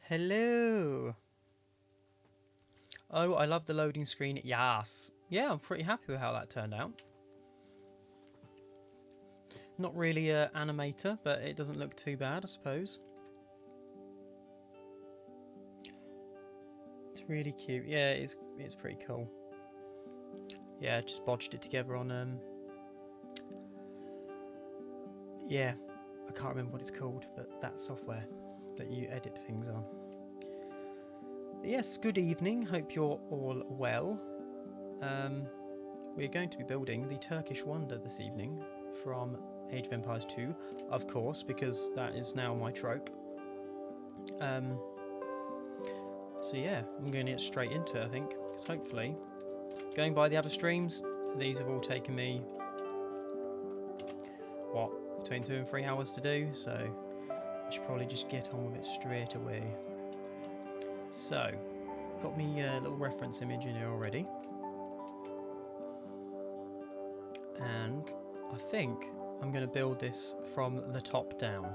Hello. Oh, I love the loading screen. Yes. Yeah, I'm pretty happy with how that turned out. Not really an animator, but it doesn't look too bad, I suppose. It's really cute. Yeah, it's pretty cool. Yeah, just bodged it together on yeah, I can't remember what it's called, but that software that you edit things on. But yes, good evening. Hope you're all well. We're going to be building the Turkish Wonder this evening from Age of Empires 2, of course, because that is now my trope. So yeah, I'm going to get straight into it, I think, because hopefully, going by the other streams, these have all taken me, what, between 2 and 3 hours to do, so I should probably just get on with it straight away. So, got me a little reference image in here already. And I think I'm going to build this from the top down.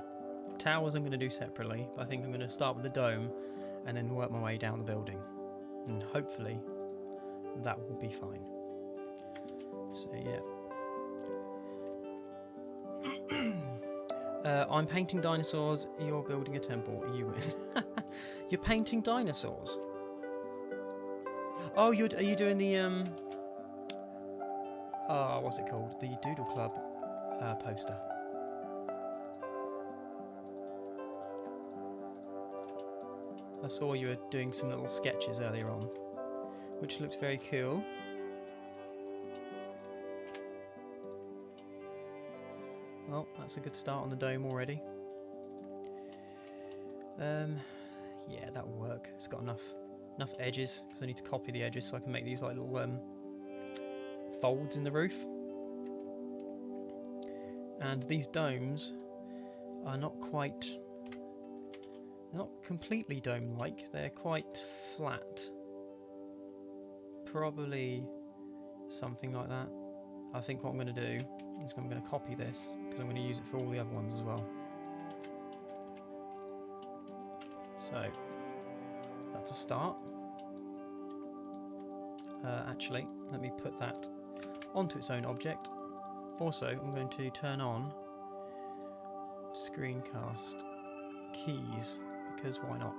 Towers I'm going to do separately, but I think I'm going to start with the dome and then work my way down the building. And hopefully that will be fine. So yeah. I'm painting dinosaurs, you're building a temple, you win. You're painting dinosaurs? Oh, are you doing the, what's it called? The Doodle Club poster. I saw you were doing some little sketches earlier on, which looked very cool. Well, that's a good start on the dome already. Yeah, that will work. It's got enough edges, because I need to copy the edges so I can make these like little folds in the roof. And these domes are not completely dome-like. They're quite flat. Probably something like that. I think what I'm going to do is I'm going to copy this because I'm going to use it for all the other ones as well. So that's a start. Actually, let me put that onto its own object. Also, I'm going to turn on screencast keys because why not?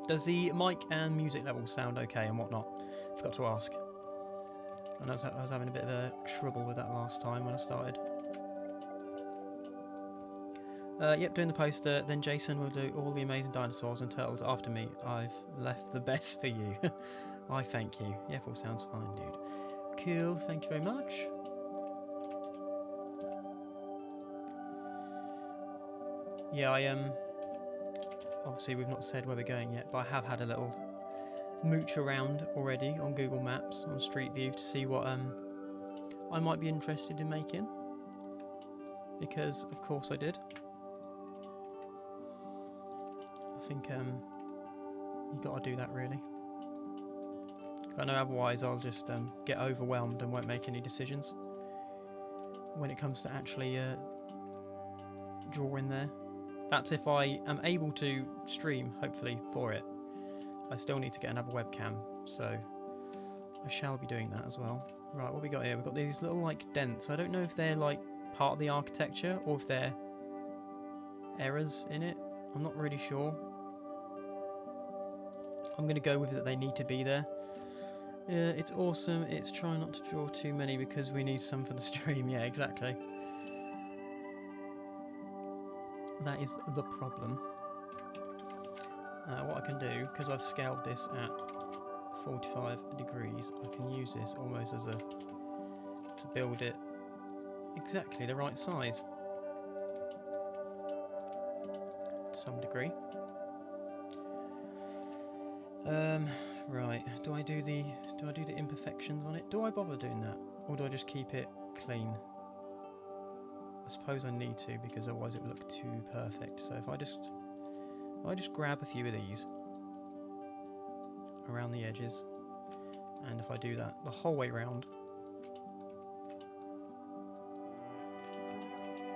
Does the mic and music level sound okay and whatnot? Forgot to ask. I know I was having a bit of a trouble with that last time when I started. Yep, doing the poster. Then Jason will do all the amazing dinosaurs and turtles after me. I've left the best for you. I thank you. Yep, all sounds fine, dude. Cool, thank you very much. Yeah, obviously we've not said where we're going yet, but I have had a little mooch around already on Google Maps, on Street View, to see what I might be interested in making. Because, of course, I did. I think you got to do that, really. I know otherwise I'll just get overwhelmed and won't make any decisions when it comes to actually drawing there. That's if I am able to stream, hopefully, for it. I still need to get another webcam, so I shall be doing that as well. Right, what we got here? We've got these little, like, dents. I don't know if they're, like, part of the architecture or if they're errors in it. I'm not really sure. I'm going to go with that they need to be there. It's awesome. It's trying not to draw too many because we need some for the stream. Yeah, exactly. That is the problem. What I can do, because I've scaled this at 45 degrees, I can use this almost as to build it exactly the right size to some degree. Right, do I do the imperfections on it? Do I bother doing that, or do I just keep it clean? I suppose I need to, because otherwise it would look too perfect. So if I just grab a few of these around the edges, and if I do that the whole way round,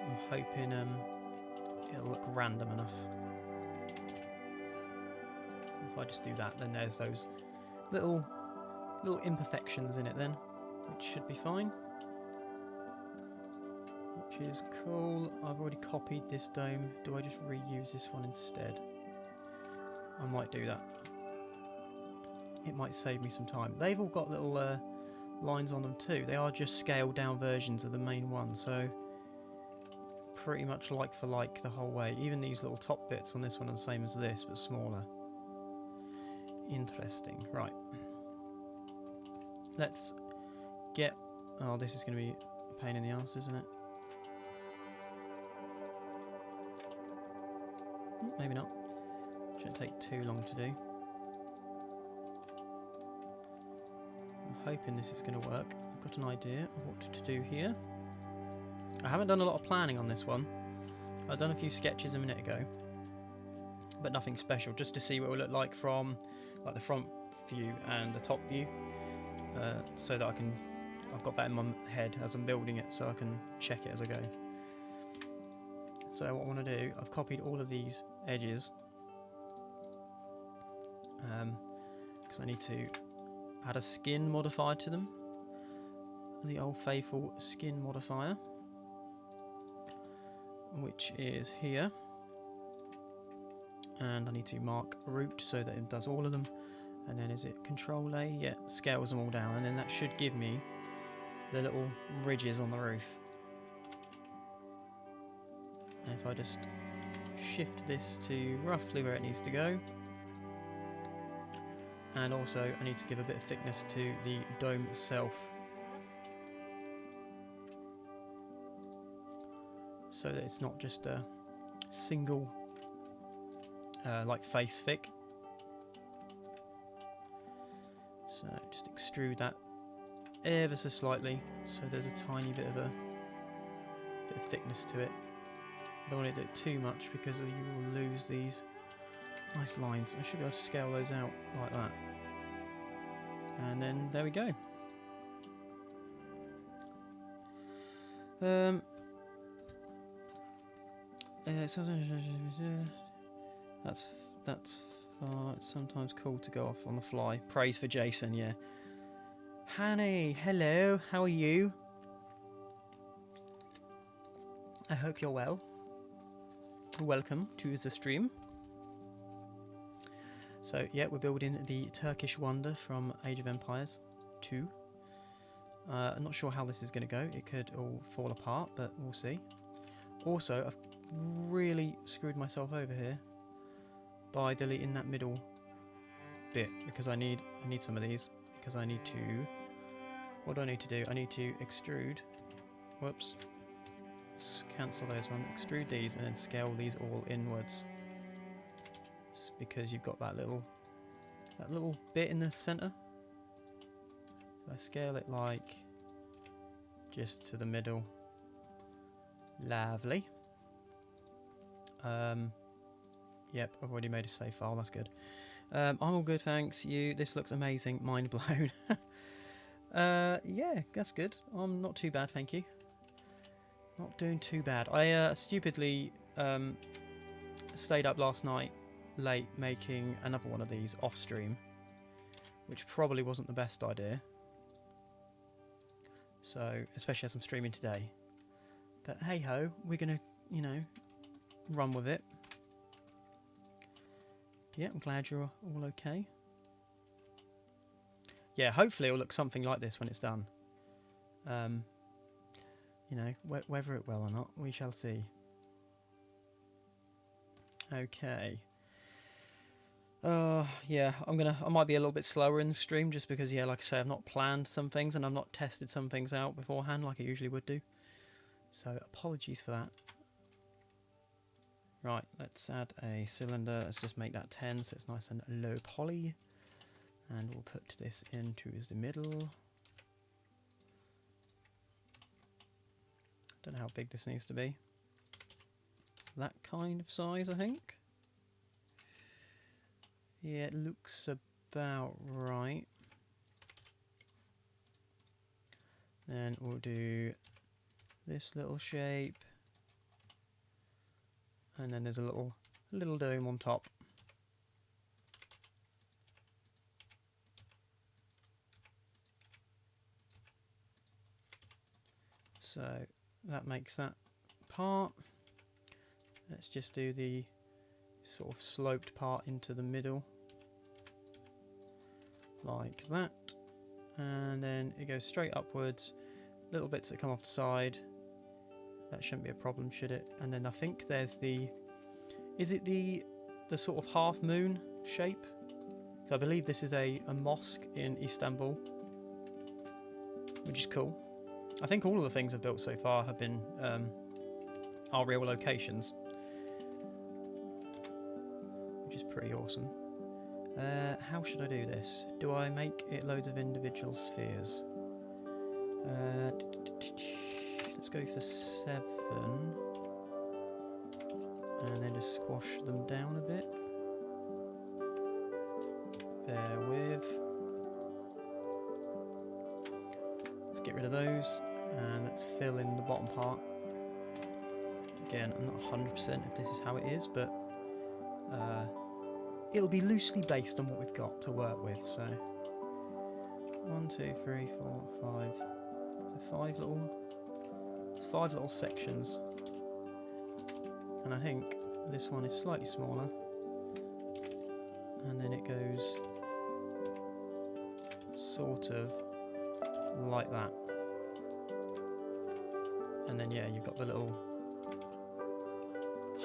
I'm hoping it'll look random enough. if I just do that, then there's those little imperfections in it then, which should be fine. Which is cool. I've already copied this dome. Do I just reuse this one instead? I might do that. It might save me some time. They've all got little lines on them too. They are just scaled down versions of the main one, so pretty much like for like the whole way. Even these little top bits on this one are the same as this, but smaller. Interesting. Right. Let's get... Oh, this is going to be a pain in the arse, isn't it? Maybe not. Shouldn't take too long to do. I'm hoping this is going to work. I've got an idea of what to do here. I haven't done a lot of planning on this one. I've done a few sketches a minute ago, but nothing special, just to see what it will look like from like the front view and the top view, so that I've got that in my head as I'm building it, so I can check it as I go. So what I want to do, I've copied all of these edges, because I need to add a skin modifier to them, the old faithful skin modifier, which is here, and I need to mark root so that it does all of them, and then is it Control A? Yeah, scales them all down, and then that should give me the little ridges on the roof. And if I just shift this to roughly where it needs to go, and also I need to give a bit of thickness to the dome itself, so that it's not just a single like face thick. So just extrude that ever so slightly, so there's a tiny bit of thickness to it. I don't want to do it too much because you will lose these nice lines. I should be able to scale those out like that. And then there we go. That's it's sometimes cool to go off on the fly. Praise for Jason, yeah. Hanny, hello, how are you? I hope you're well. Welcome to the stream. So yeah, we're building the Turkish wonder from Age of Empires 2. I'm not sure how this is going to go. It could all fall apart, but we'll see. Also, I've really screwed myself over here by deleting that middle bit, because I need some of these, because I need to... What do I need to do? I need to extrude... Whoops. Let's cancel those ones. Extrude these and then scale these all inwards. It's because you've got that little bit in the centre. I scale it like just to the middle. Lovely. Yep, I've already made a save file, that's good. I'm all good, thanks. This looks amazing. Mind blown. Yeah, that's good. I'm not too bad, thank you. Not doing too bad. I stupidly stayed up last night late making another one of these off stream, which probably wasn't the best idea. So, especially as I'm streaming today. But hey ho, we're gonna, run with it. Yeah, I'm glad you're all okay. Yeah, hopefully it'll look something like this when it's done. Whether it will or not, we shall see. Okay. Yeah, I might be a little bit slower in the stream just because, yeah, like I say, I've not planned some things and I've not tested some things out beforehand like I usually would do. So apologies for that. Right, let's add a cylinder. Let's just make that 10 so it's nice and low poly. And we'll put this into the middle. Don't know how big this needs to be. That kind of size, I think. Yeah, it looks about right. Then we'll do this little shape. And then there's a little dome on top. So that makes that part. Let's just do the sort of sloped part into the middle, like that. And then it goes straight upwards, little bits that come off the side. That shouldn't be a problem, should it? And then I think there's the... Is it the sort of half moon shape? So I believe this is a mosque in Istanbul, which is cool. I think all of the things I've built so far have been are real locations, which is pretty awesome. How should I do this? Do I make it loads of individual spheres? Let's go for 7. And then just squash them down a bit. Bear with. Let's get rid of those. And let's fill in the bottom part. Again, I'm not 100% if this is how it is, but it'll be loosely based on what we've got to work with. So 1, 2, 3, 4, 5. So 5 little sections. And I think this one is slightly smaller. And then it goes sort of like that. And then yeah, you've got the little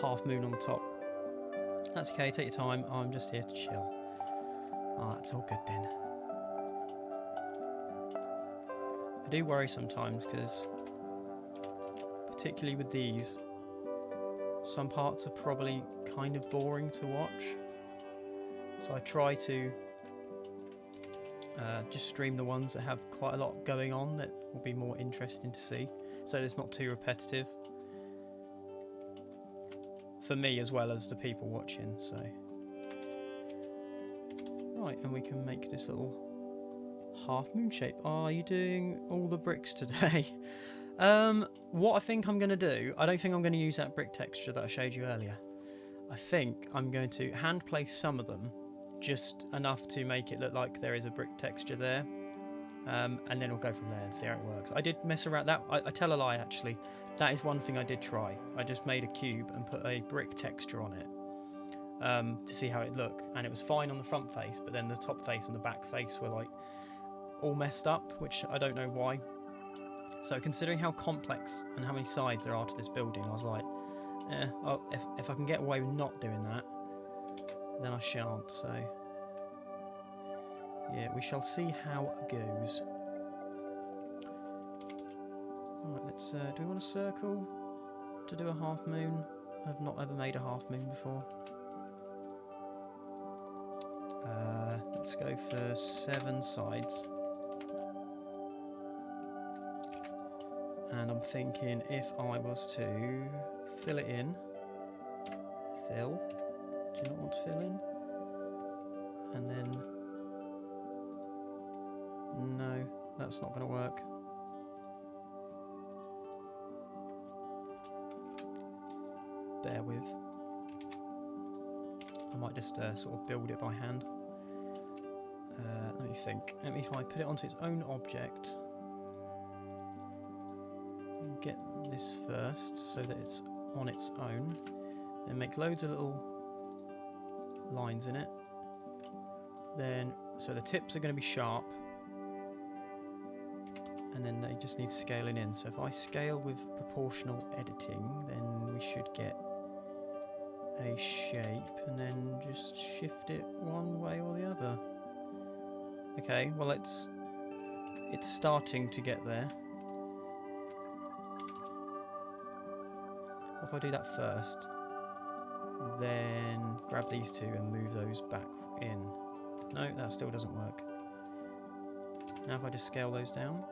half moon on the top. That's okay, take your time, I'm just here to chill. Ah, that's all good then. I do worry sometimes because, particularly with these, some parts are probably kind of boring to watch. So I try to just stream the ones that have quite a lot going on that will be more interesting to see, so it's not too repetitive for me as well as the people watching. So right, and we can make this little half moon shape. Are you doing all the bricks today? What I think I'm going to do, I don't think I'm going to use that brick texture that I showed you earlier. I think I'm going to hand place some of them, just enough to make it look like there is a brick texture there, and then we'll go from there and see how it works. I did mess around that. I tell a lie, actually. That is one thing I did try. I just made a cube and put a brick texture on it to see how it looked, and it was fine on the front face, but then the top face and the back face were like all messed up, which I don't know why. So considering how complex and how many sides there are to this building, I was like, if I can get away with not doing that, then I shan't. So yeah, we shall see how it goes. Right, let's do we want a circle to do a half moon? I've not ever made a half moon before. Let's go for 7 sides. And I'm thinking if I was to fill it in, fill, do you not want to fill in? And then, no, that's not going to work. Bear with. I might just sort of build it by hand. Let me think. If I put it onto its own object, get this first so that it's on its own, then make loads of little lines in it. Then, so the tips are going to be sharp, and then they just need scaling in. So if I scale with proportional editing, then we should get a shape, and then just shift it one way or the other. Okay, well it's starting to get there. If I do that first, then grab these two and move those back in. No, that still doesn't work. Now if I just scale those down.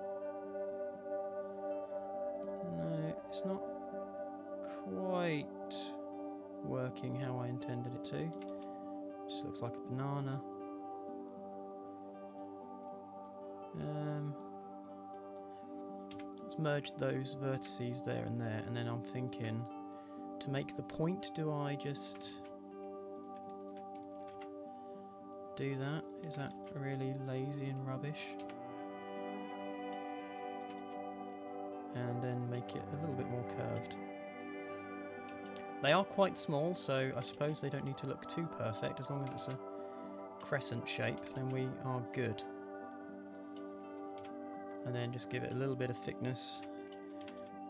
No, it's not quite working how I intended it to. Just looks like a banana. Let's merge those vertices there, and then I'm thinking, to make the point, do I just do that? Is that really lazy and rubbish? And then make it a little bit more curved. They are quite small, so I suppose they don't need to look too perfect. As long as it's a crescent shape, then we are good. And then just give it a little bit of thickness.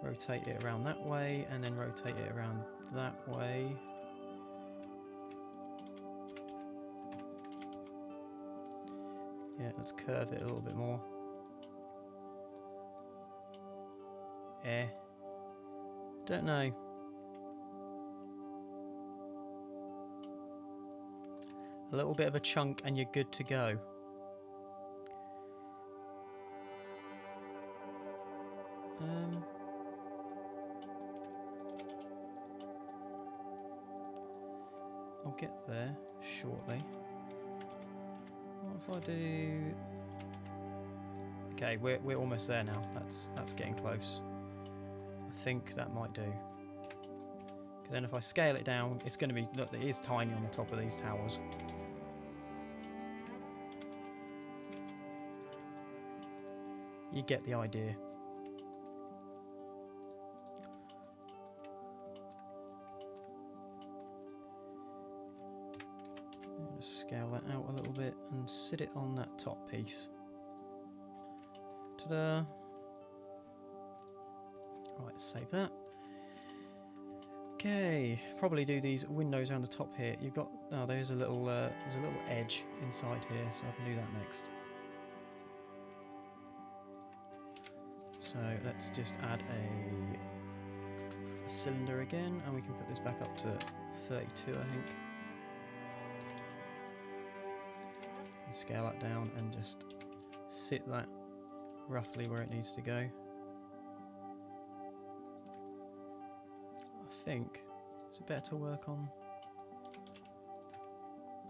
Rotate it around that way, and then rotate it around that way. Yeah, let's curve it a little bit more. Don't know. A little bit of a chunk and you're good to go. I'll get there shortly. What if I do... Okay, we're almost there now. That's getting close. I think that might do. Because then if I scale it down, it's going to be... Look, it is tiny on the top of these towers. You get the idea. Just scale that out a little bit and sit it on that top piece. Ta-da! Right, save that. Okay, probably do these windows around the top here. You've got there's a little edge inside here, so I can do that next. So let's just add a cylinder again, and we can put this back up to 32, I think. And scale that down and just sit that roughly where it needs to go. I think is it better to work on.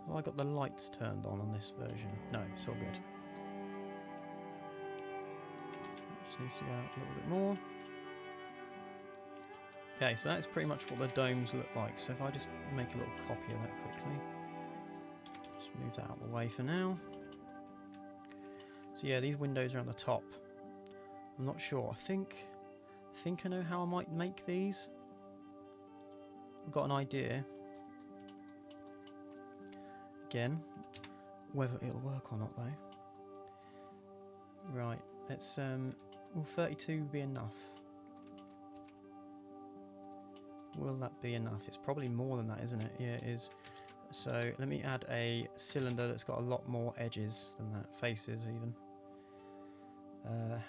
Have I got the lights turned on this version? No, it's all good. Just needs to go out a little bit more. Okay, so that's pretty much what the domes look like. So if I just make a little copy of that quickly. Just move that out of the way for now. So yeah, these windows are on the top. I'm not sure. I think I know how I might make these. I've got an idea. Again, whether it'll work or not though. Right, let's will 32 be enough? Will that be enough? It's probably more than that, isn't it? Yeah, it is. So let me add a cylinder that's got a lot more edges than that, faces even.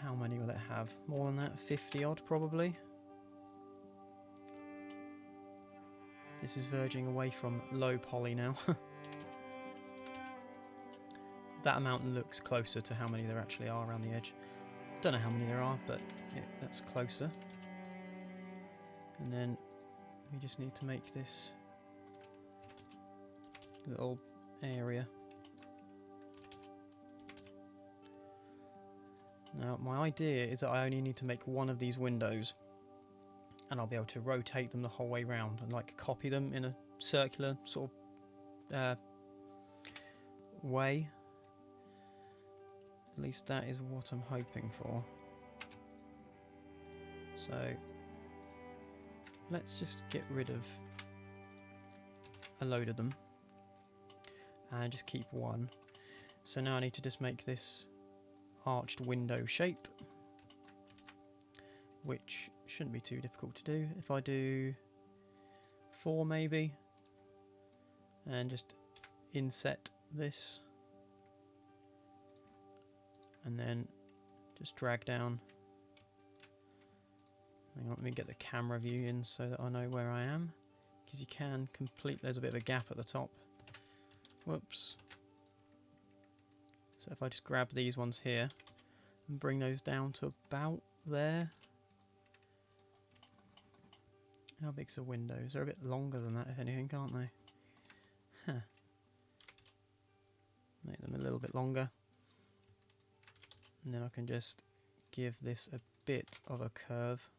How many will it have? More than that? 50 odd probably. This is verging away from low poly now. That amount looks closer to how many there actually are around the edge. Don't know how many there are, but yeah, that's closer. And then we just need to make this little area. Now, my idea is that I only need to make one of these windows, and I'll be able to rotate them the whole way round and like copy them in a circular sort of way. At least that is what I'm hoping for. So let's just get rid of a load of them and just keep one. So now I need to just make this arched window shape, which shouldn't be too difficult to do. If I do 4 maybe, and just inset this, and then just drag down. Hang on, let me get the camera view in so that I know where I am, because you can complete, there's a bit of a gap at the top. Whoops. So if I just grab these ones here and bring those down to about there. How big's the windows? They're a bit longer than that, if anything, aren't they? Huh. Make them a little bit longer. And then I can just give this a bit of a curve.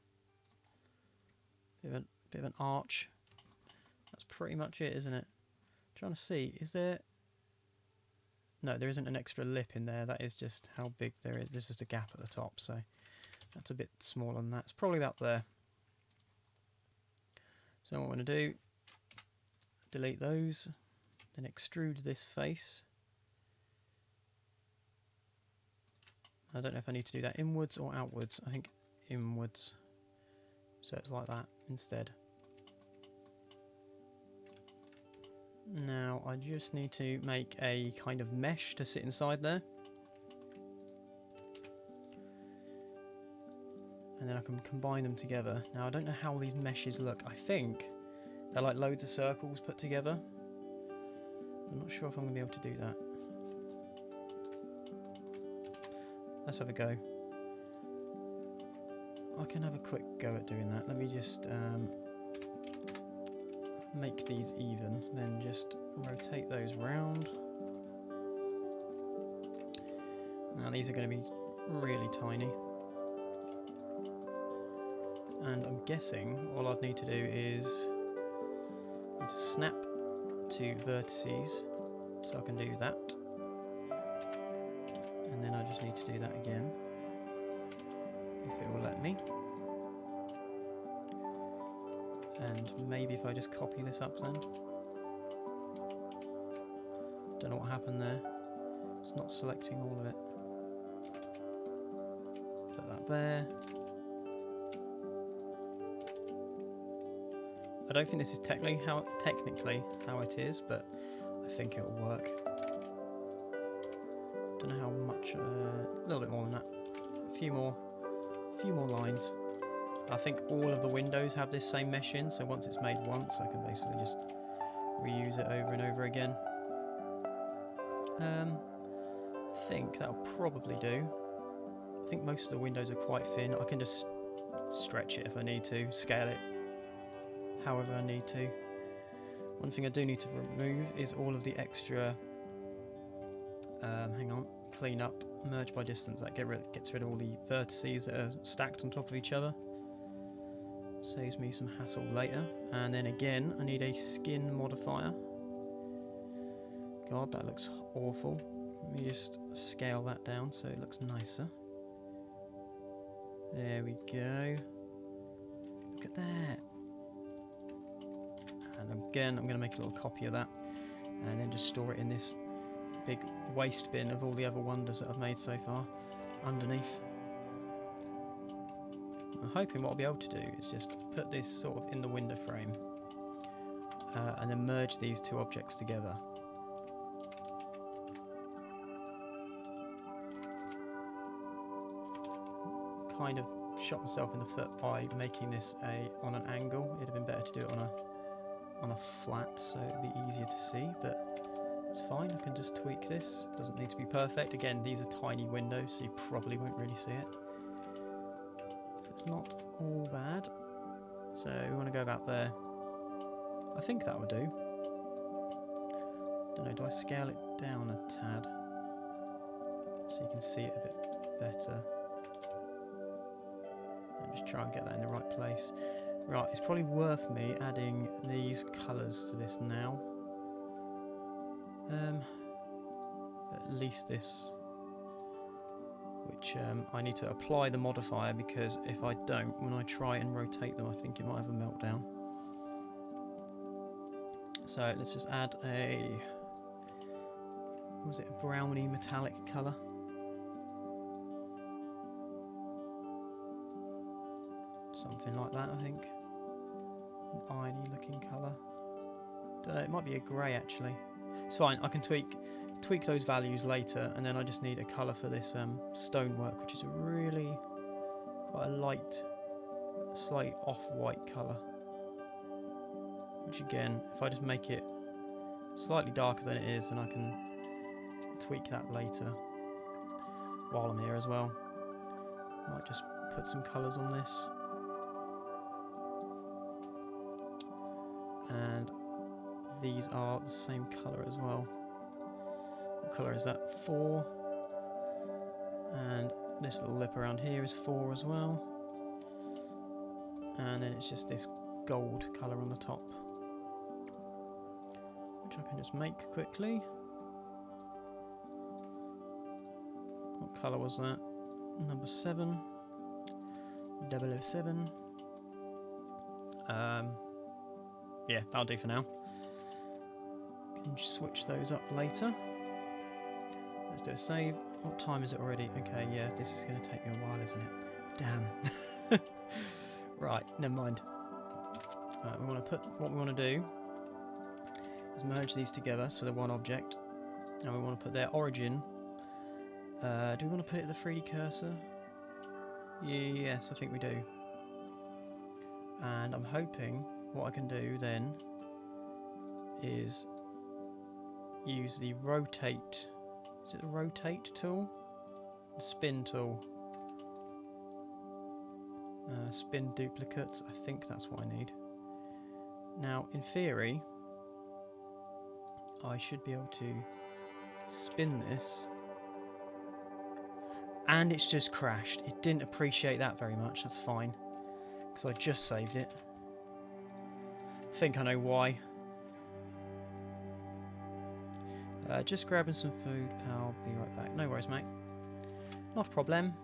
Bit of an arch. That's pretty much it, isn't it? I'm trying to see, is there... No, there isn't an extra lip in there. That is just how big there is. This is the gap at the top, so That's a bit smaller than that. It's probably about there. So what I'm going to do, delete those, then extrude this face. I don't know if I need to do that inwards or outwards. I think inwards. So it's like that instead. Now I just need to make a kind of mesh to sit inside there. And then I can combine them together. Now I don't know how these meshes look. I think they're like loads of circles put together. I'm not sure if I'm going to be able to do that. Let's have a go. I can have a quick go at doing that. Let me just make these even, then just rotate those round. Now these are going to be really tiny. And I'm guessing all I'd need to do is snap to vertices, so I can do that. And then I just need to do that again, if it will let me. And maybe if I just copy this up then. Don't know what happened there. It's not selecting all of it. Put that there. I don't think this is technically how it is, but I think it'll work. Don't know how much. A little bit more than that. A few more lines. I think all of the windows have this same mesh in, so once it's made once, I can basically just reuse it over and over again. I think that'll probably do. I think most of the windows are quite thin. I can just stretch it if I need to, scale it however I need to. One thing I do need to remove is all of the extra, clean up, merge by distance. That gets rid of all the vertices that are stacked on top of each other. Saves me some hassle later. And then again, I need a skin modifier. God, that looks awful. Let me just scale that down so it looks nicer. There we go. Look at that. And again, I'm going to make a little copy of that and then just store it in this big waste bin of all the other wonders that I've made so far underneath. I'm hoping what I'll be able to do is just put this sort of in the window frame and then merge these two objects together. Kind of shot myself in the foot by making this on an angle. It'd have been better to do it on a flat, so it'd be easier to see, but it's fine. I can just tweak this. Doesn't need to be perfect. Again, these are tiny windows, so you probably won't really see it. It's not all bad. So we want to go about there. I think that will do. Don't know, do I scale it down a tad so you can see it a bit better? And just try and get that in the right place. Right, it's probably worth me adding these colours to this now. At least this, which I need to apply the modifier, because if I don't, when I try and rotate them, I think it might have a meltdown. So let's just add a, what was it, a browny metallic colour. Something like that, I think. An irony looking colour. Don't know, it might be a grey actually. It's fine, I can tweak those values later, and then I just need a colour for this stonework, which is really quite a light, slightly off-white colour. Which again, if I just make it slightly darker than it is, then I can tweak that later while I'm here as well. Might just put some colours on this. And these are the same colour as well. What colour is that? 4. And this little lip around here is 4 as well. And then it's just this gold colour on the top, which I can just make quickly. What colour was that? Number 7. 007. Yeah, that'll do for now. Can switch those up later. Let's do a save. What time is it already? Okay, yeah, this is going to take me a while, isn't it? Damn. Right, never mind. We want to put what we want to do is merge these together so they're one object, and we want to put their origin. Do we want to put it at the 3D cursor? Yes, I think we do. And I'm hoping what I can do then is use the rotate. Is it the rotate tool? The spin tool. Spin duplicates. I think that's what I need. Now, in theory, I should be able to spin this. And it's just crashed. It didn't appreciate that very much. That's fine. Because I just saved it. I think I know why. Just grabbing some food, pal. Be right back. No worries, mate. Not a problem.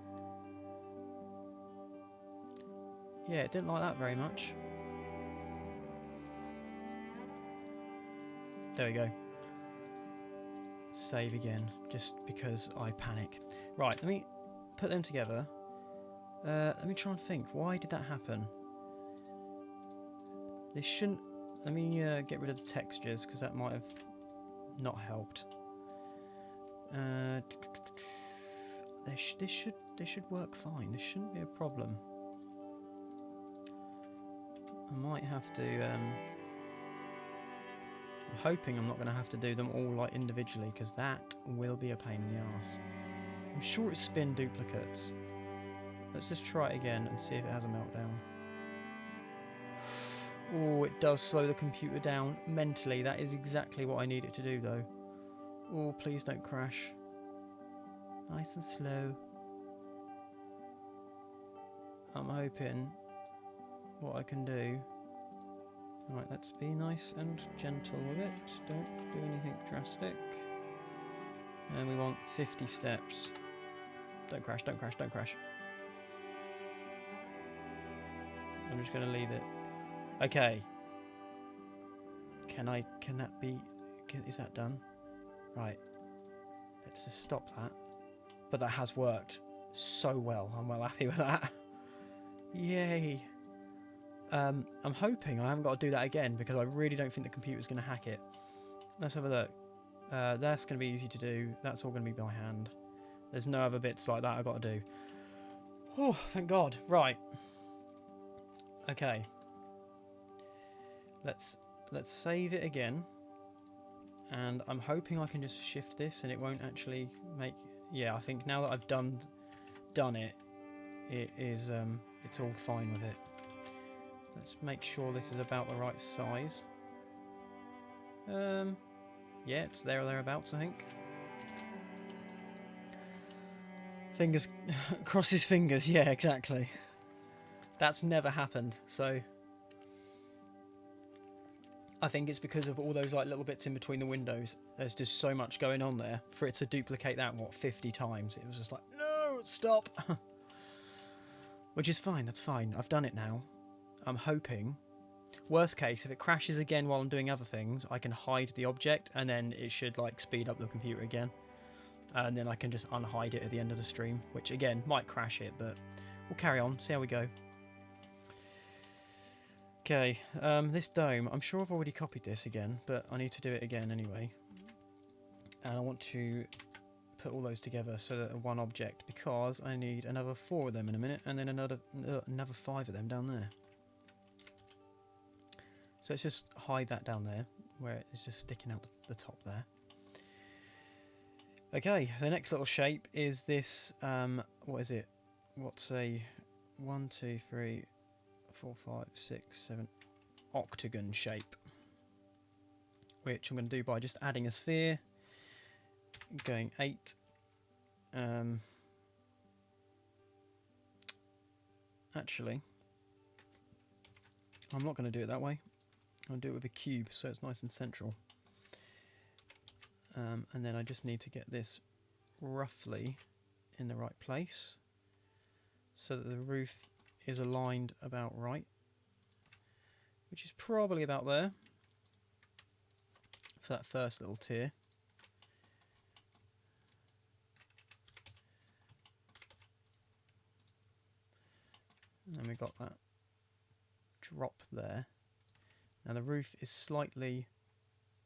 Yeah, it didn't like that very much. There we go. Save again, just because I panic. Right, let me put them together. Let me try and think. Why did that happen? This shouldn't... Let me get rid of the textures, because that might have not helped. This should work fine. This shouldn't be a problem. I might have to... I'm hoping I'm not going to have to do them all like individually, because that will be a pain in the arse. I'm sure it's spin duplicates. Let's just try it again and see if it has a meltdown. Oh, it does slow the computer down mentally. That is exactly what I need it to do, though. Oh, please don't crash. Nice and slow. I'm hoping what I can do... Right, let's be nice and gentle with it. Don't do anything drastic. And we want 50 steps. Don't crash, don't crash, don't crash. I'm just going to leave it. Okay. Can that be... is that done? Right. Let's just stop that. But that has worked so well. I'm well happy with that. Yay. I'm hoping I haven't got to do that again, because I really don't think the computer's going to hack it. Let's have a look. That's going to be easy to do. That's all going to be by hand. There's no other bits like that I've got to do. Oh, thank God. Right. Okay. Let's save it again. And I'm hoping I can just shift this and it won't actually make... Yeah, I think now that I've done it, it is it's all fine with it. Let's make sure this is about the right size. Yeah, it's there or thereabouts, I think. Fingers... cross his fingers, yeah, exactly. That's never happened, so... I think it's because of all those like little bits in between the windows. There's just so much going on there. For it to duplicate that, what, 50 times? It was just like, no, stop! Which is fine, that's fine. I've done it now. I'm hoping. Worst case, if it crashes again while I'm doing other things, I can hide the object and then it should like speed up the computer again. And then I can just unhide it at the end of the stream, which again might crash it, but we'll carry on, see how we go. Okay, this dome, I'm sure I've already copied this again, but I need to do it again anyway. And I want to put all those together so that they're one object, because I need another 4 of them in a minute, and then another 5 of them down there. So let's just hide that down there, where it's just sticking out the top there. Okay, the next little shape is this, what is it? What's a 1, 2, 3, 4, 5, 6, 7 octagon shape, which I'm going to do by just adding a sphere, going 8. Actually, I'm not going to do it that way. I'll do it with a cube so it's nice and central. And then I just need to get this roughly in the right place so that the roof is aligned about right, which is probably about there for that first little tier. And then we've got that drop there. Now the roof is slightly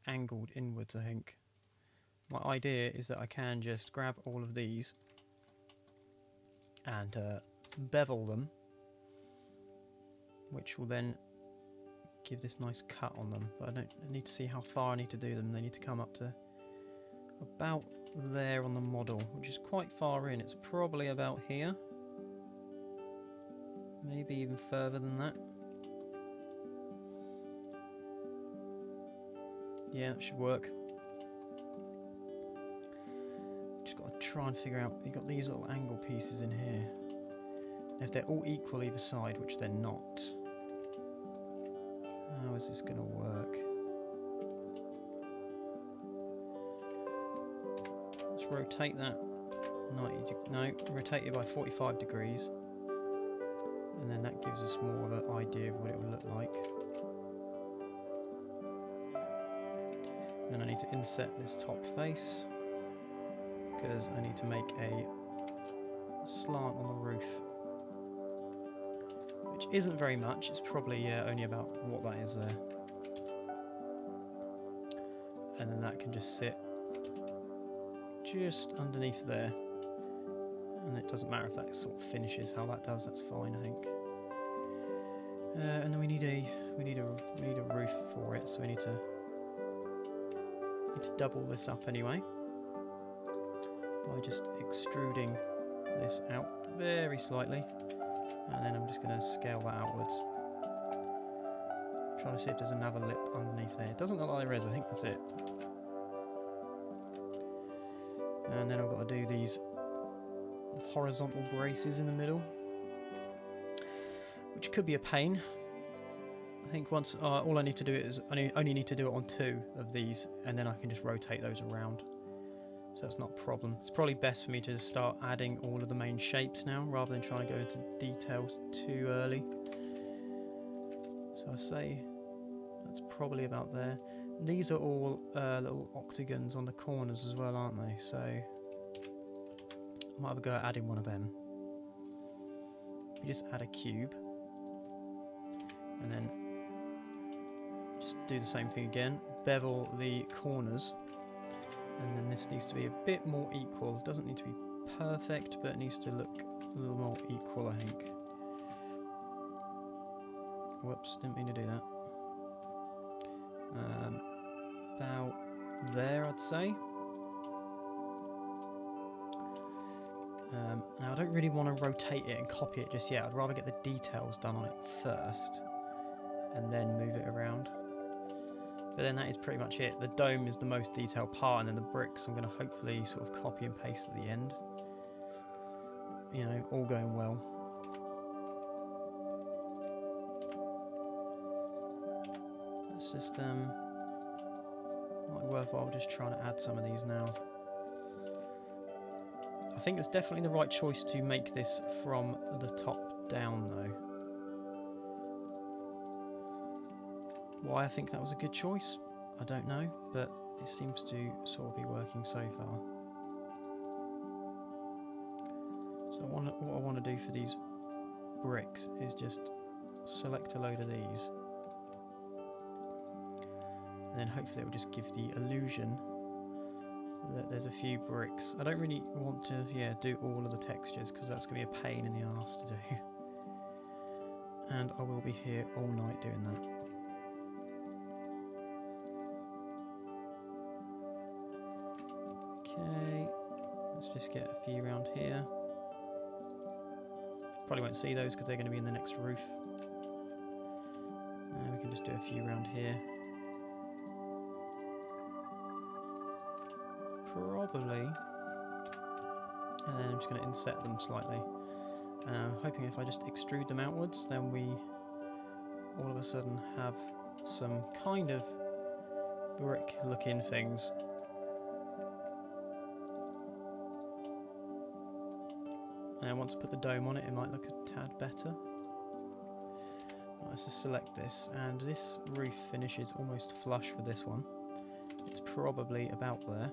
angled inwards, I think. My idea is that I can just grab all of these and bevel them, which will then give this nice cut on them. But I need to see how far I need to do them. They need to come up to about there on the model, which is quite far in. It's probably about here. Maybe even further than that. Yeah, that should work. Just got to try and figure out, you've got these little angle pieces in here. If they're all equal either side, which they're not, how is this going to work? Let's rotate that 90, rotate it by 45 degrees. And then that gives us more of an idea of what it will look like. Then I need to inset this top face, because I need to make a slant on the roof, which isn't very much. It's probably only about what that is there. And then that can just sit just underneath there. And it doesn't matter if that sort of finishes how that does. That's fine, I think. And then we need a roof for it, so we need to double this up anyway by just extruding this out very slightly, and then I'm just going to scale that outwards. Trying to see if there's another lip underneath there. It doesn't look like there is. I think that's it. And then I've got to do these horizontal braces in the middle, which could be a pain. I think once all I need to do is I only need to do it on 2 of these, and then I can just rotate those around. So that's not a problem. It's probably best for me to just start adding all of the main shapes now, rather than trying to go into details too early. So I say that's probably about there. These are all little octagons on the corners as well, aren't they? So I might have a go at adding one of them. We just add a cube, and then just do the same thing again. Bevel the corners, and then this needs to be a bit more equal. It doesn't need to be perfect, but it needs to look a little more equal, I think. Whoops, didn't mean to do that. About there, I'd say. Now I don't really want to rotate it and copy it just yet. I'd rather get the details done on it first and then move it around. But then that is pretty much it. The dome is the most detailed part, and then the bricks I'm going to hopefully sort of copy and paste at the end. You know, all going well. It's just might be worthwhile just trying to add some of these now. I think it's definitely the right choice to make this from the top down though. Why I think that was a good choice, I don't know, but it seems to sort of be working so far. So what I want to do for these bricks is just select a load of these, and then hopefully it will just give the illusion that there's a few bricks. I don't really want to do all of the textures, because that's going to be a pain in the arse to do. And I will be here all night doing that. Okay, let's just get a few around here. Probably won't see those because they're going to be in the next roof. And we can just do a few around here. Probably. And then I'm just going to inset them slightly. And I'm hoping if I just extrude them outwards, then we all of a sudden have some kind of brick looking things. And once I put the dome on it, it might look a tad better. Let's just select this, and this roof finishes almost flush with this one. It's probably about there.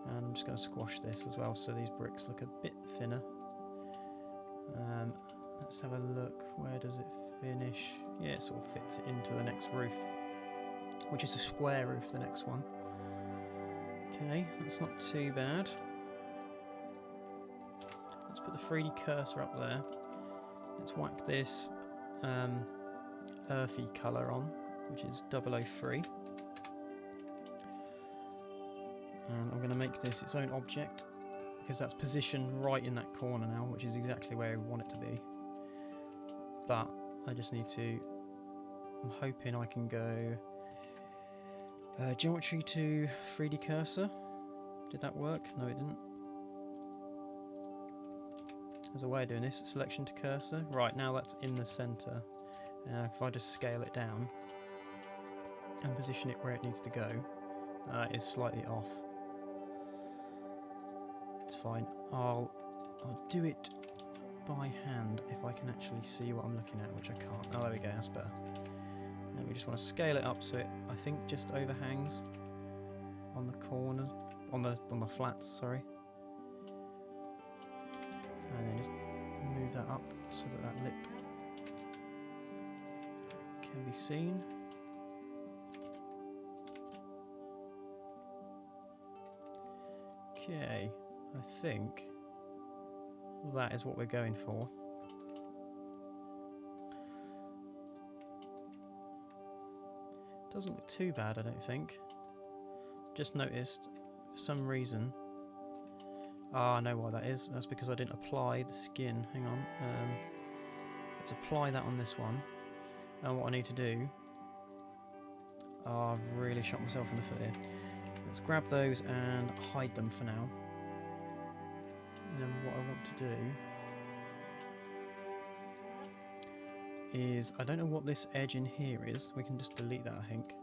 And I'm just going to squash this as well so these bricks look a bit thinner. Let's have a look. Where does it finish? Yeah, it sort of fits into the next roof, which is a square roof, the next one. Okay, that's not too bad. Let's put the 3D cursor up there. Let's whack this earthy colour on, which is 003. And I'm going to make this its own object, because that's positioned right in that corner now, which is exactly where we want it to be. But I just need to... I'm hoping I can go geometry to 3D cursor. Did that work? No, it didn't. There's a way of doing this. Selection to cursor. Right, now that's in the centre. If I just scale it down and position it where it needs to go, it is slightly off. It's fine. I'll do it by hand if I can actually see what I'm looking at, which I can't. Oh, there we go. That's better. And we just want to scale it up so it, I think, just overhangs on the corner, on the flats. Sorry. And then just move that up so that that lip can be seen. Okay, I think that is what we're going for. Doesn't look too bad, I don't think. Just noticed, for some reason... I know why that is. That's because I didn't apply the skin. Hang on. Let's apply that on this one. And what I need to do... I've really shot myself in the foot here. Let's grab those and hide them for now. And then what I want to do is, I don't know what this edge in here is. We can just delete that, I think.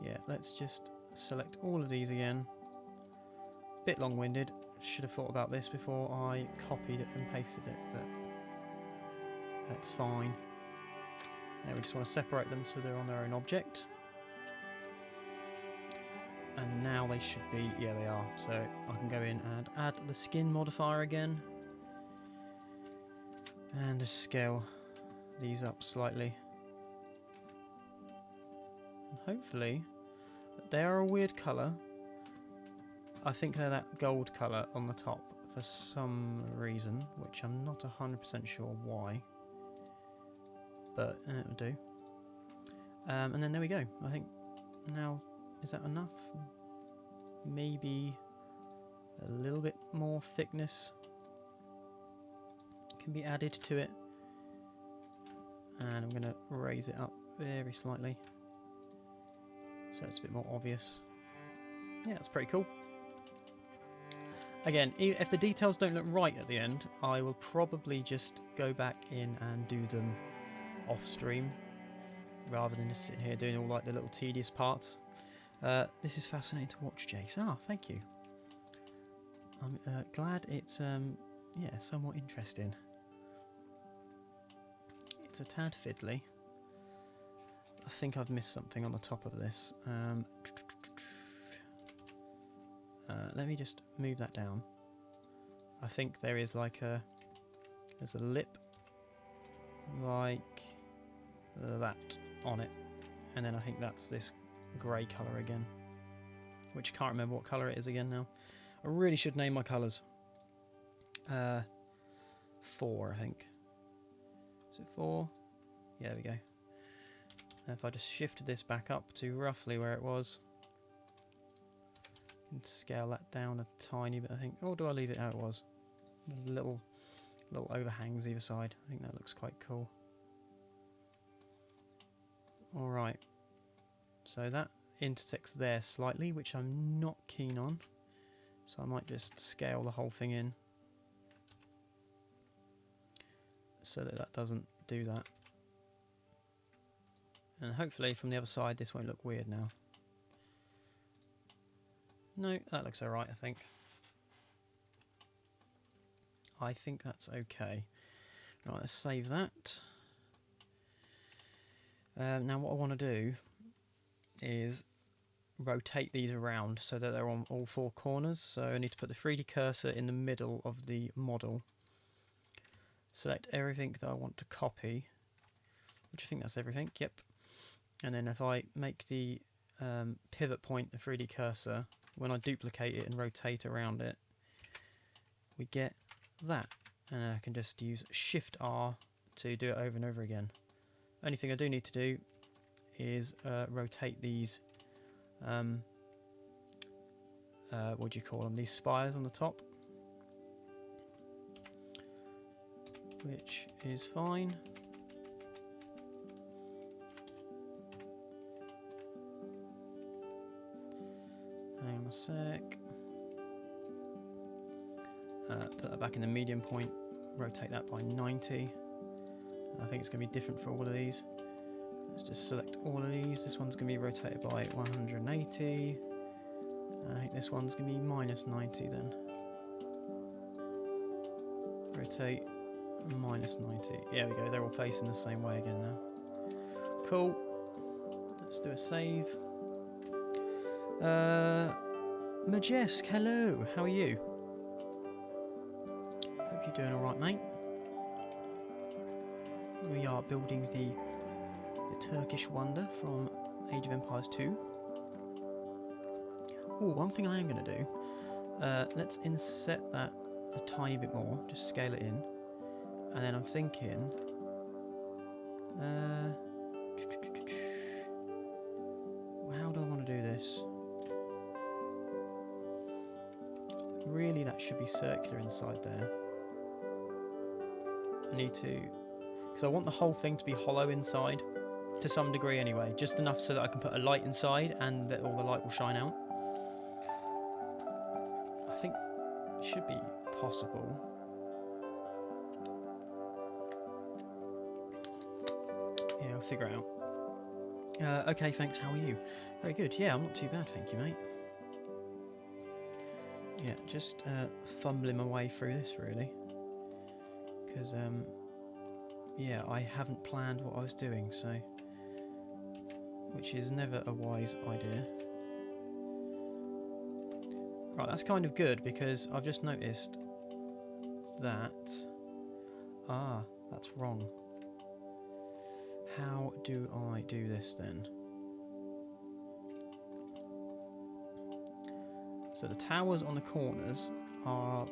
Yeah, let's just select all of these again. Bit long-winded. Should have thought about this before I copied it and pasted it, but that's fine. Now we just want to separate them so they're on their own object. And now they should be, yeah they are, so I can go in and add the skin modifier again. And just scale these up slightly. And hopefully, they are a weird colour. I think they're that gold colour on the top for some reason, which I'm not 100% sure why. But it'll do. And then there we go. I think now, is that enough? Maybe a little bit more thickness can be added to it. And I'm going to raise it up very slightly so it's a bit more obvious. Yeah, that's pretty cool. Again, if the details don't look right at the end, I will probably just go back in and do them off stream rather than just sitting here doing all like the little tedious parts. This is fascinating to watch, Jace. Ah, thank you. I'm glad it's yeah, somewhat interesting. It's a tad fiddly. I think I've missed something on the top of this. Let me just move that down. I think there is like there's a lip like that on it, and then I think that's this grey colour again, which I can't remember what colour it is again now. I really should name my colours. 4, I think. Is it 4? Yeah, there we go. And if I just shifted this back up to roughly where it was, and scale that down a tiny bit, I think. Or do I leave it how it was? Little overhangs either side. I think that looks quite cool. Alright. So that intersects there slightly, which I'm not keen on. So I might just scale the whole thing in so that that doesn't do that. And hopefully from the other side this won't look weird now. No, that looks alright, I think. I think that's okay. Right, let's save that. Now what I want to do is rotate these around so that they're on all four corners. So I need to put the 3D cursor in the middle of the model. Select everything that I want to copy, which I think that's everything, yep. And then if I make the pivot point the 3D cursor, when I duplicate it and rotate around it, we get that. And I can just use Shift R to do it over and over again. Only thing I do need to do is rotate these, what do you call them, these spires on the top, which is fine. Hang on a sec. Put that back in the medium point, rotate that by 90. I think it's going to be different for all of these. Let's just select all of these. This one's going to be rotated by 180. I think this one's going to be minus 90 then. Rotate, minus 90. There we go, they're all facing the same way again now. Cool. Let's do a save. Majesk, hello, how are you? Hope you're doing alright, mate. We are building the Turkish wonder from Age of Empires 2. Oh, one thing I am going to do, let's inset that a tiny bit more, just scale it in, and then I'm thinking, how do I want to do this? Really, that should be circular inside there. I need to, because I want the whole thing to be hollow inside, to some degree anyway, just enough so that I can put a light inside and that all the light will shine out. I think it should be possible. Yeah, I'll figure it out. Okay, thanks, how are you? Very good, yeah, I'm not too bad, thank you, mate. Yeah, just fumbling my way through this, really. Because, yeah, I haven't planned what I was doing, so... which is never a wise idea. Right, that's kind of good, because I've just noticed that... ah, that's wrong. How do I do this, then? So the towers on the corners are the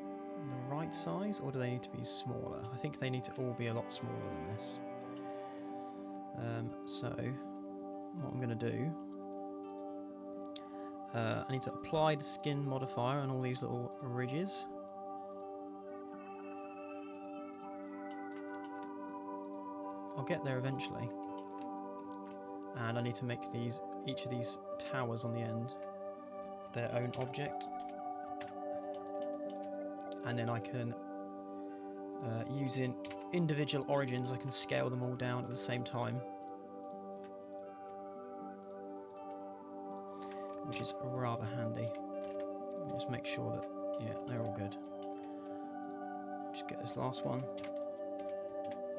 right size, or do they need to be smaller? I think they need to all be a lot smaller than this. So, what I'm going to do, I need to apply the skin modifier on all these little ridges. I'll get there eventually. And I need to make each of these towers on the end their own object, and then I can using individual origins I can scale them all down at the same time, which is rather handy. Let me just make sure that, yeah, they're all good. Just get this last one,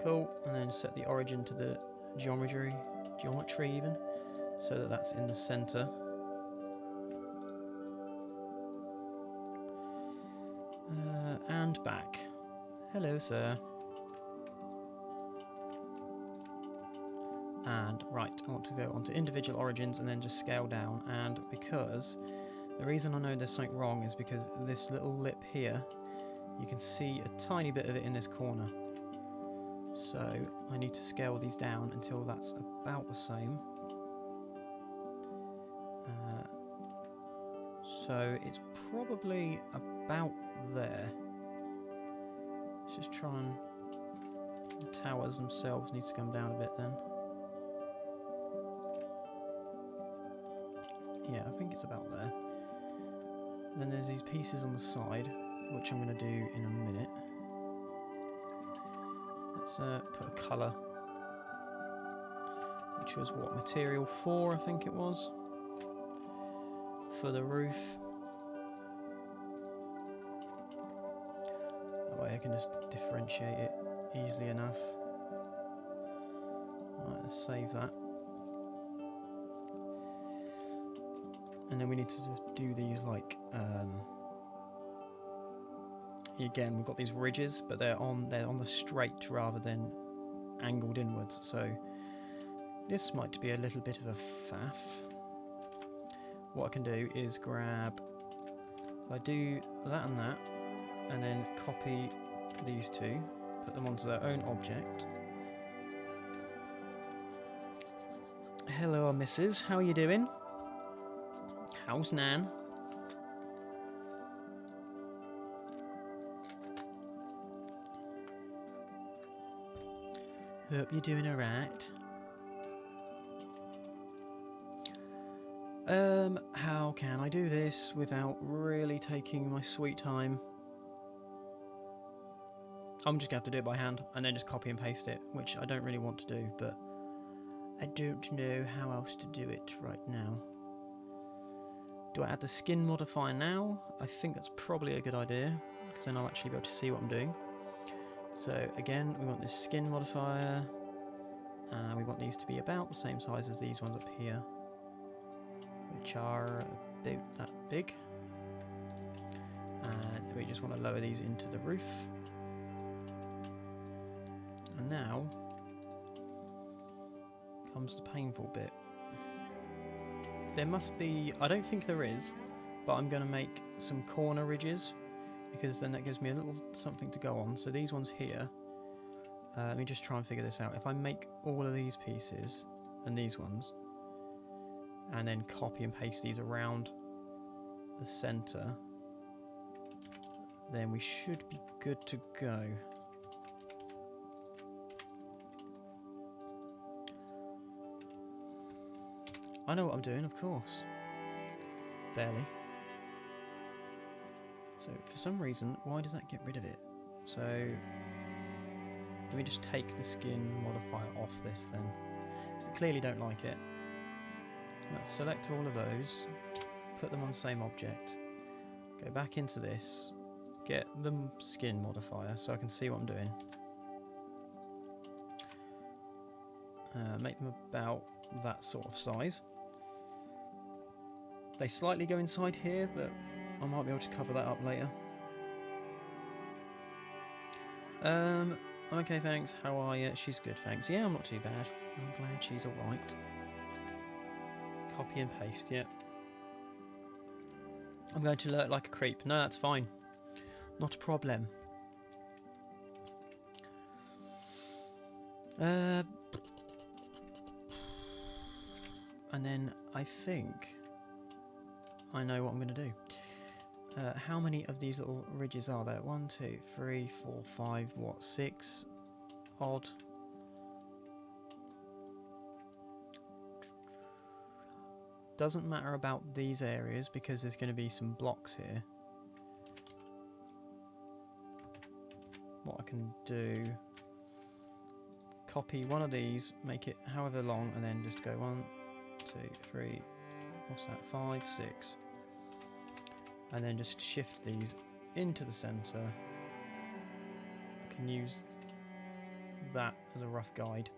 cool, and then set the origin to the geometry even, so that that's in the center. And back. Hello, sir. And right, I want to go onto individual origins and then just scale down. And because the reason I know there's something wrong is because this little lip here, you can see a tiny bit of it in this corner. So I need to scale these down until that's about the same. So it's probably about there. Let's just try and... the towers themselves need to come down a bit then. Yeah, I think it's about there. And then there's these pieces on the side, which I'm going to do in a minute. Let's put a colour, which was what, material 4 I think it was, for the roof. Oh, I way I can just differentiate it easily enough. Right, let's save that. And then we need to do these like again, we've got these ridges, but they're on the straight rather than angled inwards, so this might be a little bit of a faff. What I can do is grab, if I do that and then copy these two, put them onto their own object. Hello, missus, how are you doing? How's Nan? Hope you're doing alright. How can I do this without really taking my sweet time? I'm just going to have to do it by hand and then just copy and paste it, which I don't really want to do, but I don't know how else to do it right now. Do I add the skin modifier now? I think that's probably a good idea, because then I'll actually be able to see what I'm doing. So again, we want this skin modifier, and we want these to be about the same size as these ones up here, which are about that big. And we just want to lower these into the roof. And now comes the painful bit. There must be, I don't think there is, but I'm going to make some corner ridges, because then that gives me a little something to go on. So these ones here, let me just try and figure this out. If I make all of these pieces and these ones, and then copy and paste these around the centre, then we should be good to go. I know what I'm doing, of course. Barely. So, for some reason, why does that get rid of it? So, let me just take the skin modifier off this then, because I clearly don't like it. Let's select all of those, put them on the same object, go back into this, get the skin modifier so I can see what I'm doing. Make them about that sort of size. They slightly go inside here, but I might be able to cover that up later. I'm okay, thanks. How are you? She's good, thanks. Yeah, I'm not too bad. I'm glad she's alright. Copy and paste, yeah. I'm going to alert like a creep. No, that's fine. Not a problem. And then I think I know what I'm going to do. How many of these little ridges are there? 1, 2, 3, 4, 5, what, 6 odd? Doesn't matter about these areas because there's going to be some blocks here. What I can do, copy one of these, make it however long, and then just go 1, 2, 3, what's that, 5, 6. And then just shift these into the centre. I can use that as a rough guide.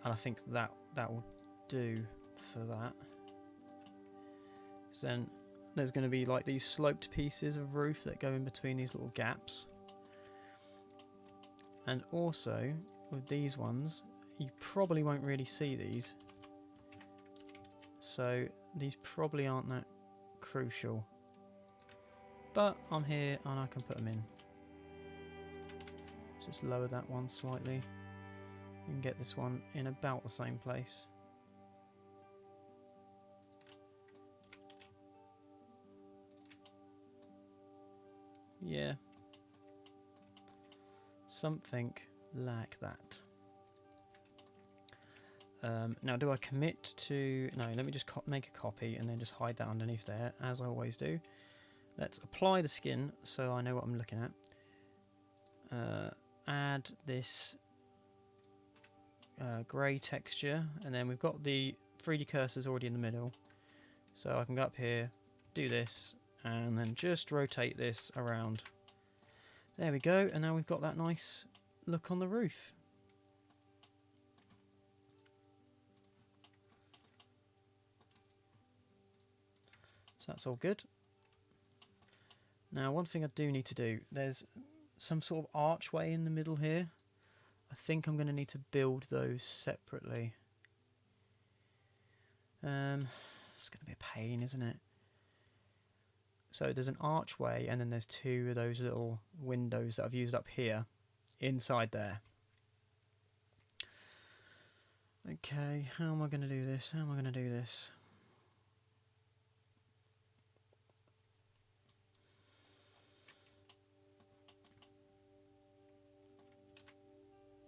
And I think that will do for that. Because then there's going to be like these sloped pieces of roof that go in between these little gaps. And also, with these ones, you probably won't really see these. So these probably aren't that crucial, but I'm here and I can put them in. Just lower that one slightly and get this one in about the same place. Yeah, something like that. Now, do I commit to... No, let me just make a copy and then just hide that underneath there, as I always do. Let's apply the skin so I know what I'm looking at. Add this grey texture, and then we've got the 3D cursors already in the middle. So I can go up here, do this, and then just rotate this around There we go, and now we've got that nice look on the roof. So that's all good. Now, one thing I do need to do, there's some sort of archway in the middle here. I think I'm going to need to build those separately. It's going to be a pain, isn't it? So there's an archway, and then there's two of those little windows that I've used up here, inside there. Okay, how am I going to do this? How am I going to do this?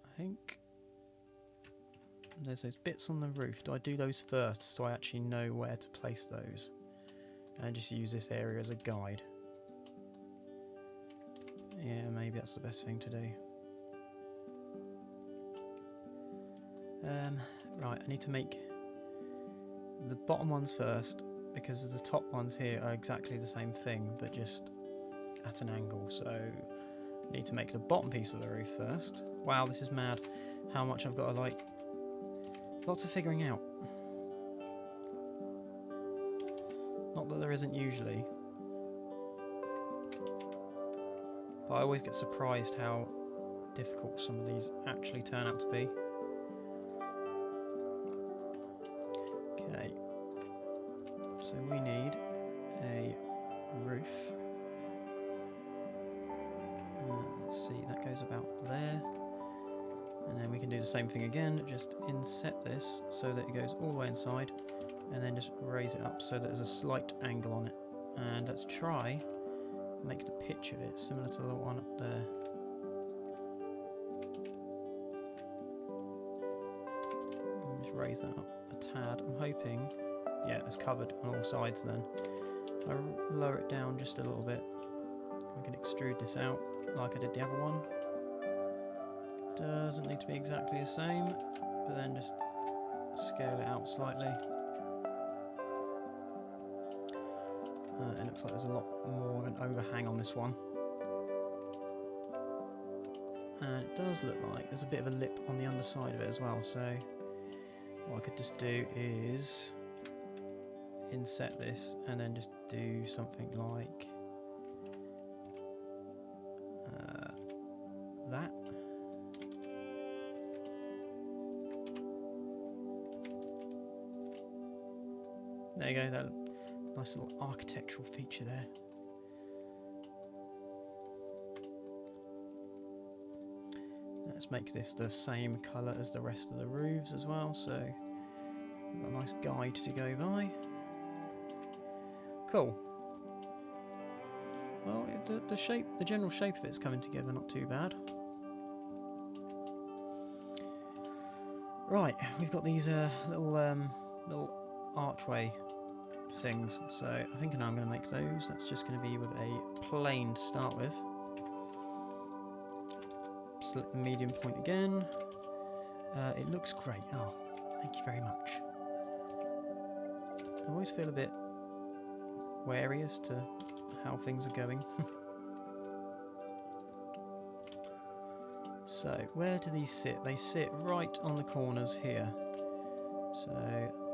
I think there's those bits on the roof. Do I do those first so I actually know where to place those? And just use this area as a guide. Yeah, maybe that's the best thing to do. Right, I need to make the bottom ones first, because the top ones here are exactly the same thing, but just at an angle. So I need to make the bottom piece of the roof first. Wow, this is mad how much I've got to like... Lots of figuring out. Not that there isn't usually. But I always get surprised how difficult some of these actually turn out to be. Okay. So we need a roof. Let's see, that goes about there. And then we can do the same thing again, just inset this so that it goes all the way inside, and then just raise it up so that there's a slight angle on it. And let's try make the pitch of it similar to the one up there. And just raise that up a tad. I'm hoping, yeah, it's covered on all sides then. I'll lower it down just a little bit. We can extrude this out like I did the other one. Doesn't need to be exactly the same, but then just scale it out slightly. It looks like there's a lot more of an overhang on this one. And it does look like there's a bit of a lip on the underside of it as well, so what I could just do is inset this and then just do something like that. There you go, that nice little architectural feature there. Let's make this the same colour as the rest of the roofs as well, so we've got a nice guide to go by. Cool. Well, the shape, the general shape of it's coming together not too bad. Right, we've got these little archway things, so I think now I'm going to make those. That's just going to be with a plane to start with. Select the medium point again. It looks great. Oh, thank you very much. I always feel a bit wary as to how things are going. So, where do these sit? They sit right on the corners here, so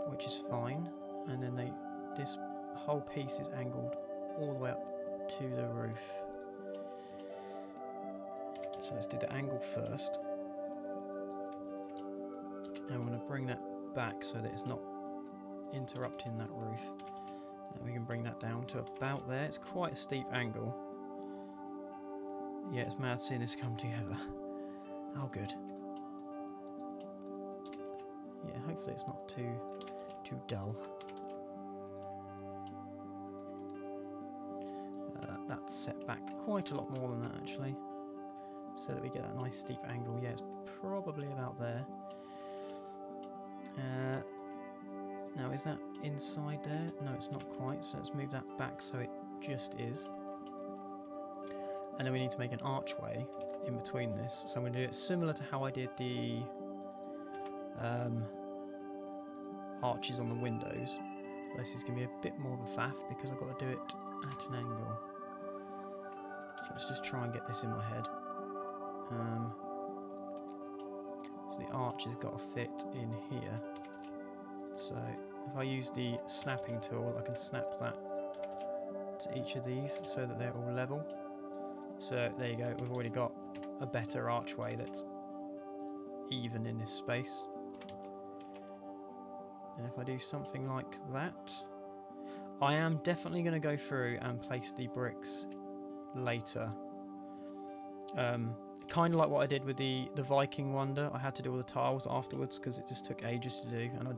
which is fine. And then this whole piece is angled all the way up to the roof. So let's do the angle first. And we're going to bring that back so that it's not interrupting that roof. And we can bring that down to about there. It's quite a steep angle. Yeah, it's mad seeing this come together. Oh, good. Yeah, hopefully it's not too dull. That's set back quite a lot more than that actually, so that we get that nice steep angle. Yeah, it's probably about there. Now is that inside there? No, it's not quite, so let's move that back so it just is. And then we need to make an archway in between this, so I'm going to do it similar to how I did the arches on the windows. This is going to be a bit more of a faff because I've got to do it at an angle. So let's just try and get this in my head. So the arch has got to fit in here. So if I use the snapping tool, I can snap that to each of these so that they're all level. So there you go, we've already got a better archway that's even in this space. And if I do something like that, I am definitely going to go through and place the bricks later. Kind of like what I did with the Viking Wonder. I had to do all the tiles afterwards because it just took ages to do, and I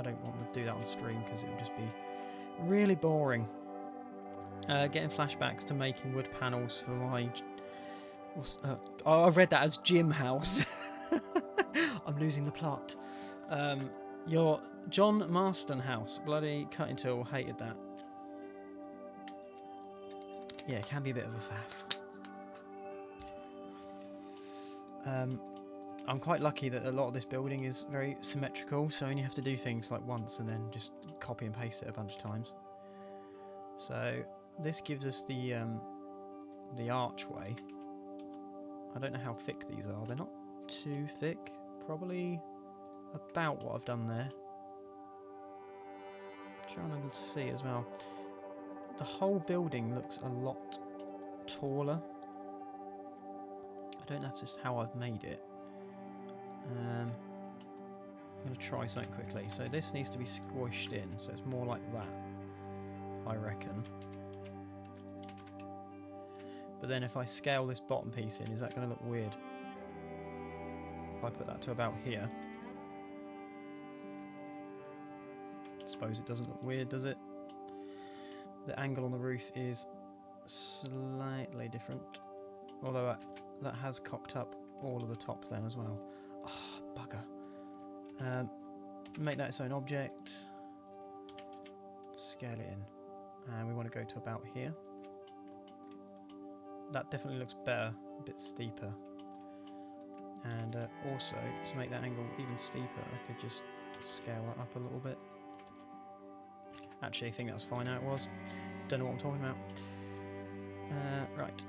don't want to do that on stream because it would just be really boring. Getting flashbacks to making wood panels for my... I've read that as gym house. I'm losing the plot. Your John Marston house. Bloody cutting tool. Hated that. Yeah, it can be a bit of a faff. I'm quite lucky that a lot of this building is very symmetrical, so I only have to do things like once and then just copy and paste it a bunch of times. So this gives us the archway. I don't know how thick these are. They're not too thick. Probably about what I've done there. Trying to see as well. The whole building looks a lot taller. I don't know if this is how I've made it. I'm going to try something quickly. So this needs to be squished in, so it's more like that, I reckon. But then if I scale this bottom piece in, is that going to look weird? If I put that to about here. I suppose it doesn't look weird, does it? The angle on the roof is slightly different. Although that has cocked up all of the top then as well. Oh, bugger. Make that its own object. Scale it in. And we want to go to about here. That definitely looks better, a bit steeper. And also, to make that angle even steeper, I could just scale that up a little bit. Actually, I think that's fine how it was. Don't know what I'm talking about. Right.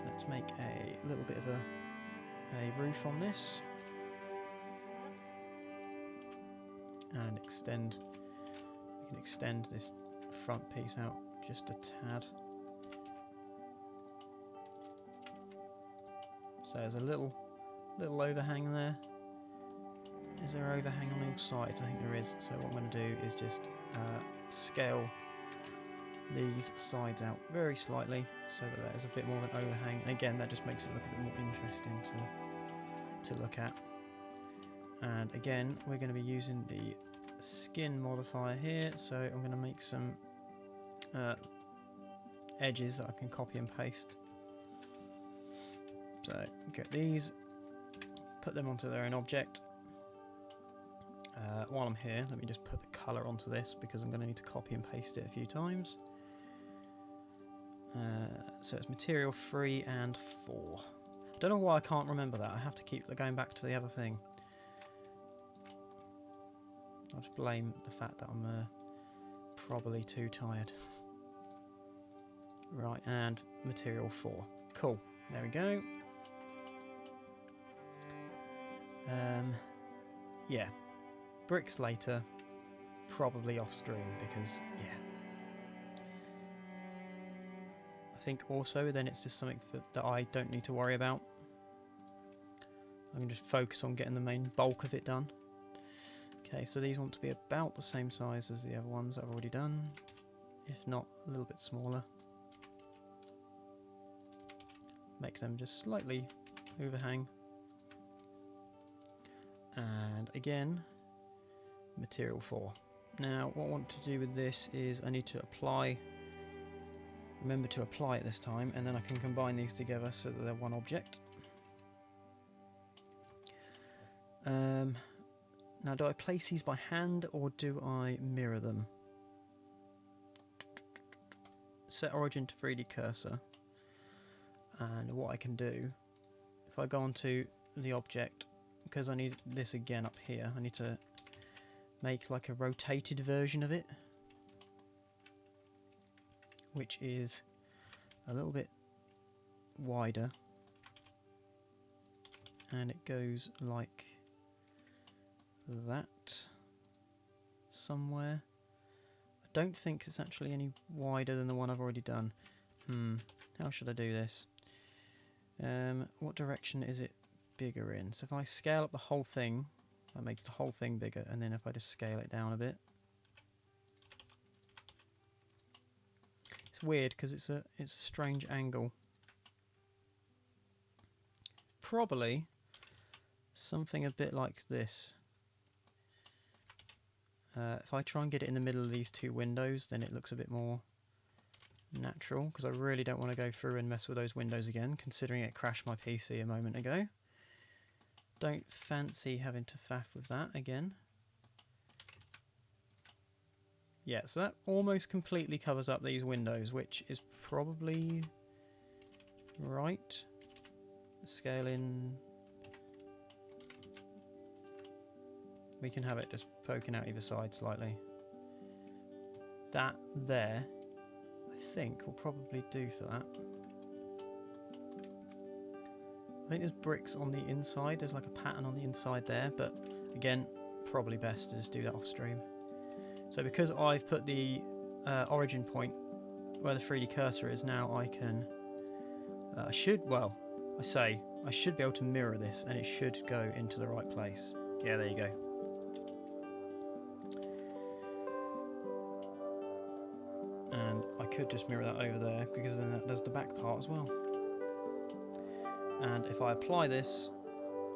Let's make a little bit of a roof on this. And extend. We can extend this front piece out just a tad. So there's a little overhang there. Is there an overhang on all sides? I think there is. So what I'm going to do is just scale these sides out very slightly so that there's a bit more of an overhang. And again, that just makes it look a bit more interesting to look at. And again, we're going to be using the skin modifier here. So I'm going to make some edges that I can copy and paste. So get these, put them onto their own object. While I'm here, let me just put the colour onto this because I'm going to need to copy and paste it a few times. So it's material 3 and 4. I don't know why I can't remember that. I have to keep going back to the other thing. I'll just blame the fact that I'm probably too tired. Right, and material 4. Cool. There we go. Yeah. Bricks later, probably off stream because, yeah. I think also then it's just something that I don't need to worry about. I can just focus on getting the main bulk of it done. Okay, so these want to be about the same size as the other ones I've already done, if not a little bit smaller. Make them just slightly overhang. And again, material 4. Now what I want to do with this is I need to remember to apply it this time, and then I can combine these together so that they're one object. Now do I place these by hand or do I mirror them? Set origin to 3D cursor, and what I can do, if I go onto the object, because I need this again up here, I need to make like a rotated version of it, which is a little bit wider. And it goes like that somewhere. I don't think it's actually any wider than the one I've already done. How should I do this? What direction is it bigger in? So if I scale up the whole thing, that makes the whole thing bigger, and then if I just scale it down a bit. It's weird because it's a strange angle. Probably something a bit like this. If I try and get it in the middle of these two windows, then it looks a bit more natural, because I really don't want to go through and mess with those windows again, considering it crashed my PC a moment ago. Don't fancy having to faff with that again. Yeah, so that almost completely covers up these windows, which is probably right. Scale in. We can have it just poking out either side slightly. That there, I think, will probably do for that. I think there's bricks on the inside. There's like a pattern on the inside there, but again, probably best to just do that off stream. So because I've put the origin point where the 3D cursor is now, I can, I should be able to mirror this and it should go into the right place. Yeah, there you go. And I could just mirror that over there, because then that does the back part as well. And if I apply this,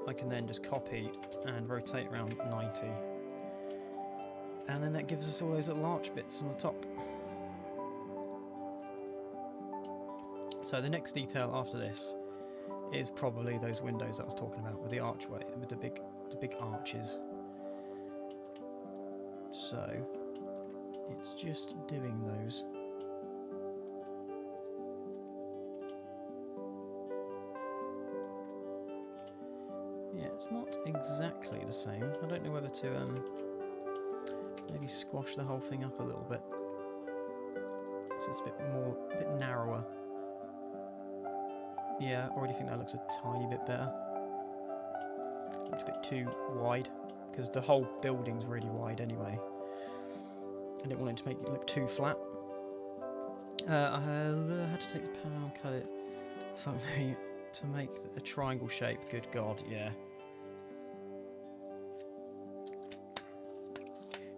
I can then just copy and rotate around 90. And then that gives us all those little arch bits on the top. So the next detail after this is probably those windows that I was talking about with the archway, with the big arches. So it's just doing those. Yeah, it's not exactly the same. I don't know whether to maybe squash the whole thing up a little bit, so it's a bit narrower. Yeah, I already think that looks a tiny bit better. Looks a bit too wide, because the whole building's really wide anyway. I didn't want it to make it look too flat. I had to take the panel and cut it for me to make a triangle shape. Good God, yeah.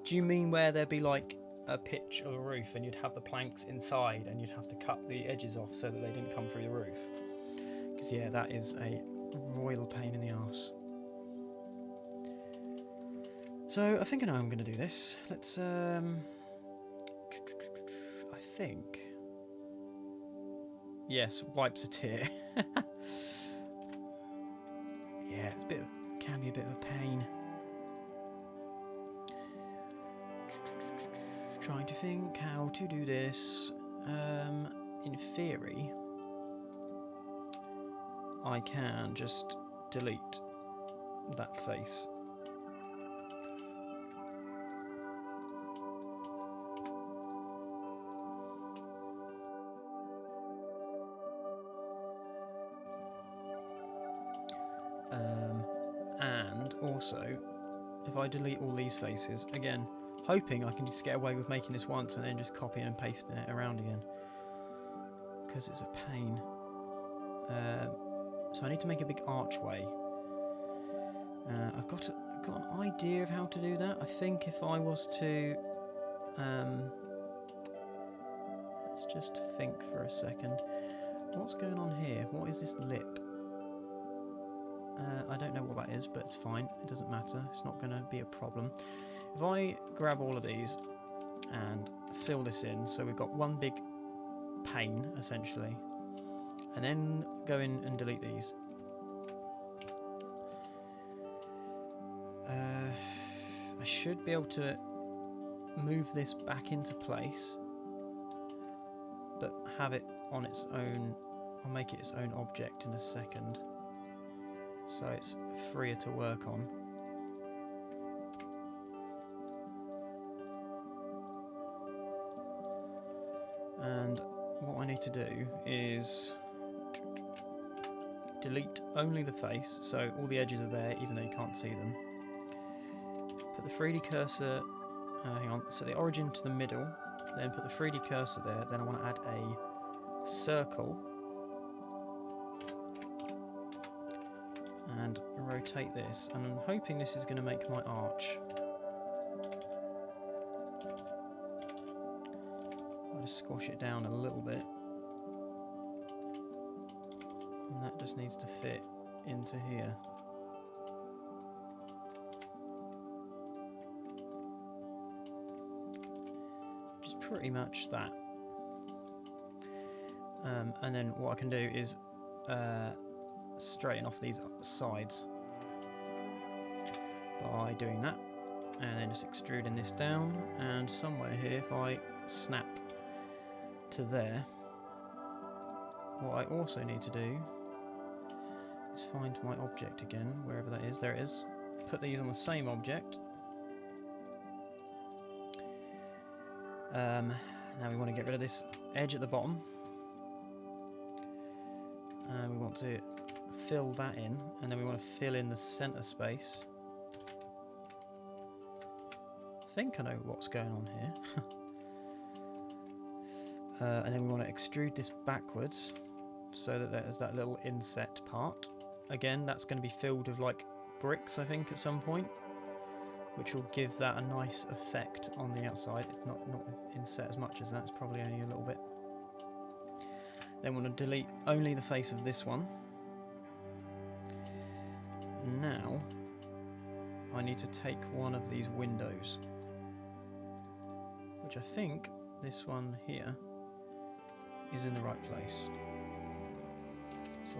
Do you mean where there'd be like a pitch of a roof and you'd have the planks inside and you'd have to cut the edges off so that they didn't come through the roof? Because yeah, that is a royal pain in the arse. So I think I know how I'm going to do this. Let's I think, yes, wipes a tear. Yeah, it's can be a bit of a pain. Trying to think how to do this. In theory, I can just delete that face. And also, if I delete all these faces, again, hoping I can just get away with making this once and then just copying and pasting it around again, because it's a pain. So I need to make a big archway. I've got an idea of how to do that. I think if I was to, let's just think for a second. What's going on here? What is this lip? I don't know what that is, but it's fine. It doesn't matter. It's not going to be a problem. If I grab all of these and fill this in, so we've got one big pane, essentially, and then go in and delete these. I should be able to move this back into place, but have it on its own. I'll make it its own object in a second, so it's freer to work on. And what I need to do is delete only the face, so all the edges are there even though you can't see them. Put the 3D cursor, hang on, set the origin to the middle, then put the 3D cursor there, then I want to add a circle and rotate this, and I'm hoping this is going to make my arch. I'll just squash it down a little bit, and that just needs to fit into here. Which is pretty much that. And then what I can do is straighten off these sides by doing that, and then just extruding this down, and somewhere here if I snap to there, what I also need to do is find my object again, wherever that is. There it is. Put these on the same object. Now we want to get rid of this edge at the bottom, and we want to fill that in, and then we want to fill in the center space. I think I know what's going on here. And then we want to extrude this backwards so that there's that little inset part. Again, that's going to be filled with like bricks, I think, at some point, which will give that a nice effect on the outside. It's not inset as much as that, it's probably only a little bit. Then we want to delete only the face of this one. Now I need to take one of these windows, which I think this one here is in the right place. So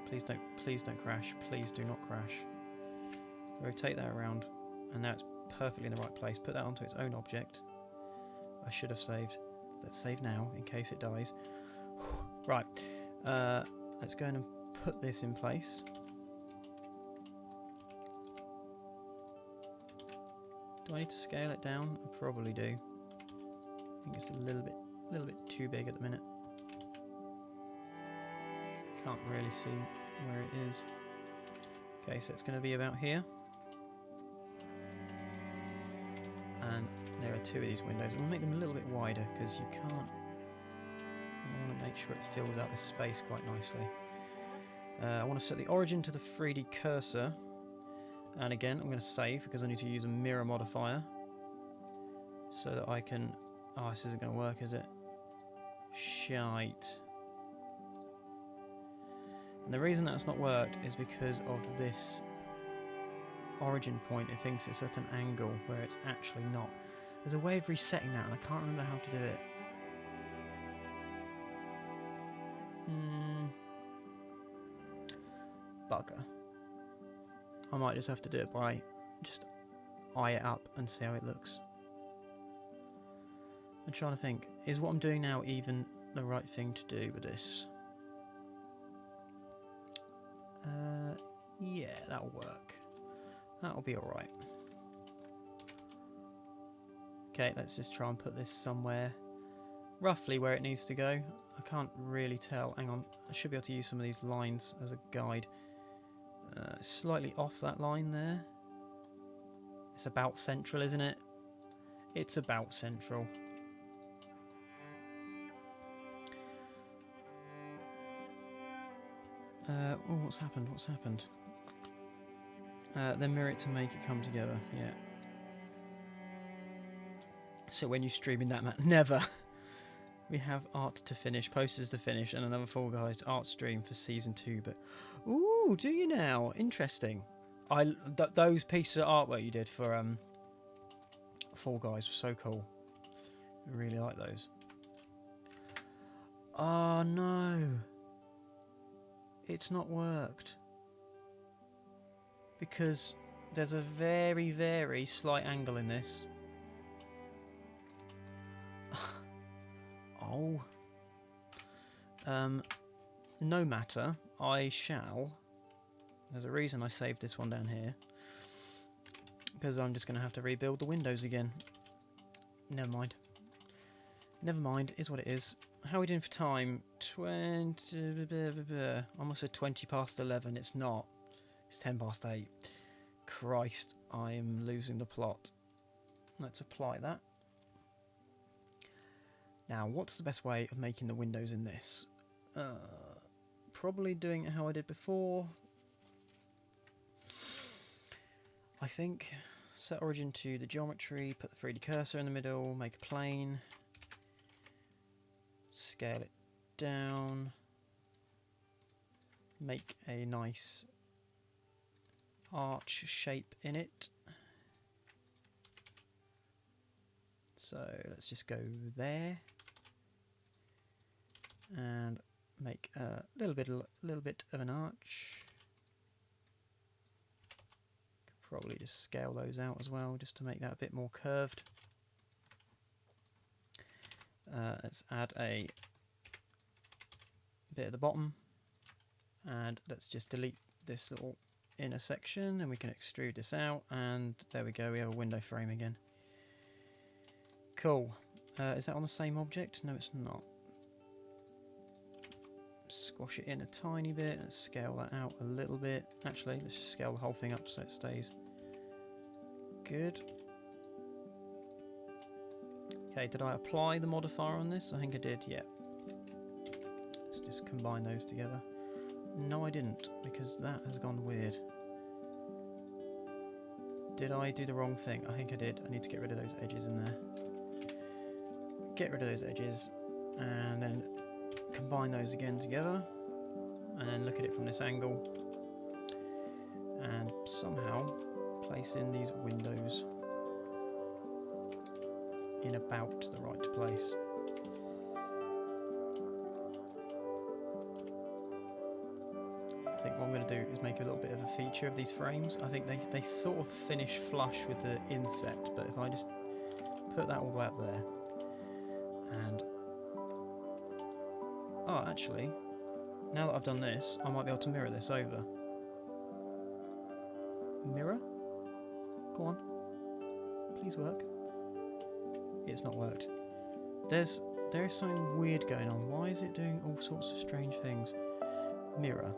please don't crash, please do not crash. Rotate that around, and now it's perfectly in the right place. Put that onto its own object. I should have saved. Let's save now in case it dies. Right, let's go in and put this in place. Do I need to scale it down? I probably do. I think it's a little bit too big at the minute. Can't really see where it is. Okay, so it's going to be about here. And there are two of these windows. We'll make them a little bit wider because you can't. I want to make sure it fills out this space quite nicely. I want to set the origin to the 3D cursor. And again, I'm going to save because I need to use a mirror modifier so that I can... Oh, this isn't going to work, is it? Shite. And the reason that's not worked is because of this origin point. It thinks it's at an angle where it's actually not. There's a way of resetting that, and I can't remember how to do it. Bugger. I might just have to do it by just eye it up and see how it looks. I'm trying to think, is what I'm doing now even the right thing to do with this? Yeah, that'll work. That'll be alright. Okay, let's just try and put this somewhere roughly where it needs to go. I can't really tell. Hang on, I should be able to use some of these lines as a guide. Slightly off that line there. It's about central, isn't it? It's about central. Oh, what's happened? What's happened? Then mirror it to make it come together. Yeah. So when you stream in that map, never. We have art to finish, posters to finish, and another Fall Guys art stream for season 2. But ooh, do you now? Interesting. Those pieces of artwork you did for Fall Guys were so cool. I really like those. Oh no, it's not worked because there's a very, very slight angle in this. Oh. No matter, I shall. There's a reason I saved this one down here. Because I'm just going to have to rebuild the windows again. Never mind. Never mind, is what it is. How are we doing for time? 20... almost said 20 past 11. It's not. It's 10 past 8. Christ, I am losing the plot. Let's apply that. Now, what's the best way of making the windows in this? Probably doing it how I did before. I think set origin to the geometry, put the 3D cursor in the middle, make a plane, scale it down, make a nice arch shape in it. So let's just go there and make a little bit of an arch. Could probably just scale those out as well, just to make that a bit more curved. Let's add a bit at the bottom, and let's just delete this little inner section, and we can extrude this out, and there we go, we have a window frame again. Cool. Is that on the same object? No, it's not. Squash it in a tiny bit, let's scale that out a little bit. Actually, let's just scale the whole thing up so it stays good. Okay, did I apply the modifier on this? I think I did, yeah. Let's just combine those together. No, I didn't, because that has gone weird. Did I do the wrong thing? I think I did. I need to get rid of those edges in there. Get rid of those edges, and then combine those again together, and then look at it from this angle, and somehow place in these windows in about the right place. I think what I'm going to do is make a little bit of a feature of these frames. I think they sort of finish flush with the inset, but if I just put that all the way up there, and oh, actually, now that I've done this, I might be able to mirror this over. Mirror? Go on. Please work. It's not worked. There is something weird going on. Why is it doing all sorts of strange things? Mirror.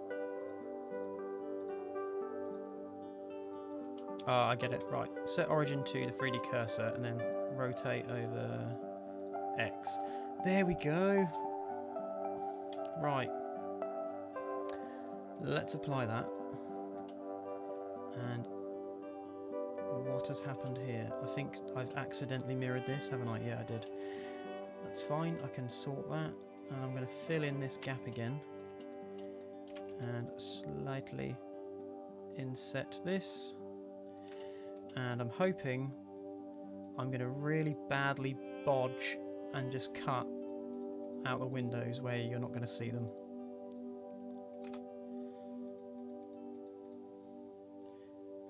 Ah, I get it. Right. Set origin to the 3D cursor and then rotate over X. There we go. Right. Let's apply that. And what has happened here? I think I've accidentally mirrored this, haven't I? Yeah, I did. That's fine. I can sort that. And I'm going to fill in this gap again. And slightly inset this. And I'm hoping I'm going to really badly bodge and just cut out the windows where you're not going to see them.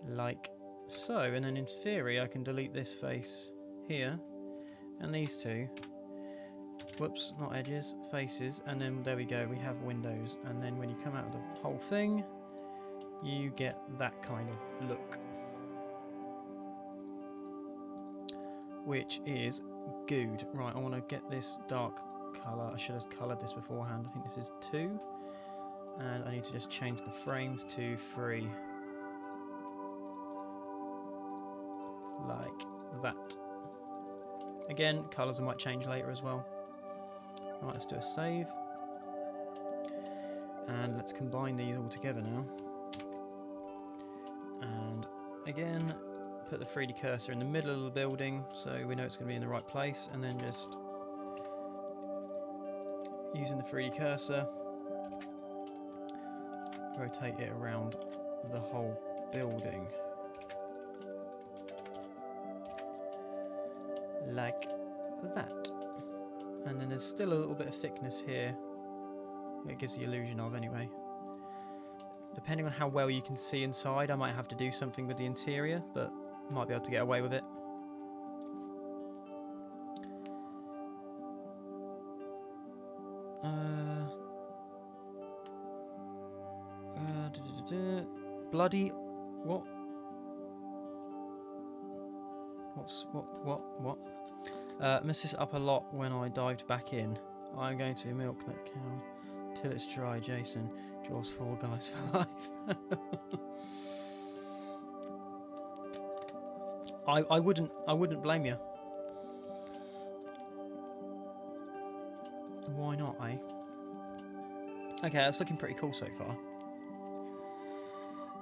Like so, and then in theory I can delete this face here and these two. Whoops, not edges, faces, and then there we go, we have windows, and then when you come out of the whole thing you get that kind of look, which is good. Right, I want to get this dark colour. I should have coloured this beforehand. I think this is 2, and I need to just change the frames to 3, like that. Again, colours I might change later as well. Right, let's do a save, and let's combine these all together now. And again, put the 3D cursor in the middle of the building so we know it's going to be in the right place, and then just using the 3D cursor rotate it around the whole building like that. And then there's still a little bit of thickness here, it gives the illusion of anyway. Depending on how well you can see inside, I might have to do something with the interior, but might be able to get away with it. Bloody what? What? Messed this up a lot when I dived back in. I'm going to milk that cow till it's dry, Jason. Jaws Fall Guys for life. I wouldn't blame you. Why not, eh? Okay, that's looking pretty cool so far.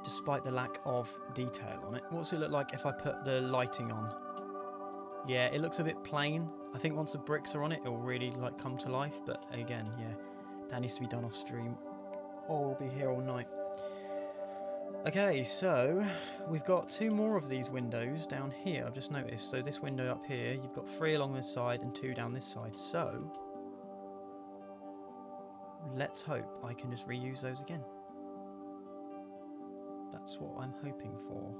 Despite the lack of detail on it. What's it look like if I put the lighting on? Yeah, it looks a bit plain. I think once the bricks are on it, it'll really like come to life. But again, yeah, that needs to be done off stream, or we'll be here all night. Okay, so we've got 2 more of these windows down here. I've just noticed. So this window up here, you've got 3 along this side and 2 down this side. So let's hope I can just reuse those again. That's what I'm hoping for.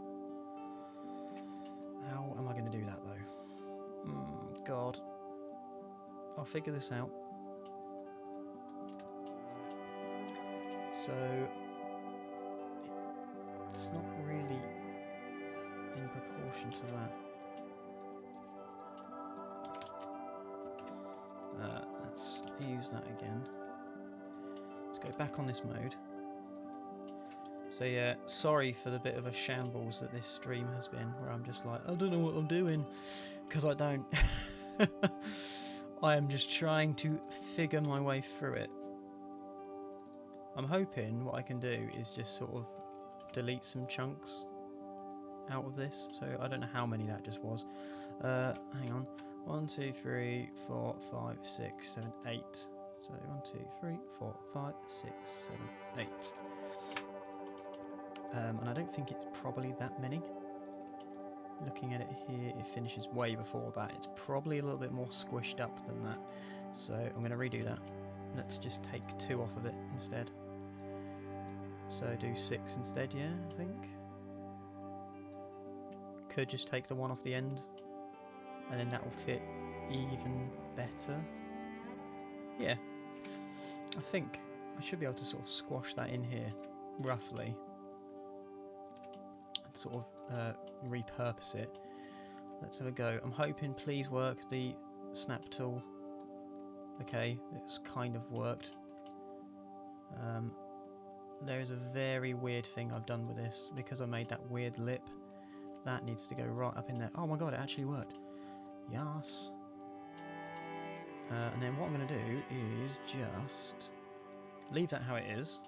How am I going to do that though? God. I'll figure this out. So it's not really in proportion to that. Let's use that again. Let's go back on this mode. So yeah, sorry for the bit of a shambles that this stream has been, where I'm just like, I don't know what I'm doing, because I don't. I am just trying to figure my way through it. I'm hoping what I can do is just sort of delete some chunks out of this. So I don't know how many that just was. Hang on. 1, 2, 3, 4, 5, 6, 7, 8. So 1, 2, 3, 4, 5, 6, 7, 8. And I don't think it's probably that many. Looking at it here, it finishes way before that. It's probably a little bit more squished up than that. So I'm going to redo that. Let's just take 2 off of it instead. So do 6 instead, yeah, I think. Could just take the 1 off the end, and then that will fit even better. Yeah, I think I should be able to sort of squash that in here, roughly. And sort of repurpose it. Let's have a go. I'm hoping, please work, the snap tool. Okay, it's kind of worked. There is a very weird thing I've done with this, because I made that weird lip. That needs to go right up in there. Oh my god, it actually worked. Yes. And then what I'm going to do is just leave that how it is.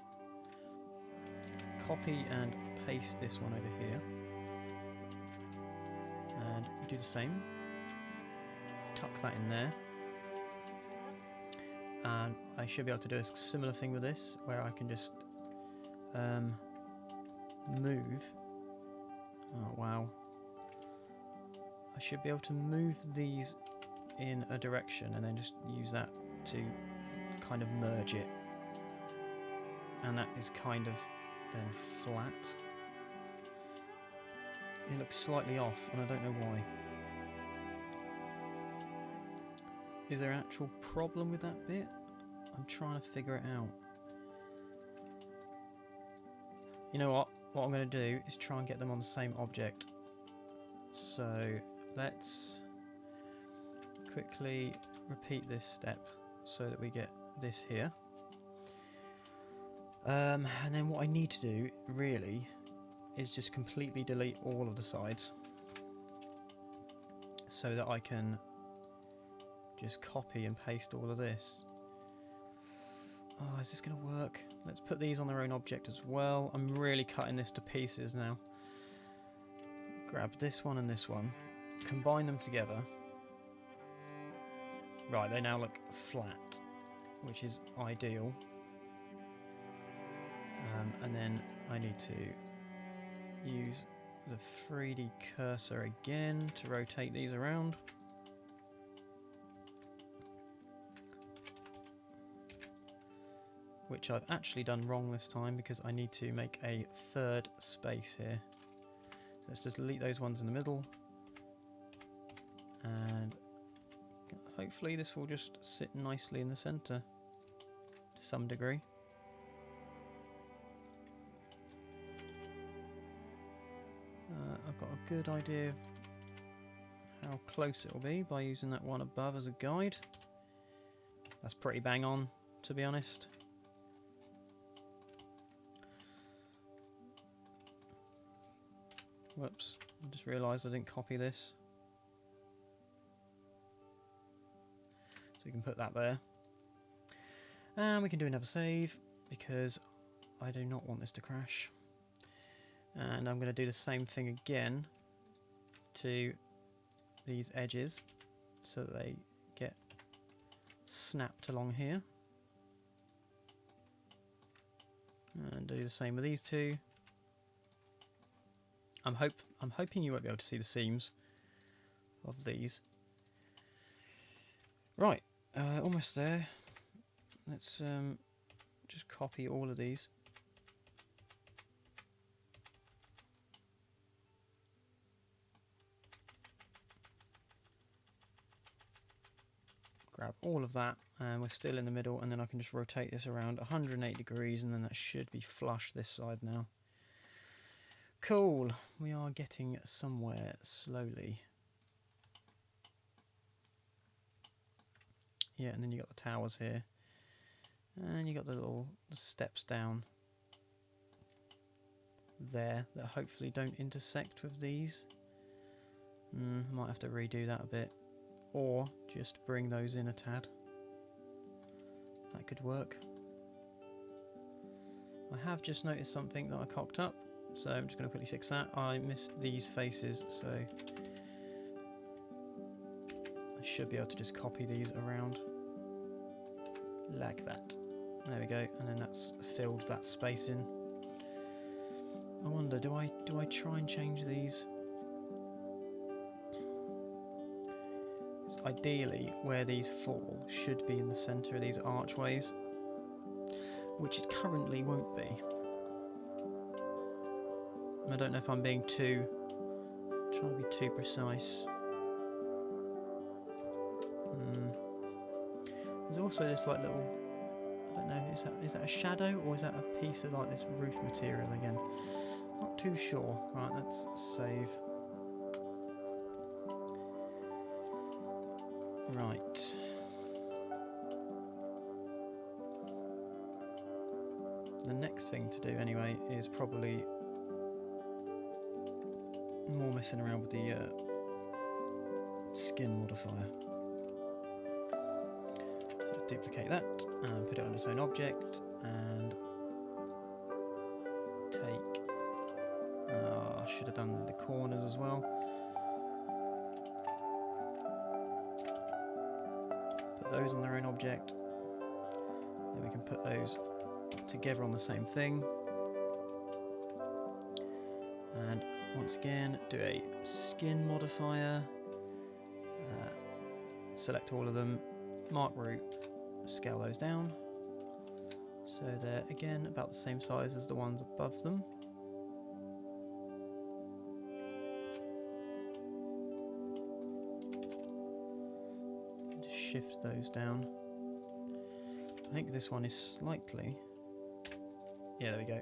Copy and paste this one over here. And do the same. Tuck that in there. And I should be able to do a similar thing with this, where I can just move. Oh wow. I should be able to move these in a direction and then just use that to kind of merge it. And that is kind of then flat. It looks slightly off and I don't know why. Is there an actual problem with that bit? I'm trying to figure it out. You know what? What I'm going to do is try and get them on the same object. So let's quickly repeat this step so that we get this here. And then what I need to do really is just completely delete all of the sides so that I can just copy and paste all of this. Oh, is this going to work? Let's put these on their own object as well. I'm really cutting this to pieces now. Grab this one and this one. Combine them together. Right, they now look flat, which is ideal. And then I need to use the 3D cursor again to rotate these around. Which I've actually done wrong this time because I need to make a third space here. Let's just delete those ones in the middle. And hopefully this will just sit nicely in the centre to some degree. I've got a good idea of how close it will be by using that one above as a guide. That's pretty bang on, to be honest. Whoops, I just realised I didn't copy this. So we can put that there. And we can do another save, because I do not want this to crash. And I'm going to do the same thing again to these edges, so that they get snapped along here. And do the same with these two. I'm hoping you won't be able to see the seams of these. Right, almost there. Let's just copy all of these. Grab all of that, and we're still in the middle, and then I can just rotate this around 180 degrees, and then that should be flush this side now. Cool, we are getting somewhere slowly. Yeah, and then you got the towers here, and you got the little steps down there that hopefully don't intersect with these. I might have to redo that a bit, or just bring those in a tad. That could work. I have just noticed something that I cocked up, so I'm just going to quickly fix that. I missed these faces, so I should be able to just copy these around like that. There we go, and then that's filled that space in. I wonder, do I try and change these? So ideally, where these fall should be in the centre of these archways, which it currently won't be. I don't know if I'm being trying to be too precise. There's also this like little, I don't know, is that a shadow, or is that a piece of like this roof material again? Not too sure. Right, let's save. Right. The next thing to do anyway is probably more messing around with the skin modifier. So let's duplicate that and put it on its own object, and take, I should have done the corners as well. Put those on their own object, then we can put those together on the same thing, and once again do a skin modifier, select all of them, mark group, scale those down so they're again about the same size as the ones above them. Just shift those down. I think this one is slightly, yeah, there we go.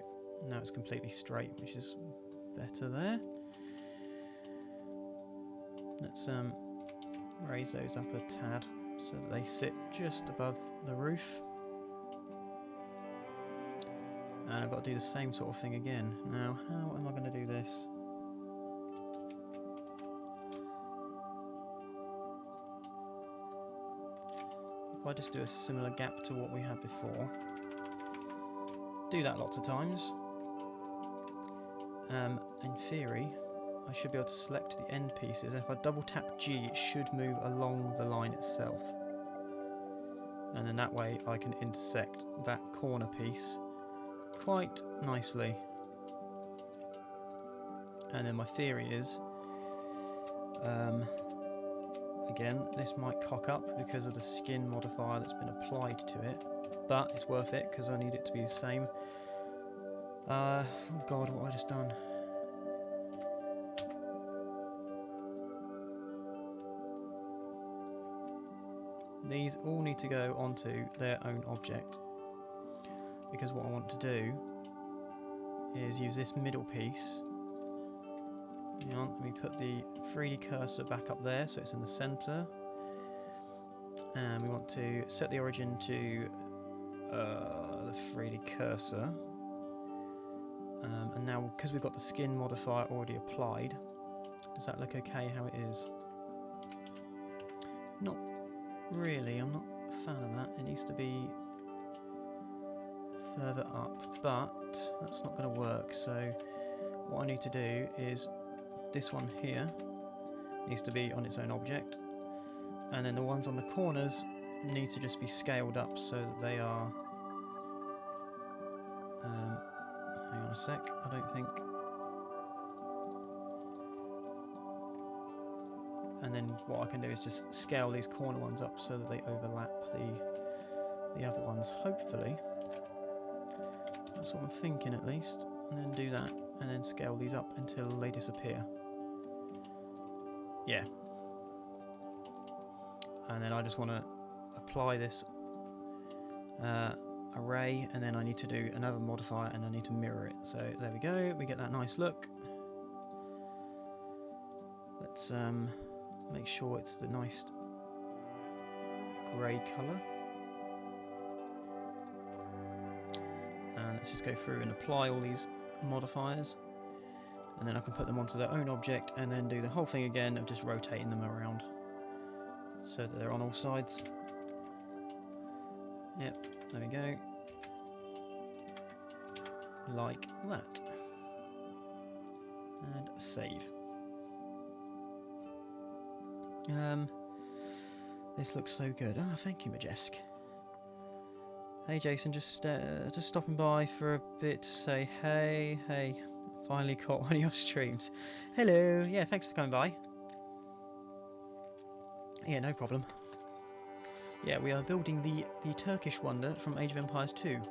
Now it's completely straight, which is better there. Let's raise those up a tad so that they sit just above the roof. And I've got to do the same sort of thing again. Now, how am I going to do this? If I just do a similar gap to what we had before, do that lots of times. In theory, I should be able to select the end pieces, and if I double tap G, it should move along the line itself. And then that way I can intersect that corner piece quite nicely. And then my theory is, again, this might cock up because of the skin modifier that's been applied to it, but it's worth it because I need it to be the same. Oh god, what have I just done? These all need to go onto their own object, because what I want to do is use this middle piece Hang on, let me put the 3D cursor back up there so it's in the centre. And we want to set the origin to the 3D cursor. And now, because we've got the skin modifier already applied, does that look okay how it is? Not really, I'm not a fan of that. It needs to be further up, but that's not going to work. So what I need to do is this one here needs to be on its own object, and then the ones on the corners need to just be scaled up so that they are hang on a sec, I don't think. And then what I can do is just scale these corner ones up so that they overlap the other ones, hopefully. That's what I'm thinking at least. And then do that, and then scale these up until they disappear. Yeah. And then I just want to apply this array, and then I need to do another modifier and I need to mirror it. So there we go, we get that nice look. Let's make sure it's the nice grey colour. And let's just go through and apply all these modifiers, and then I can put them onto their own object and then do the whole thing again of just rotating them around so that they're on all sides. Yep, there we go. Like that. And save. This looks so good. Ah, thank you, Majesk. Hey Jason, just stopping by for a bit to say hey. Hey, finally caught one of your streams. Hello, yeah, thanks for coming by. Yeah, no problem. Yeah, we are building the Turkish wonder from Age of Empires 2.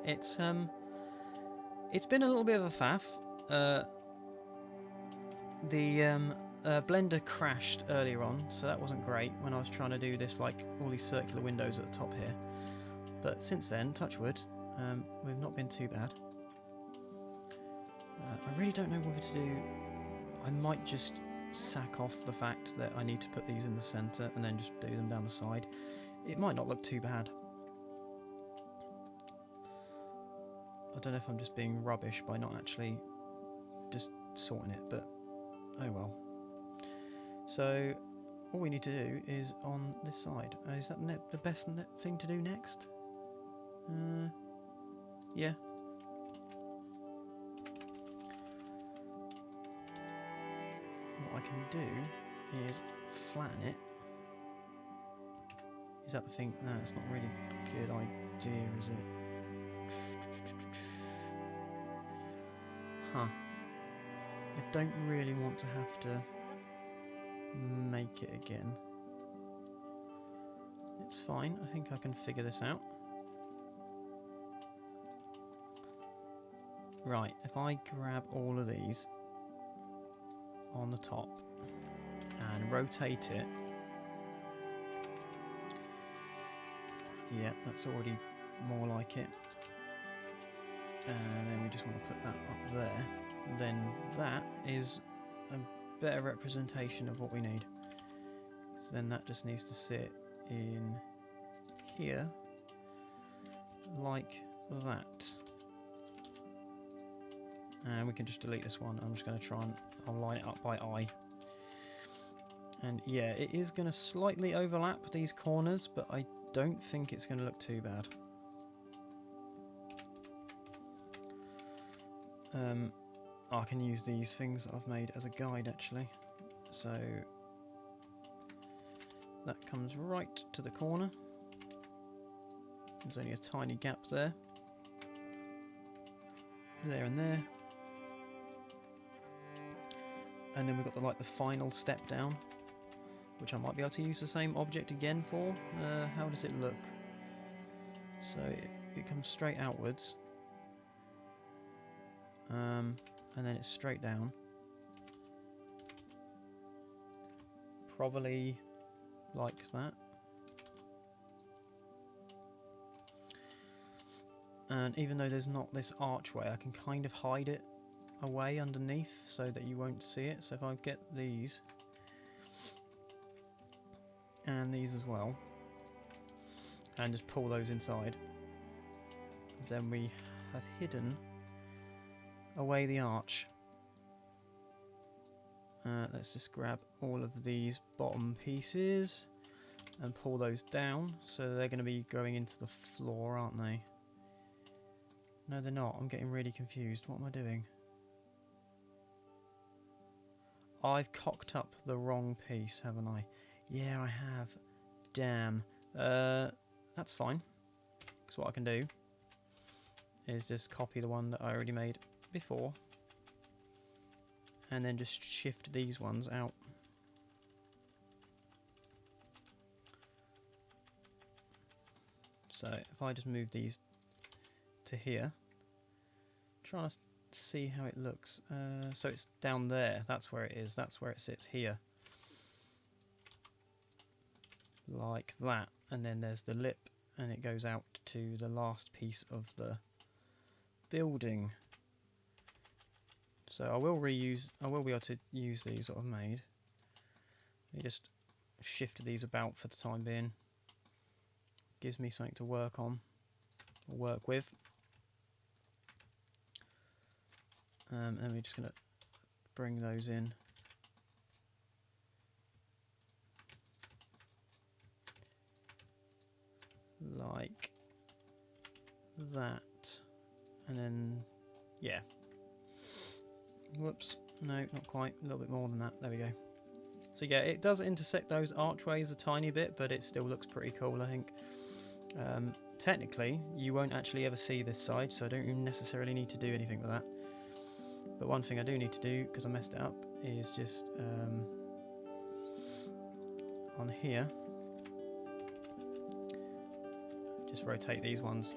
It's been a little bit of a faff. The Blender crashed earlier on, so that wasn't great when I was trying to do this, like all these circular windows at the top here. But since then, touch wood, we've not been too bad. I really don't know what to do. I might just sack off the fact that I need to put these in the centre and then just do them down the side. It might not look too bad. I don't know if I'm just being rubbish by not actually just sorting it, but oh well. So all we need to do is on this side. Is that the best thing to do next? Yeah. What I can do is flatten it. Is that the thing? No, it's not really a good idea, is it? Huh. I don't really want to have to make it again. It's fine, I think I can figure this out. Right, if I grab all of these on the top and rotate it. Yeah, that's already more like it. And then we just want to put that up there. Then that is a better representation of what we need. So then that just needs to sit in here like that. And we can just delete this one. I'm just going to try and I'll line it up by eye. And yeah, it is going to slightly overlap these corners, but I don't think it's going to look too bad. I can use these things that I've made as a guide actually. So that comes right to the corner. There's only a tiny gap there. There and there. And then we've got the final step down, which I might be able to use the same object again for. How does it look? So it comes straight outwards. And then it's straight down. Probably like that. And even though there's not this archway, I can kind of hide it away underneath so that you won't see it. So if I get these and these as well and just pull those inside, then we have hidden away the arch. Let's just grab all of these bottom pieces and pull those down, so they're going to be going into the floor, aren't they? No, they're not. I'm getting really confused. What am I doing? I've cocked up the wrong piece, haven't I? Yeah, I have. Damn. That's fine. Because what I can do is just copy the one that I already made before, and then just shift these ones out. So if I just move these to here, trying to see how it looks. So it's down there, that's where it is, that's where it sits here. Like that, and then there's the lip, and it goes out to the last piece of the building. So I will be able to use these that I've made. Let me just shift these about for the time being. Gives me something to work on, or work with. And we're just going to bring those in. Like that. And then, yeah. Whoops. No, not quite. A little bit more than that. There we go. So yeah, it does intersect those archways a tiny bit, but it still looks pretty cool, I think. Technically, you won't actually ever see this side, so I don't even necessarily need to do anything with that. But one thing I do need to do, because I messed it up, is just on here, just rotate these ones.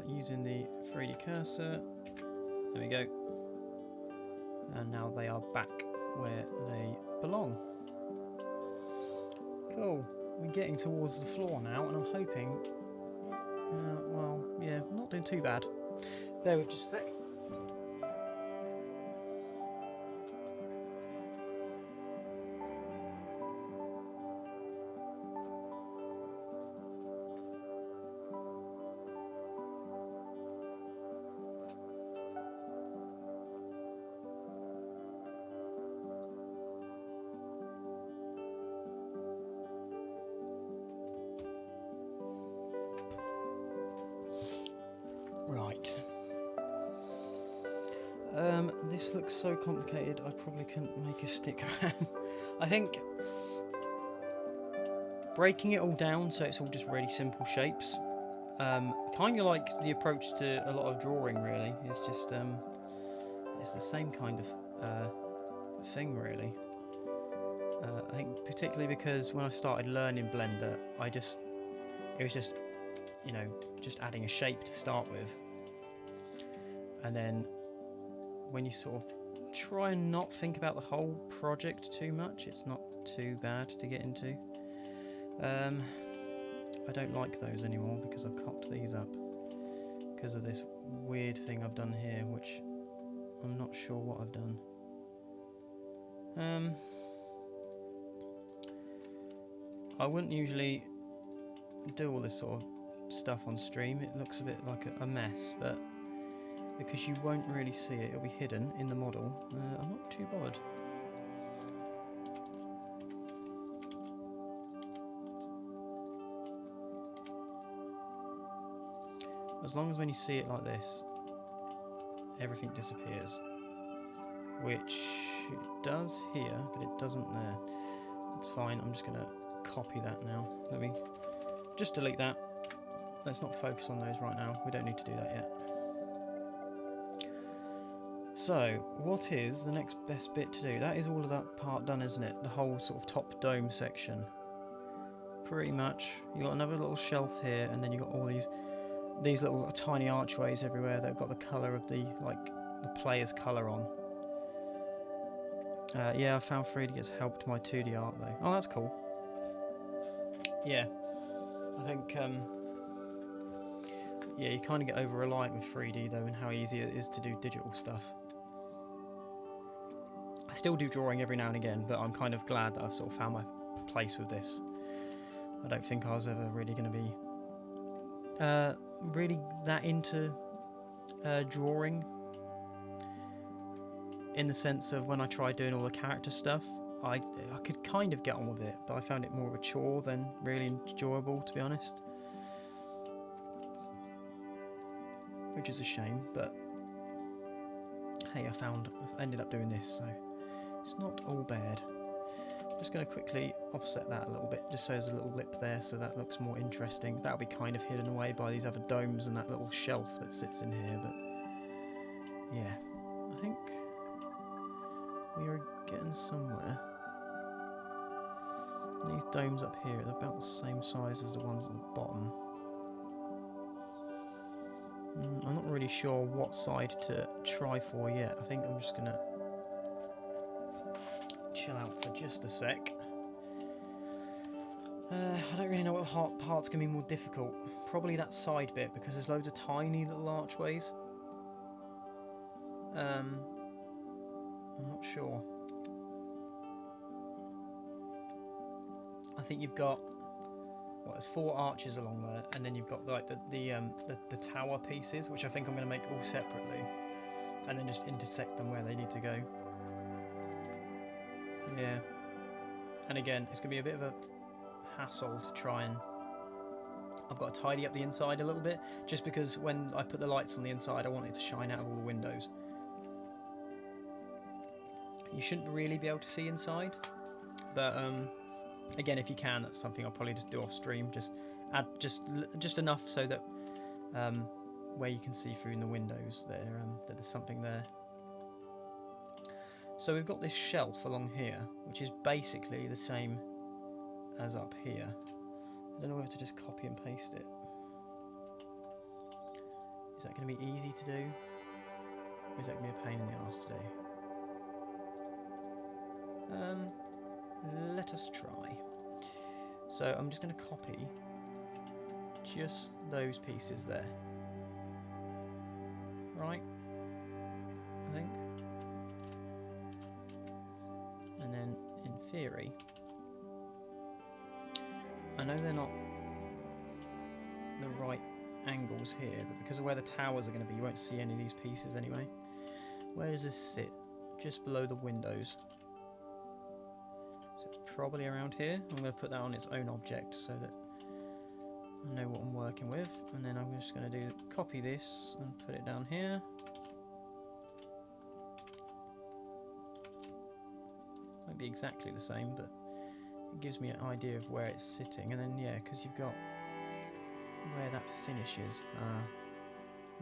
Using the 3D cursor, there we go. And now they are back where they belong. Cool. We're getting towards the floor now, and I'm hoping, well, yeah, not doing too bad. Bear with just a sec. Right. This looks so complicated, I probably couldn't make a stick man. I think breaking it all down so it's all just really simple shapes, kind of like the approach to a lot of drawing really, is just it's the same kind of thing really. I think particularly because when I started learning Blender, it was just, you know, just adding a shape to start with, and then when you sort of try and not think about the whole project too much, it's not too bad to get into. I don't like those anymore because I've cocked these up because of this weird thing I've done here, which I'm not sure what I've done. I wouldn't usually do all this sort of stuff on stream. It looks a bit like a mess, but because you won't really see it, it'll be hidden in the model, I'm not too bothered. As long as when you see it like this, everything disappears, which it does here, but it doesn't there. It's fine, I'm just going to copy that now. Let me just delete that. Let's not focus on those right now, we don't need to do that yet. So, what is the next best bit to do? That is all of that part done, isn't it? The whole sort of top dome section. Pretty much. You got another little shelf here, and then you got all these little tiny archways everywhere that have got the colour of the player's colour on. Yeah, I found 3D gets helped my 2D art though. Oh, that's cool. Yeah, I think yeah, you kind of get over-reliant with 3D though, and how easy it is to do digital stuff. I still do drawing every now and again, but I'm kind of glad that I've sort of found my place with this. I don't think I was ever really going to be really that into drawing, in the sense of when I tried doing all the character stuff, I could kind of get on with it, but I found it more of a chore than really enjoyable, to be honest. Which is a shame, but hey, I ended up doing this, so it's not all bad. I'm just going to quickly offset that a little bit, just so there's a little lip there, so that looks more interesting. That'll be kind of hidden away by these other domes and that little shelf that sits in here, but yeah, I think we are getting somewhere. These domes up here are about the same size as the ones at the bottom. I'm not really sure what side to try for yet. I think I'm just going to chill out for just a sec. I don't really know what part's going to be more difficult. Probably that side bit, because there's loads of tiny little archways. I'm not sure. I think you've got, well, there's 4 arches along there, and then you've got like the tower pieces, which I think I'm going to make all separately, and then just intersect them where they need to go. Yeah. And again, it's going to be a bit of a hassle to try and... I've got to tidy up the inside a little bit, just because when I put the lights on the inside, I want it to shine out of all the windows. You shouldn't really be able to see inside, but again, if you can, that's something I'll probably just do off stream. Just add just enough so that where you can see through in the windows that there's something there. So we've got this shelf along here, which is basically the same as up here. I don't know whether to just copy and paste it. Is that going to be easy to do? Or is that going to be a pain in the arse to do? Let us try. So I'm just going to copy just those pieces there. Right? I think. And then in theory, I know they're not the right angles here, but because of where the towers are going to be, you won't see any of these pieces anyway. Where does this sit? Just below the windows. So it's probably around here. I'm going to put that on its own object so that I know what I'm working with, and then I'm just going to copy this and put it down here. Won't be exactly the same, but it gives me an idea of where it's sitting. And then yeah, because you've got where that finishes,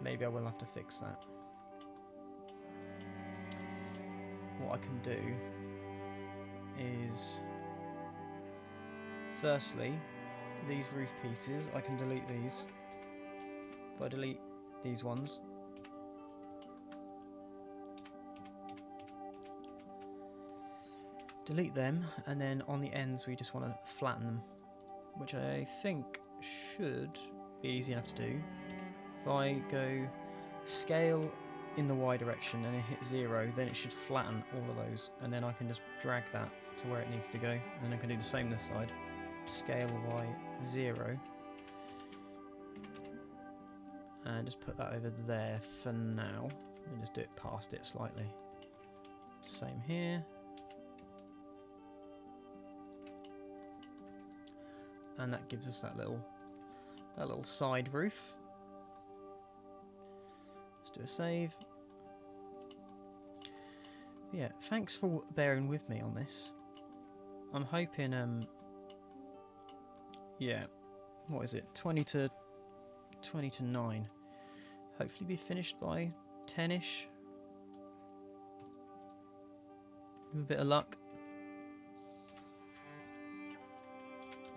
maybe I will have to fix that. What I can do is, firstly, these roof pieces, I can delete these. If I delete these ones, delete them, and then on the ends we just want to flatten them, which I think should be easy enough to do. If I go scale in the Y direction and hit 0, then it should flatten all of those, and then I can just drag that to where it needs to go, and then I can do the same this side. Scale Y 0 and just put that over there for now, and just do it past it slightly. Same here. And that gives us that little side roof. Let's do a save. Yeah, thanks for bearing with me on this. I'm hoping yeah, what is it? 20 to 9. Hopefully be finished by 10ish. With a bit of luck.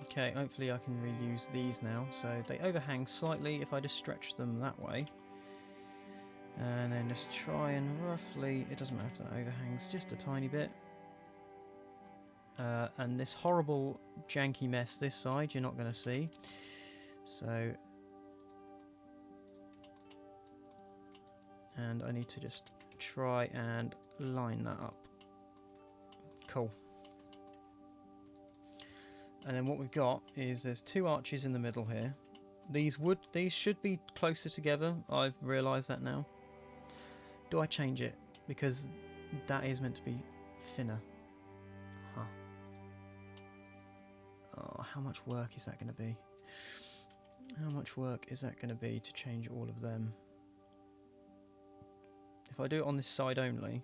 Okay, hopefully I can reuse these now. So they overhang slightly if I just stretch them that way. And then just try and roughly, it doesn't matter if that overhangs just a tiny bit. And this horrible janky mess this side you're not going to see. So And I need to just try and line that up. Cool. And then what we've got is there's 2 arches in the middle here. These should be closer together. I've realised that now. Do I change it? Because that is meant to be thinner. Huh. Oh, how much work is that going to be? How much work is that going to be to change all of them? If I do it on this side only,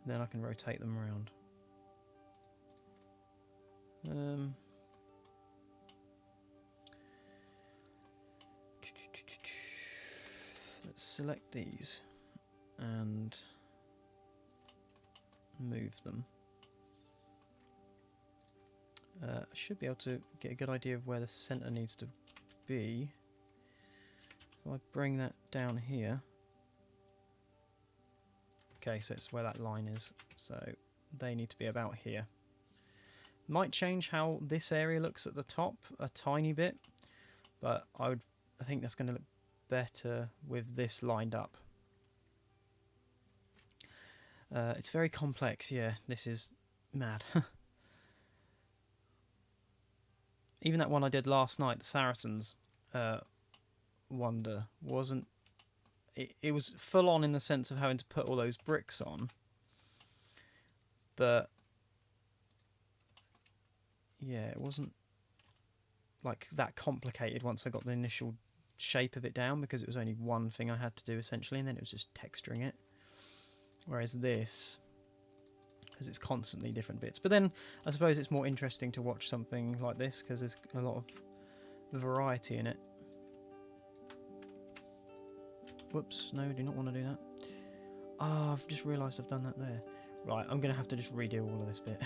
then I can rotate them around. Let's select these and move them. I should be able to get a good idea of where the centre needs to be. So I bring that down here. Okay, so it's where that line is. So they need to be about here. Might change how this area looks at the top a tiny bit, but I think that's going to look better with this lined up. It's very complex, yeah, this is mad. Even that one I did last night, the Saracens wonder, wasn't... It was full on in the sense of having to put all those bricks on. But yeah, it wasn't like that complicated once I got the initial shape of it down, because it was only one thing I had to do essentially, and then it was just texturing it. Whereas this, because it's constantly different bits. But then I suppose it's more interesting to watch something like this because there's a lot of variety in it. Whoops, no, do not want to do that. Ah, I've just realised I've done that there. Right, I'm going to have to just redo all of this bit.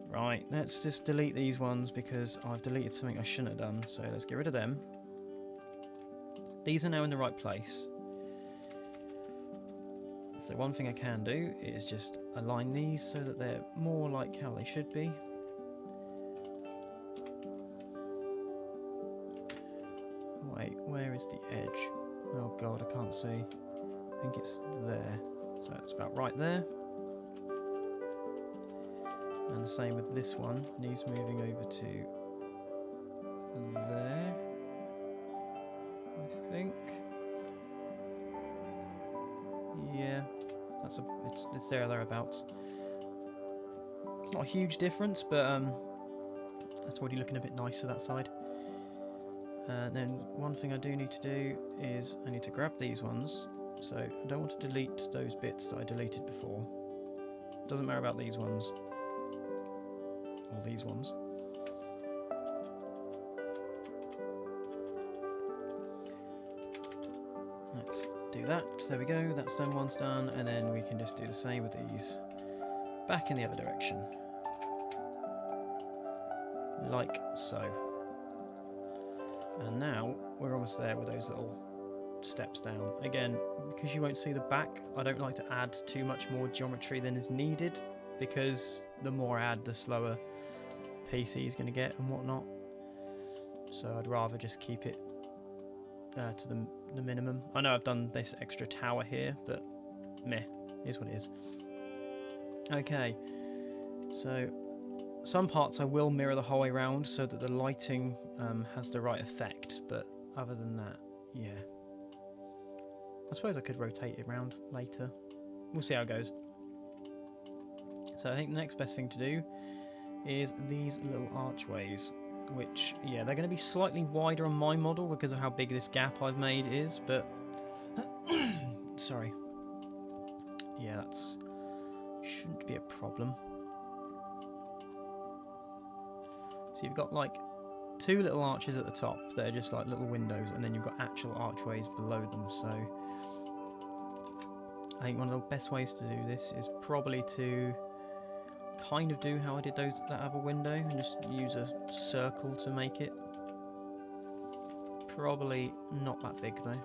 Right, let's just delete these ones because I've deleted something I shouldn't have done. So let's get rid of them. These are now in the right place. So one thing I can do is just align these so that they're more like how they should be. Wait, where is the edge? Oh god, I can't see. I think it's there. So it's about right there. And the same with this one. Needs moving over to there, I think. Yeah, it's there or thereabouts. It's not a huge difference, but that's already looking a bit nicer that side. And then one thing I do need to do is I need to grab these ones. So I don't want to delete those bits that I deleted before. Doesn't matter about these ones. Or these ones. Let's do that. There we go. That's done. One's done. And then we can just do the same with these. Back in the other direction. Like so. And now we're almost there with those little steps down. Again, because you won't see the back, I don't like to add too much more geometry than is needed, because the more I add, the slower PC is going to get and whatnot. So I'd rather just keep it to the minimum. I know I've done this extra tower here, but meh, is what it is. Okay, so some parts I will mirror the whole way around so that the lighting has the right effect, but other than that, yeah. I suppose I could rotate it around later. We'll see how it goes. So I think the next best thing to do is these little archways, which, yeah, they're going to be slightly wider on my model because of how big this gap I've made is, but sorry. Yeah, that's shouldn't be a problem. So you've got like 2 little arches at the top that are just like little windows, and then you've got actual archways below them. So I think one of the best ways to do this is probably to kind of do how I did that other window and just use a circle to make it. Probably not that big though.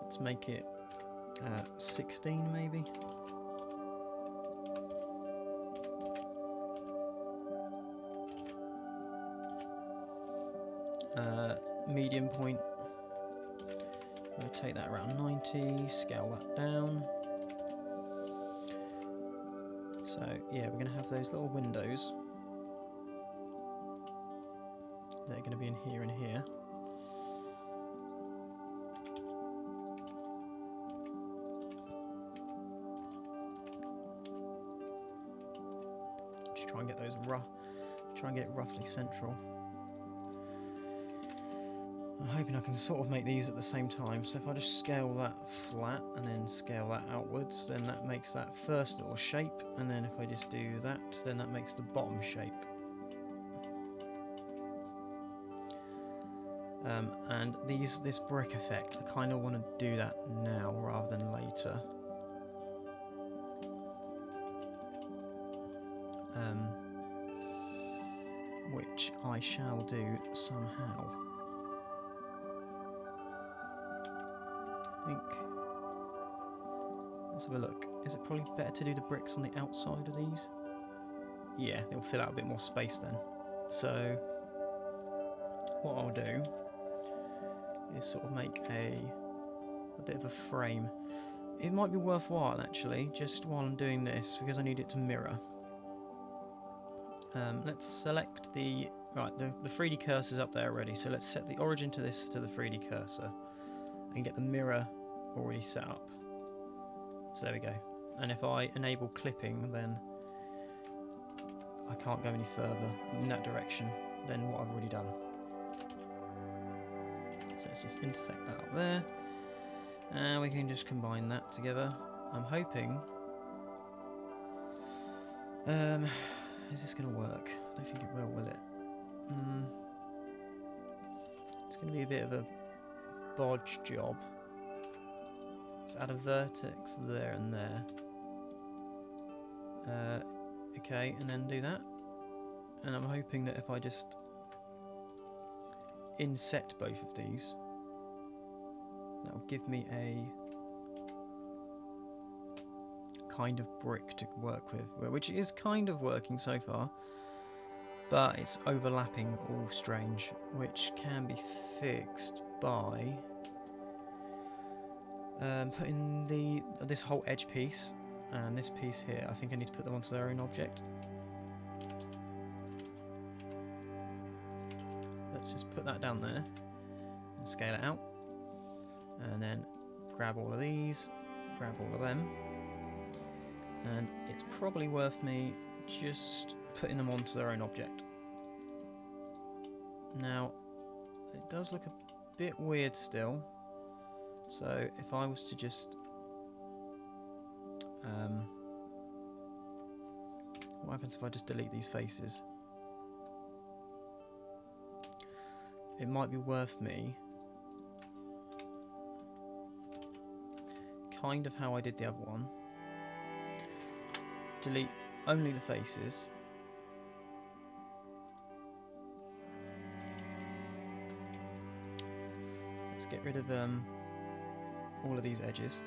Let's make it 16 maybe. Medium point We'll take that around 90, scale that down. So yeah, we're going to have those little windows. They're going to be in here and here. Just try and get those try and get it roughly central. I'm hoping I can sort of make these at the same time. So if I just scale that flat and then scale that outwards, then that makes that first little shape. And then if I just do that, then that makes the bottom shape. And this brick effect, I kind of want to do that now rather than later. Which I shall do somehow. I think, let's have a look. Is it probably better to do the bricks on the outside of these? Yeah, it'll fill out a bit more space then. So what I'll do is sort of make a bit of a frame. It might be worthwhile actually, just while I'm doing this, because I need it to mirror. Let's select the 3D cursor's up there already, so let's set the origin to this to the 3D cursor and get the mirror already set up. So there we go. And if I enable clipping, then I can't go any further in that direction than what I've already done. So let's just intersect that up there, and we can just combine that together. I'm hoping. Is this going to work? I don't think it will it? It's going to be a bit of a bodge job. Let's add a vertex there and there. Okay, and then do that. And I'm hoping that if I just inset both of these, that will give me a kind of brick to work with, which is kind of working so far, but it's overlapping all strange, which can be fixed by putting this whole edge piece and this piece here. I think I need to put them onto their own object. Let's just put that down there and scale it out, and then grab all of these, grab all of them. And it's probably worth me just putting them onto their own object. Now, it does look a bit weird still. So if I was to just... what happens if I just delete these faces? It might be worth me, kind of how I did the other one, delete only the faces, let's get rid of all of these edges,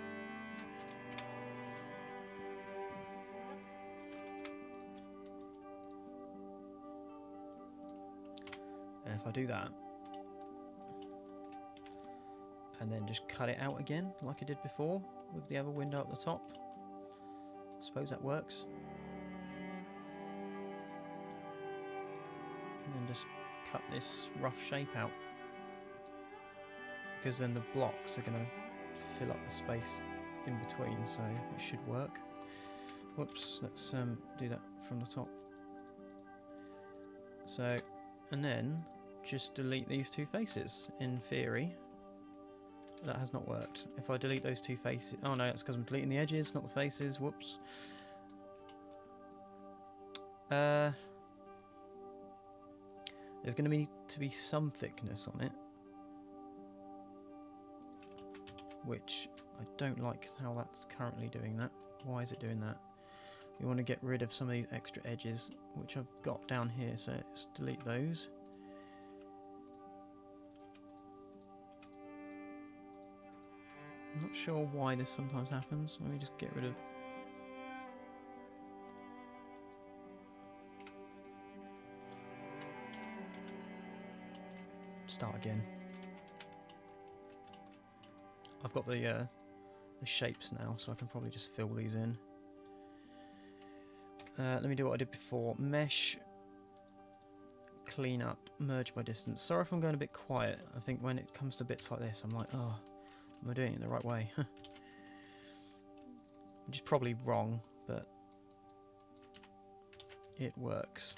and if I do that and then just cut it out again like I did before with the other window at the top, I suppose that works. And then just cut this rough shape out, because then the blocks are going to fill up the space in between, so it should work. Whoops, let's do that from the top. So, and then just delete these two faces. In theory, that has not worked. If I delete those two faces... Oh no, that's because I'm deleting the edges, not the faces. Whoops. There's going to need to be some thickness on it, which I don't like how that's currently doing that. Why is it doing that? We want to get rid of some of these extra edges, which I've got down here, so let's delete those. I'm not sure why this sometimes happens. Let me just get rid of... Start again. I've got the shapes now, so I can probably just fill these in. Let me do what I did before. Mesh, clean up, merge by distance. Sorry if I'm going a bit quiet. I think when it comes to bits like this, I'm like, oh, am I doing it the right way? Which is probably wrong, but it works.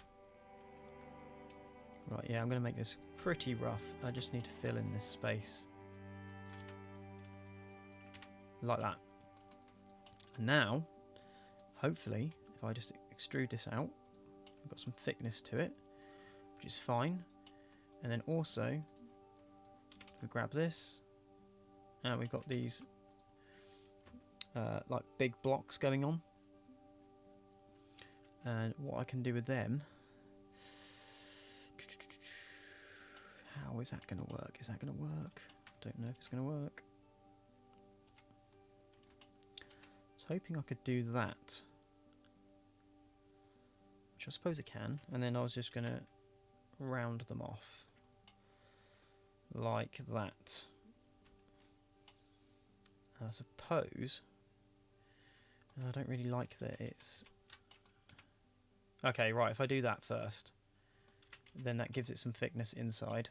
Right, yeah, I'm going to make this pretty rough. I just need to fill in this space. Like that. And now, hopefully, if I just extrude this out, I've got some thickness to it, which is fine. And then also, we grab this, and we've got these like big blocks going on. And what I can do with them, how is that going to work? Is that going to work? Don't know if it's going to work. I was hoping I could do that, which I suppose I can, and then I was just going to round them off like that. I suppose I don't really like that it's... Okay, right, if I do that first, then that gives it some thickness inside.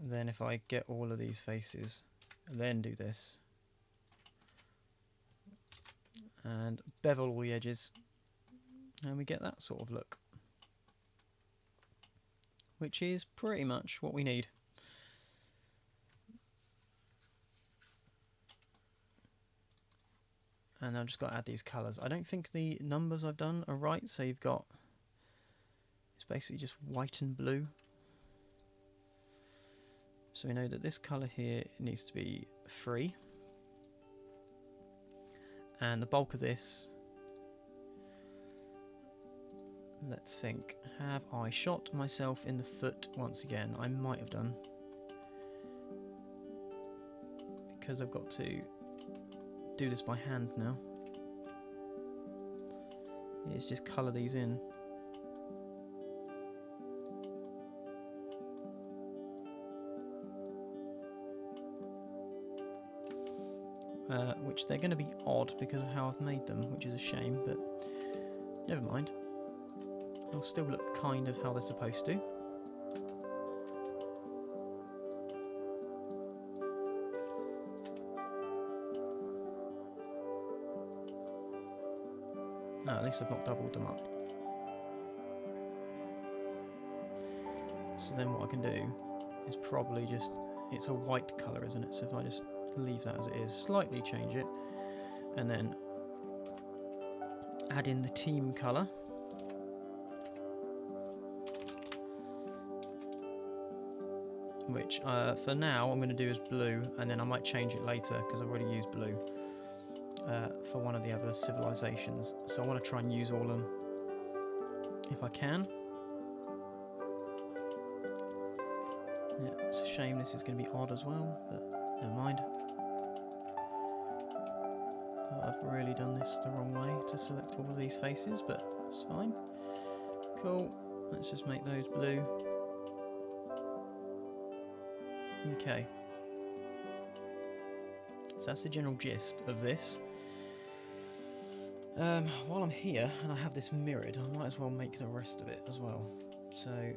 And then if I get all of these faces, and then do this, and bevel all the edges, and we get that sort of look. Which is pretty much what we need. And I've just got to add these colours. I don't think the numbers I've done are right, so you've got... It's basically just white and blue. So we know that this colour here needs to be 3. And the bulk of this... Let's think. Have I shot myself in the foot once again? I might have done. Because I've got to do this by hand now. It's just colour these in. Which they're going to be odd because of how I've made them, which is a shame, but never mind. They'll still look kind of how they're supposed to. No, at least I've not doubled them up. So then what I can do is probably just... It's a white colour, isn't it? So if I just leave that as it is, slightly change it, and then add in the team colour. Which for now I'm going to do as blue, and then I might change it later because I've already used blue for one of the other civilizations. So I want to try and use all of them if I can. Yeah, it's a shame this is going to be odd as well, but never mind. I've really done this the wrong way to select all of these faces, but it's fine. Cool, let's just make those blue. Okay. So that's the general gist of this. While I'm here and I have this mirrored, I might as well make the rest of it as well. So,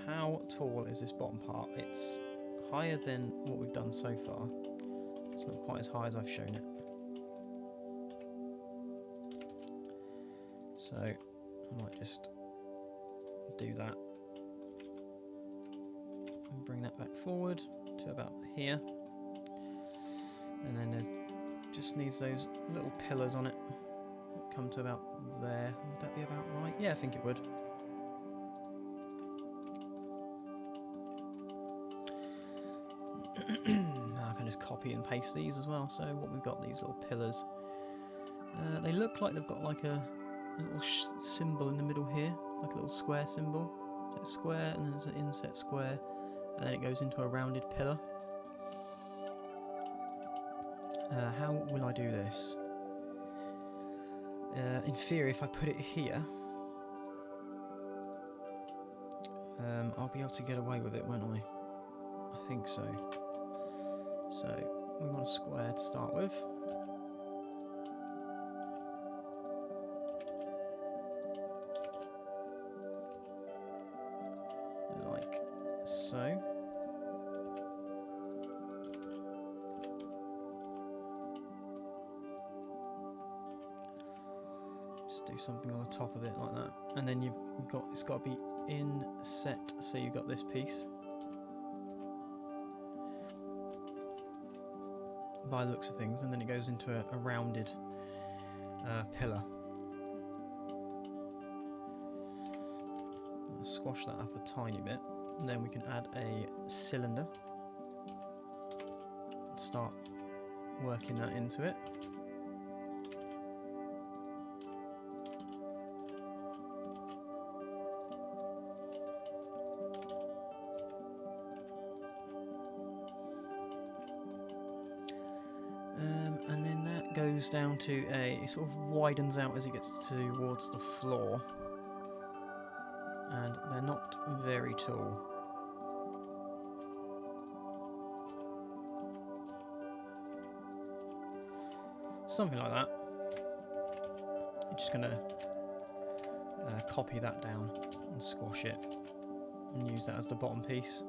how tall is this bottom part? It's higher than what we've done so far. It's not quite as high as I've shown it. So, I might just do that. And bring that back forward to about here. And then it just needs those little pillars on it that come to about there. Would that be about right? Yeah, I think it would. Now I can just copy and paste these as well. So what we've got, these little pillars. They look like they've got like a little symbol in the middle here, like a little square symbol. So it's square, and then there's an inset square, and then it goes into a rounded pillar. How will I do this? In theory, if I put it here, I'll be able to get away with it, won't I? I think so. So we want a square to start with. Like so. Just do something on the top of it like that. And then it's got to be inset, so you've got this piece. By the looks of things, and then it goes into a rounded pillar. Squash that up a tiny bit, and then we can add a cylinder. Start working that into it. And then that goes down to it sort of widens out as it gets towards the floor. And they're not very tall. Something like that. I'm just going to copy that down and squash it and use that as the bottom piece,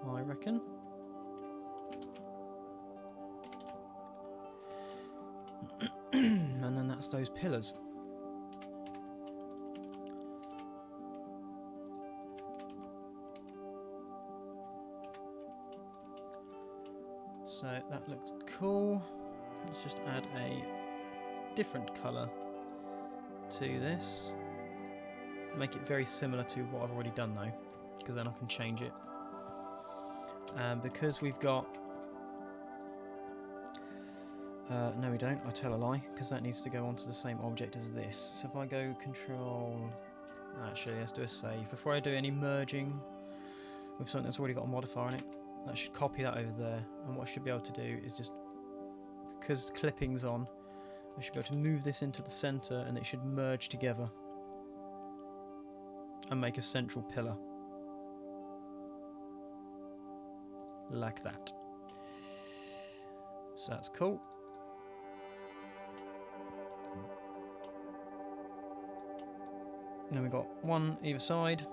I reckon. And then that's those pillars. So that looks cool. Let's just add a different colour to this. Make it very similar to what I've already done though, because then I can change it. Because we've got... no we don't, I tell a lie, because that needs to go onto the same object as this. So if I go control... Actually, let's do a save. Before I do any merging with something that's already got a modifier on it, that should copy that over there. And what I should be able to do is just... Because the clipping's on, I should be able to move this into the centre and it should merge together and make a central pillar. Like that. So that's cool. And then we've got one either side.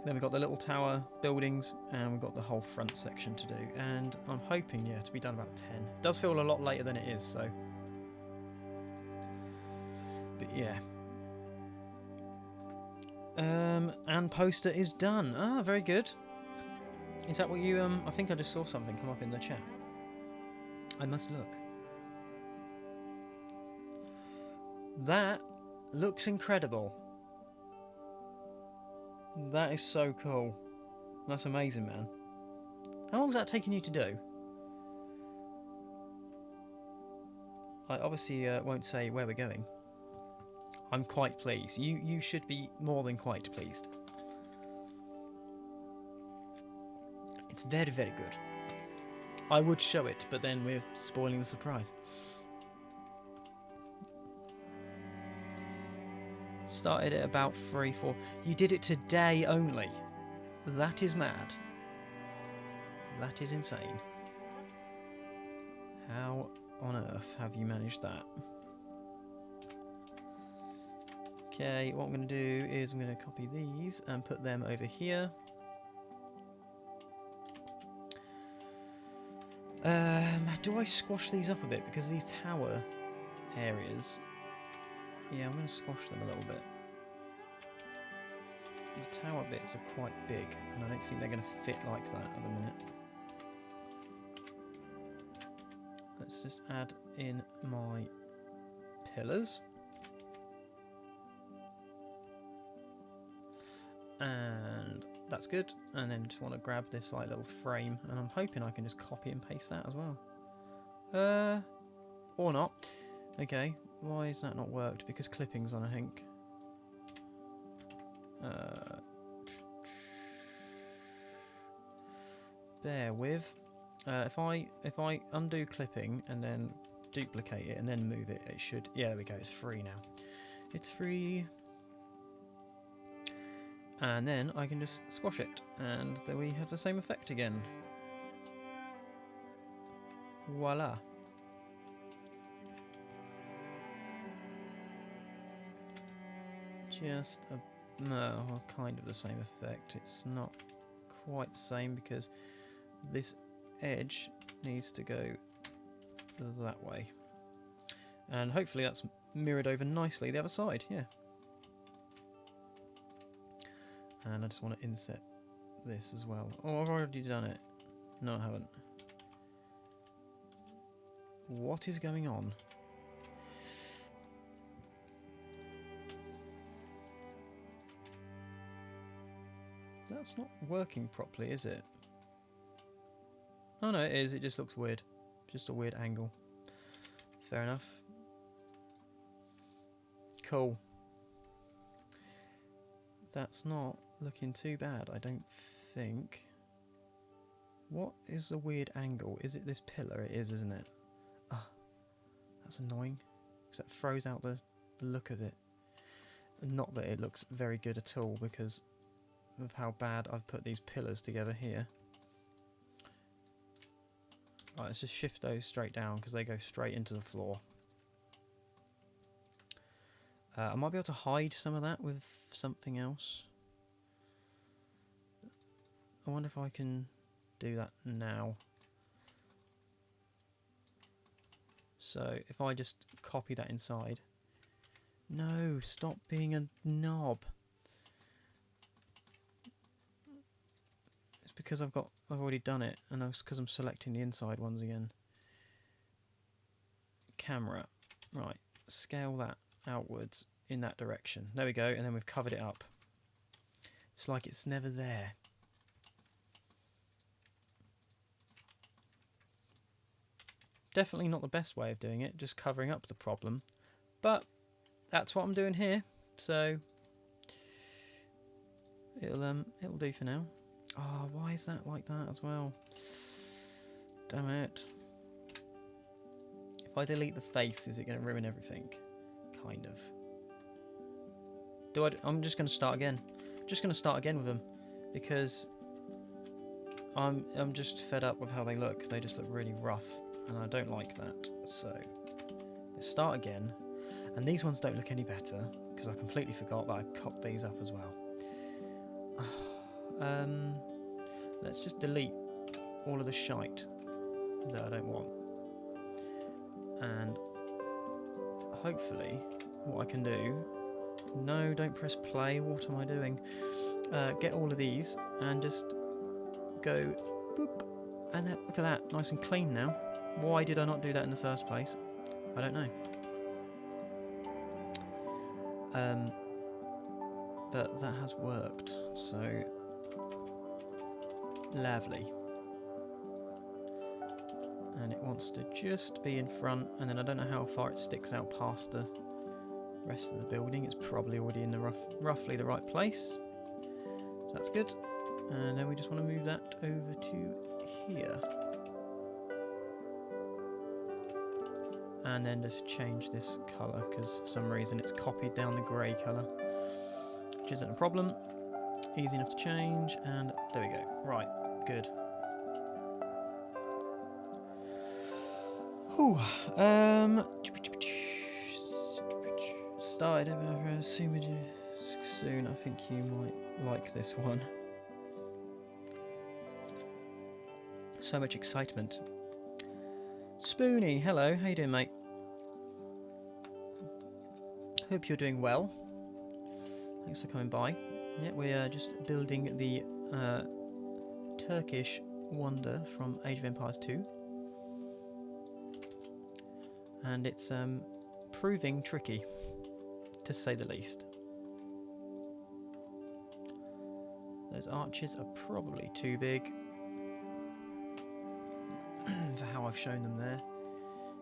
Then we've got the little tower buildings, and we've got the whole front section to do. And I'm hoping, yeah, to be done about 10. It does feel a lot later than it is, so. But yeah. And poster is done. Ah, very good. Is that what you, I think I just saw something come up in the chat. I must look. That looks incredible. That is so cool. That's amazing, man. How long is that taking you to do? I obviously won't say where we're going. I'm quite pleased. You should be more than quite pleased. It's very, very good. I would show it, but then we're spoiling the surprise. Started at about 3, 4. You did it today only. That is mad. That is insane. How on earth have you managed that? Okay, what I'm going to do is I'm going to copy these and put them over here. Do I squash these up a bit? Because these tower areas... Yeah, I'm going to squash them a little bit. The tower bits are quite big, and I don't think they're going to fit like that at the minute. Let's just add in my pillars. And that's good. And then just want to grab this like little frame, and I'm hoping I can just copy and paste that as well. Or not. Okay, why has that not worked? Because clipping's on, I think. Bear with. If I undo clipping and then duplicate it and then move it, it should... Yeah, there we go, it's free now. It's free. And then I can just squash it, and there we have the same effect again. Voila. Just a, no, well, kind of the same effect. It's not quite the same because this edge needs to go that way. And hopefully that's mirrored over nicely the other side, yeah. And I just want to inset this as well. Oh, I've already done it. No, I haven't. What is going on? That's not working properly, is it? Oh no, it is. It just looks weird. Just a weird angle. Fair enough. Cool. That's not looking too bad, I don't think. What is the weird angle? Is it this pillar? It is, isn't it? Ah, that's annoying. Because that throws out the look of it. Not that it looks very good at all because of how bad I've put these pillars together here. Right, let's just shift those straight down because they go straight into the floor. I might be able to hide some of that with something else. I wonder if I can do that now. So if I just copy that inside. No, stop being a knob. It's because I've already done it, and it's because I'm selecting the inside ones again. Camera, right? Scale that outwards in that direction. There we go, and then we've covered it up. It's like it's never there. Definitely not the best way of doing it, just covering up the problem. But that's what I'm doing here, so it'll do for now. Oh, why is that like that as well? Damn it. If I delete the face, is it going to ruin everything? Kind of. I'm just going to start again. Just going to start again with them because I'm just fed up with how they look. They just look really rough, and I don't like that. So let's start again. And these ones don't look any better because I completely forgot that I cocked these up as well. Let's just delete all of the shite that I don't want. And hopefully what I can do... No, don't press play. What am I doing? Get all of these and just go boop. And then, look at that. Nice and clean now. Why did I not do that in the first place? I don't know. But that has worked. So... lovely. And it wants to just be in front, and then I don't know how far it sticks out past the rest of the building. It's probably already in the roughly the right place. So that's good. And then we just want to move that over to here. And then just change this colour, because for some reason it's copied down the grey colour. Which isn't a problem. Easy enough to change, and there we go. Right, good. Whew. Started soon. I think you might like this one. So much excitement. Spoonie, hello. How you doing, mate? Hope you're doing well. Thanks for coming by. Yeah, we're just building the Turkish wonder from Age of Empires 2. And it's proving tricky, to say the least. Those arches are probably too big for how I've shown them there.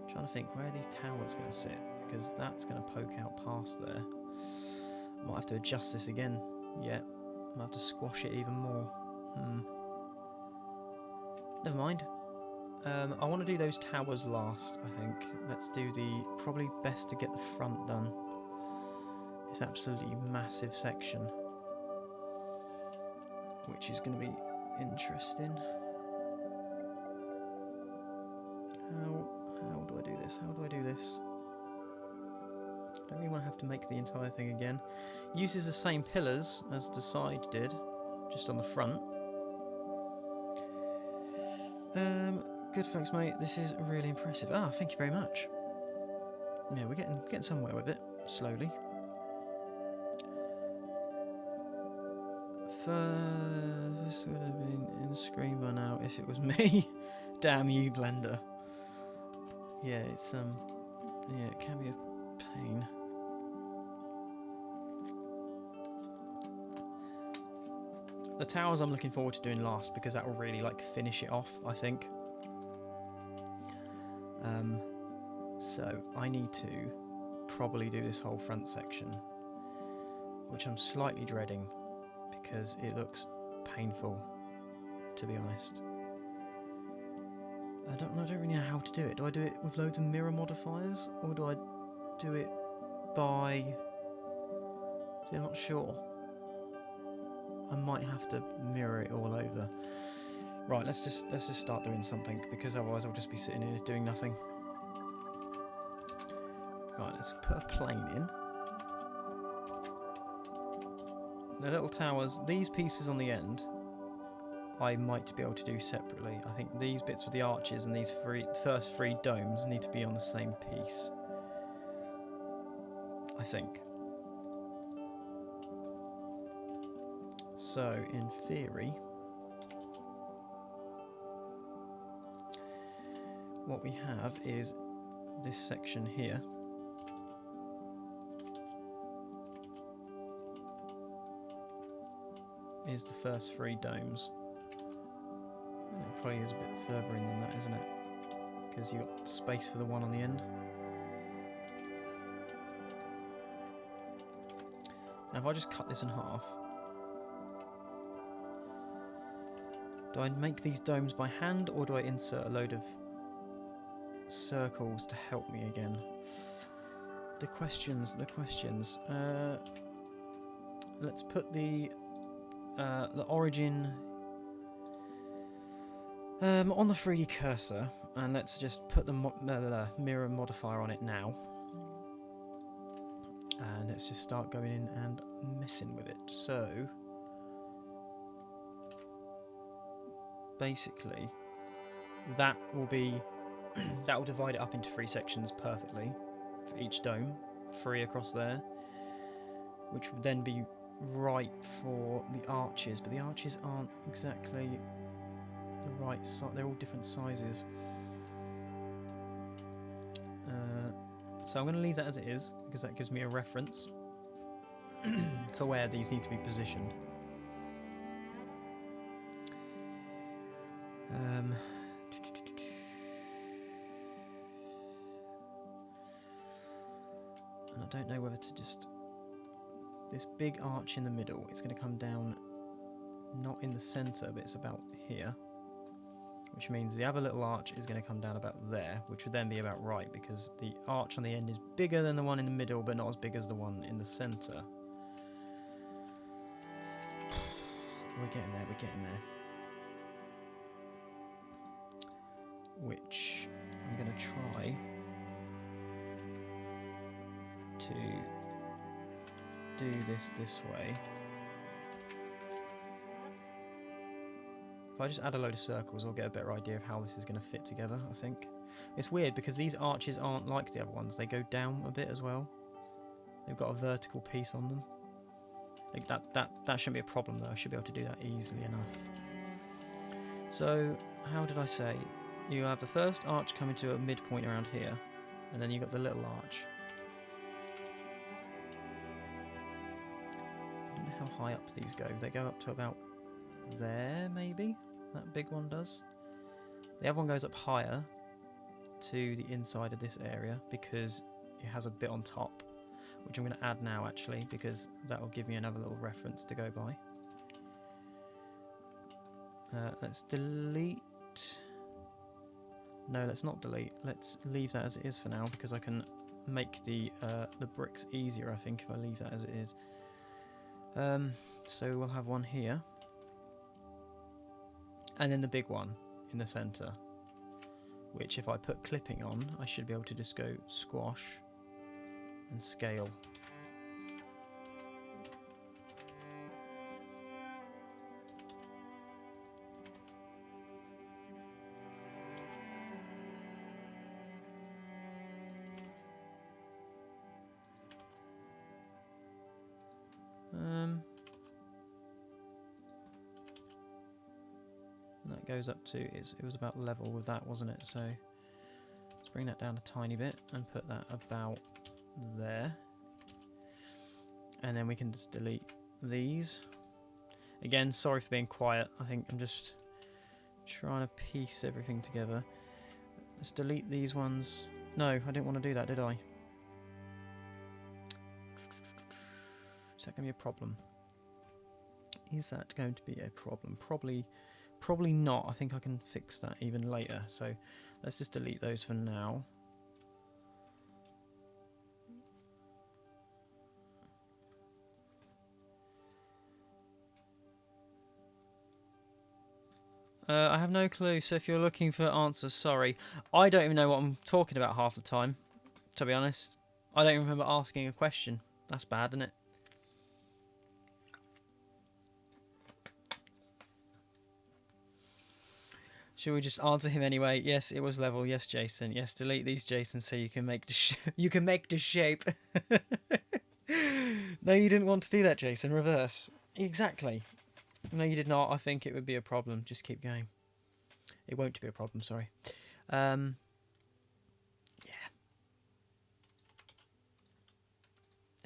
I'm trying to think, where are these towers going to sit? Because that's going to poke out past there. Might have to adjust this again. Yeah, might have to squash it even more. Never mind. I want to do those towers last, I think. Let's do probably best to get the front done. It's absolutely massive section, which is going to be interesting. this? How do I do this? I don't really want to have to make the entire thing again. Uses the same pillars as the side did, just on the front. Good, thanks, mate. This is really impressive. Ah, thank you very much. Yeah, we're getting somewhere with it, slowly. This would have been in the screen by now if it was me. Damn you, Blender. Yeah, it's yeah, it can be a pain. The towers I'm looking forward to doing last because that will really like finish it off, I think. So I need to probably do this whole front section, which I'm slightly dreading because it looks painful, to be honest. I don't really know how to do it. Do I do it with loads of mirror modifiers, or do I do it by... See, I'm not sure. I might have to mirror it all over. Right, let's just start doing something, because otherwise I'll just be sitting here doing nothing. Right, let's put a plane in. The little towers, these pieces on the end, I might be able to do separately. I think these bits with the arches and these first three domes need to be on the same piece. I think. So, in theory, what we have is this section here. Is the first three domes. It probably is a bit further in than that, isn't it? Because you've got space for the one on the end. Now if I just cut this in half, do I make these domes by hand, or do I insert a load of circles to help me again? The questions. Let's put the origin on the 3D cursor, and let's just put the mirror modifier on it now. And let's just start going in and messing with it. So, basically, that will be that will divide it up into 3 sections perfectly for each dome, 3 across there, which would then be right for the arches, but the arches aren't exactly the right size. They're all different sizes. So I'm going to leave that as it is, because that gives me a reference for where these need to be positioned. And I don't know whether to just... This big arch in the middle, it's going to come down not in the centre, but it's about here. Which means the other little arch is going to come down about there, which would then be about right, because the arch on the end is bigger than the one in the middle, but not as big as the one in the centre. We're getting there. Which I'm going to try to do this way. If I just add a load of circles, I'll get a better idea of how this is going to fit together, I think. It's weird because these arches aren't like the other ones. They go down a bit as well. They've got a vertical piece on them. Like that shouldn't be a problem though. I should be able to do that easily enough. So, how did I say? You have the first arch coming to a midpoint around here, and then you've got the little arch. I don't know how high up these go. They go up to about there, maybe? That big one does. The other one goes up higher to the inside of this area because it has a bit on top, which I'm going to add now actually, because that will give me another little reference to go by. Let's delete. No, let's not delete. Let's leave that as it is for now, because I can make the bricks easier, I think, if I leave that as it is. So we'll have one here. And then the big one in the centre which if I put clipping on, I should be able to just go squash and scale. And that goes up to, it was about level with that, wasn't it? So let's bring that down a tiny bit and put that about there. And then we can just delete these. Again, sorry for being quiet. I think I'm just trying to piece everything together. Let's delete these ones. No, I didn't want to do that, did I? Is that going to be a problem? Is that going to be a problem? Probably not. I think I can fix that even later. So let's just delete those for now. I have no clue, so if you're looking for answers, sorry. I don't even know what I'm talking about half the time, to be honest. I don't even remember asking a question. That's bad, isn't it? Should we just answer him anyway? Yes, it was level. Yes, Jason. Yes, delete these, Jason, so you can make the you can make the shape. No, you didn't want to do that, Jason. Reverse. Exactly. No, you did not. I think it would be a problem. Just keep going. It won't be a problem, sorry. Yeah.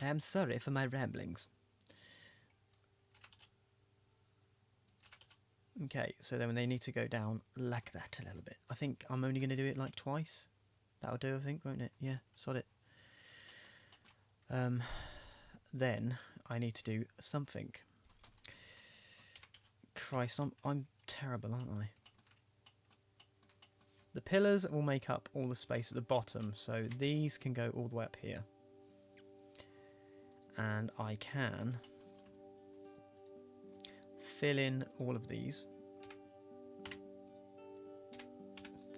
I'm sorry for my ramblings. Okay, so then they need to go down like that a little bit. I think I'm only going to do it like twice. That'll do, I think, won't it? Yeah, sod it. Then I need to do something. Christ, I'm terrible, aren't I? The pillars will make up all the space at the bottom, so these can go all the way up here. And I can fill in all of these.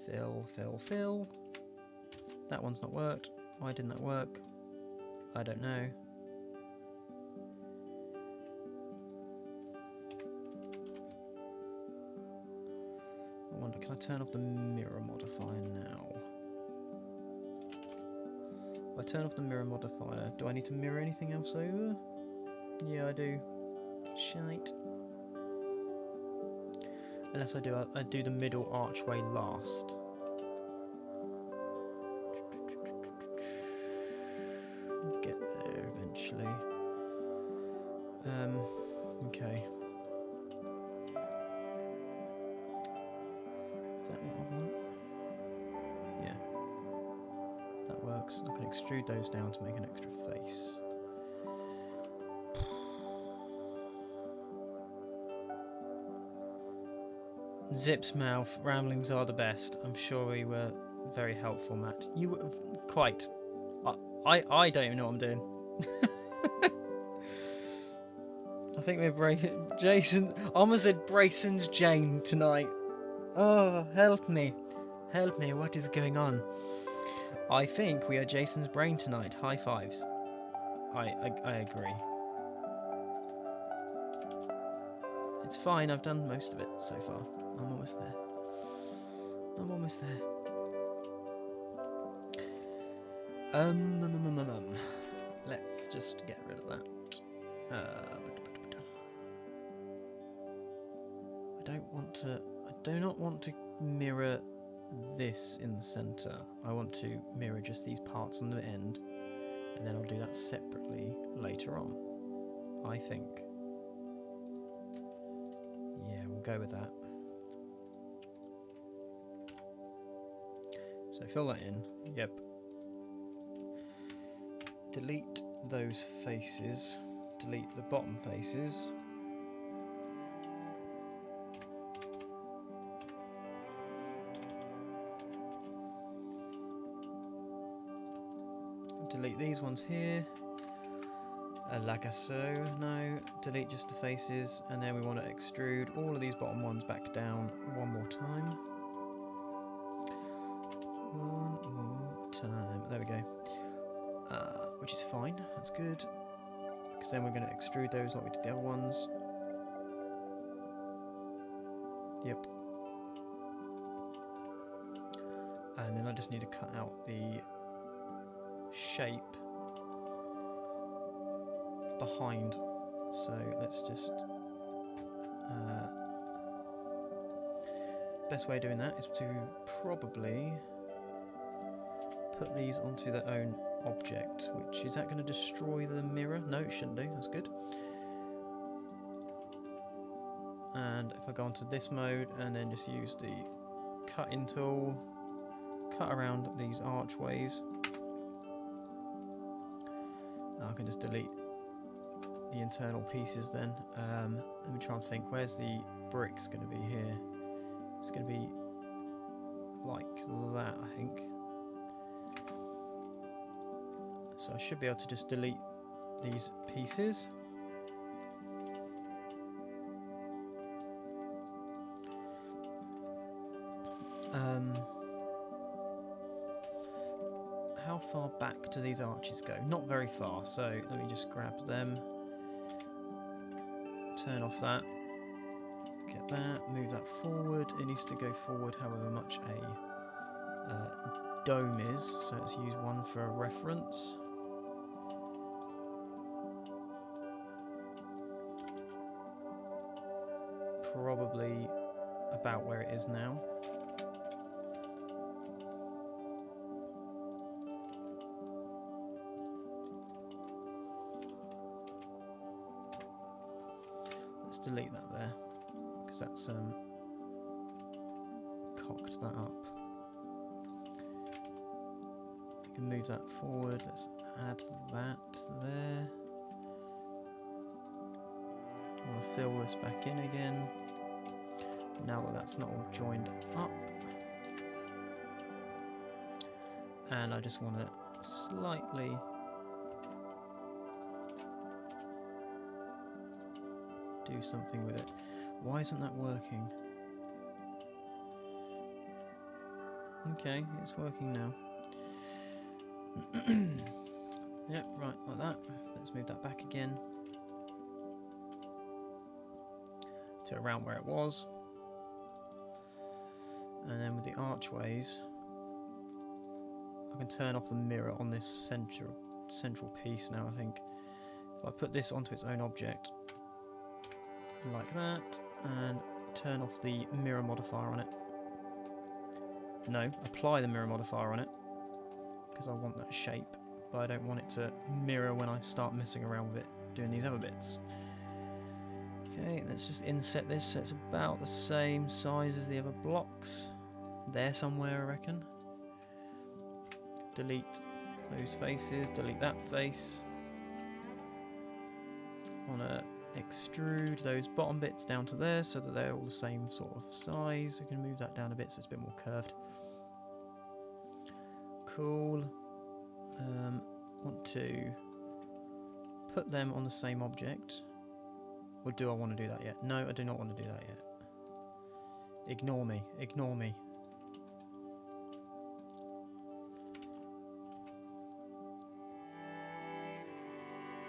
Fill, fill, fill. That one's not worked. Why didn't that work? I don't know. I wonder, can I turn off the mirror modifier now? If I turn off the mirror modifier, do I need to mirror anything else over? Yeah, I do. Shite. Unless I do the middle archway last. Get there eventually. Okay. Is that what I want? Yeah. That works. I can extrude those down to make an extra face. Zip's mouth, ramblings are the best. I'm sure we were very helpful, Matt. You were quite. I don't even know what I'm doing. I think we're breaking Jason. I almost said Brayson's Jane tonight. Oh, help me. Help me, what is going on? I think we are Jason's brain tonight. High fives. I agree. It's fine, I've done most of it so far. I'm almost there. I'm almost there. Let's just get rid of that. I do not want to mirror this in the center. I want to mirror just these parts on the end, and then I'll do that separately later on, I think. Yeah, we'll go with that. So fill that in. Yep. Delete those faces. Delete the bottom faces. Delete these ones here. Like so. No. Delete just the faces. And then we want to extrude all of these bottom ones back down one more time. there we go. Which is fine, that's good. Because then we're going to extrude those like we did the other ones. Yep. And then I just need to cut out the shape behind. So let's just... best way of doing that is to probably put these onto their own object, which is that going to destroy the mirror? No, it shouldn't do. That's good. And if I go onto this mode and then just use the cutting tool, cut around these archways, I can just delete the internal pieces then. Let me try and think, where's the bricks going to be here? It's going to be like that, I think. So I should be able to just delete these pieces. How far back do these arches go? Not very far, so let me just grab them. Turn off that. Get that, move that forward. It needs to go forward however much a dome is, so let's use one for a reference. Probably about where it is now. Let's delete that there, because that's cocked that up. We can move that forward. Let's add that there. I want to fill this back in again. Now that that's not all joined up. And I just want to slightly do something with it. Why isn't that working? Okay, it's working now. Yep, right, like that. Let's move that back again to around where it was. And then with the archways, I can turn off the mirror on this central piece now, I think. If I put this onto its own object, like that, and turn off the mirror modifier on it. No, apply the mirror modifier on it, because I want that shape, but I don't want it to mirror when I start messing around with it, doing these other bits. Okay, let's just inset this so it's about the same size as the other blocks. There somewhere, I reckon. Delete those faces, delete that face. I want to extrude those bottom bits down to there so that they're all the same sort of size. We can move that down a bit so it's a bit more curved. Cool. Want to put them on the same object. Or do I want to do that yet? No, I do not want to do that yet. Ignore me. Ignore me.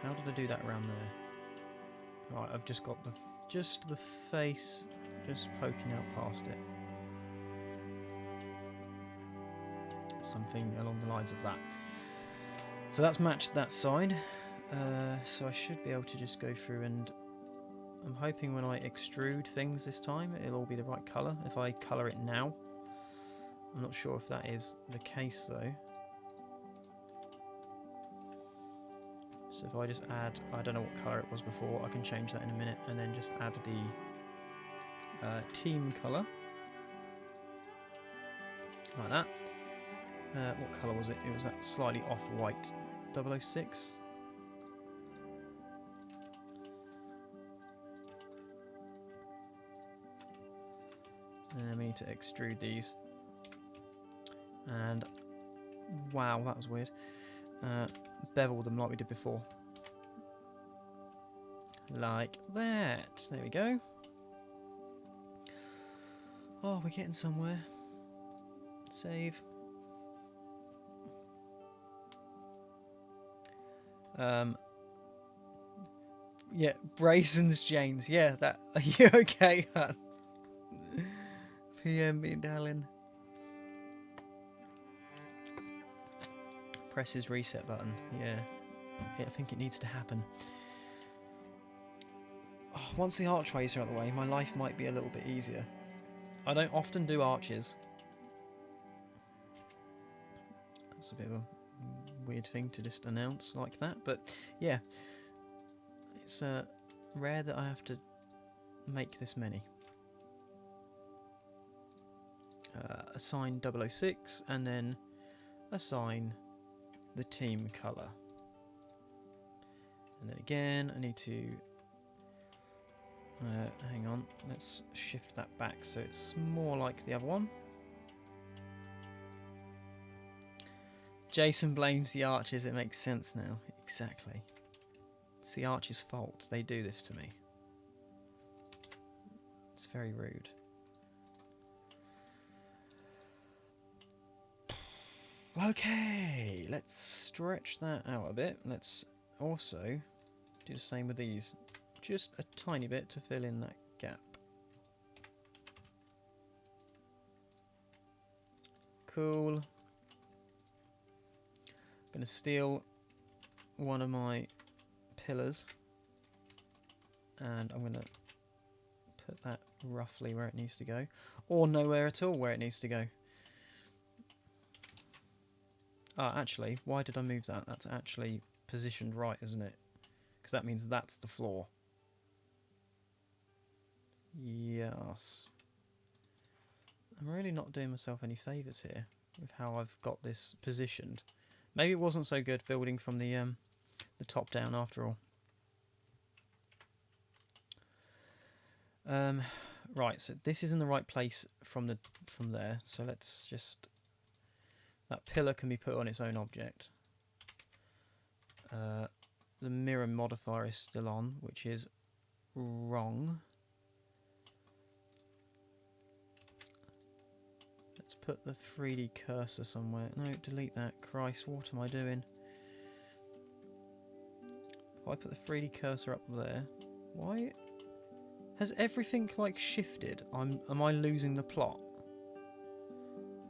How did I do that around there? Right, I've just got the face just poking out past it. Something along the lines of that. So that's matched that side. So I should be able to just go through and I'm hoping when I extrude things this time it'll all be the right colour. If I colour it now, I'm not sure if that is the case though. So if I just add, I don't know what colour it was before, I can change that in a minute, and then just add the team colour. Like that. What colour was it? It was that slightly off-white 006. And then we need to extrude these. And wow, that was weird. Bevel them like we did before. Like that. There we go. Oh, we're getting somewhere. Save. Yeah, Brazen's James. Yeah, that. Are you okay, hun? PM me, darling. Press his reset button. Yeah, I think it needs to happen. Oh, once the archways are out of the way, my life might be a little bit easier. I don't often do arches. That's a bit of a weird thing to just announce like that, but yeah, it's rare that I have to make this many. Assign 006 and then assign the team colour. And then again, I need to hang on, let's shift that back so it's more like the other one. Jason blames the archers, it makes sense now. Exactly. It's the archers' fault. They do this to me. It's very rude. Okay, let's stretch that out a bit. Let's also do the same with these. Just a tiny bit to fill in that gap. Cool. I'm going to steal one of my pillars and I'm going to put that roughly where it needs to go, or nowhere at all where it needs to go. Ah, actually, why did I move that? That's actually positioned right, isn't it? Because that means that's the floor. Yes. I'm really not doing myself any favours here with how I've got this positioned. Maybe it wasn't so good building from the top down after all. Right, so this is in the right place from there. So let's just, that pillar can be put on its own object. The mirror modifier is still on, which is wrong. Let's put the 3D cursor somewhere. No, delete that. Christ, what am I doing? If I put the 3D cursor up there, why has everything like shifted? Am I losing the plot?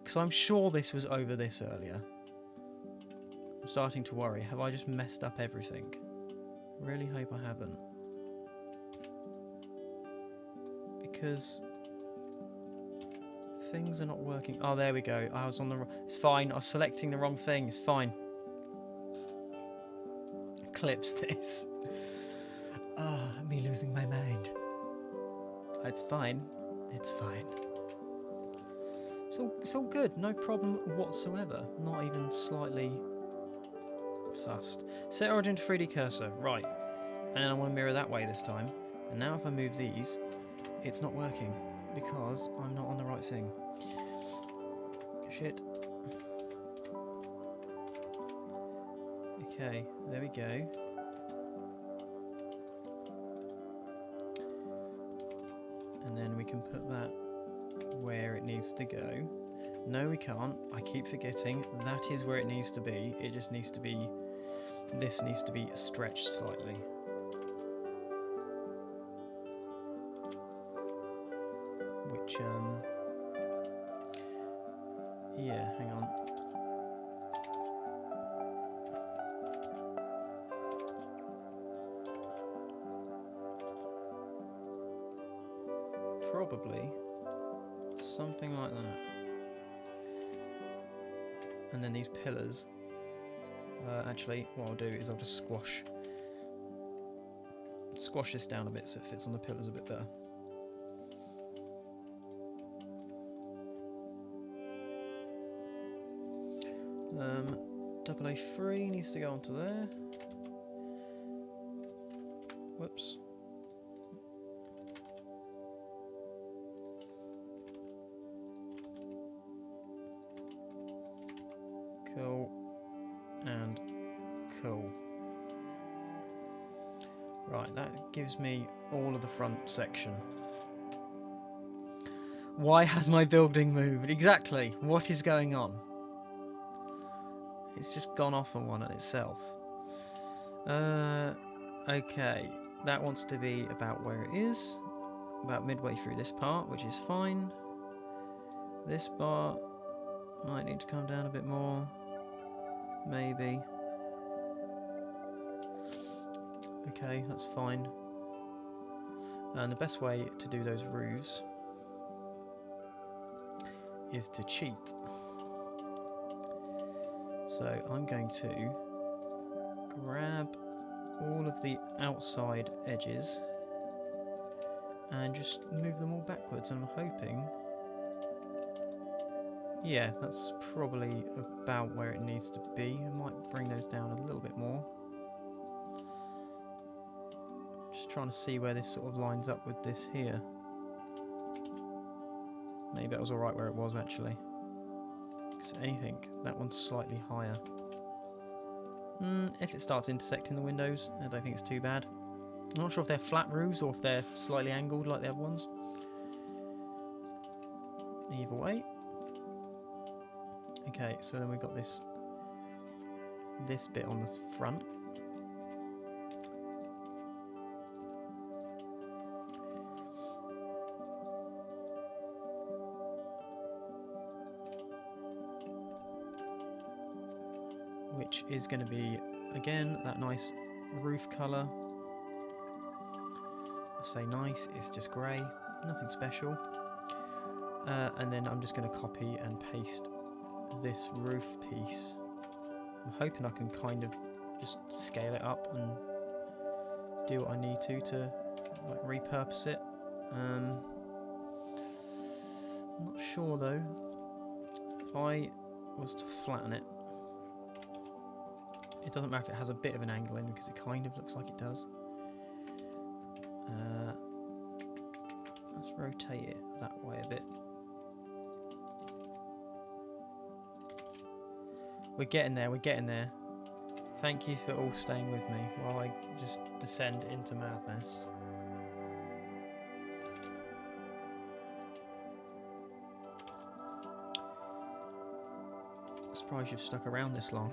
Because I'm sure this was over this earlier. I'm starting to worry. Have I just messed up everything? Really hope I haven't. Because things are not working. Oh, there we go. I was on the... It's fine. I was selecting the wrong thing. It's fine. Clips this. Ah, oh, me losing my mind. It's fine. It's fine. It's all good. No problem whatsoever. Not even slightly fussed. Set origin to 3D cursor. Right. And then I want to mirror that way this time. And now if I move these, it's not working because I'm not on the right thing. Shit. Okay, there we go. And then we can put that where it needs to go. No, we can't. I keep forgetting. That is where it needs to be. It just needs to be... This needs to be stretched slightly. Which, yeah, hang on. Probably something like that. And then these pillars. Actually, what I'll do is I'll just squash this down a bit so it fits on the pillars a bit better. AA3 needs to go onto there. Whoops. Cool. And cool. Right, that gives me all of the front section. Why has my building moved? Exactly. What is going on? It's just gone off on one on itself. Okay, that wants to be about where it is, about midway through this part, which is fine. This bar might need to come down a bit more, maybe. Okay, that's fine. And the best way to do those roofs is to cheat. So I'm going to grab all of the outside edges and just move them all backwards, and I'm hoping, yeah, that's probably about where it needs to be. I might bring those down a little bit more. Just trying to see where this sort of lines up with this here. Maybe that was alright where it was actually. So anything, that one's slightly higher. If it starts intersecting the windows, I don't think it's too bad. I'm not sure if they're flat roofs or if they're slightly angled like the other ones. Either way. Okay, so then we've got this bit on the front. Which is going to be, again, that nice roof colour. I say nice, it's just grey, nothing special. And then I'm just going to copy and paste this roof piece. I'm hoping I can kind of just scale it up and do what I need to like repurpose it. I'm not sure though. If I was to flatten it, it doesn't matter if it has a bit of an angle in, because it kind of looks like it does. Let's rotate it that way a bit. We're getting there, we're getting there. Thank you for all staying with me while I just descend into madness. I'm surprised you've stuck around this long.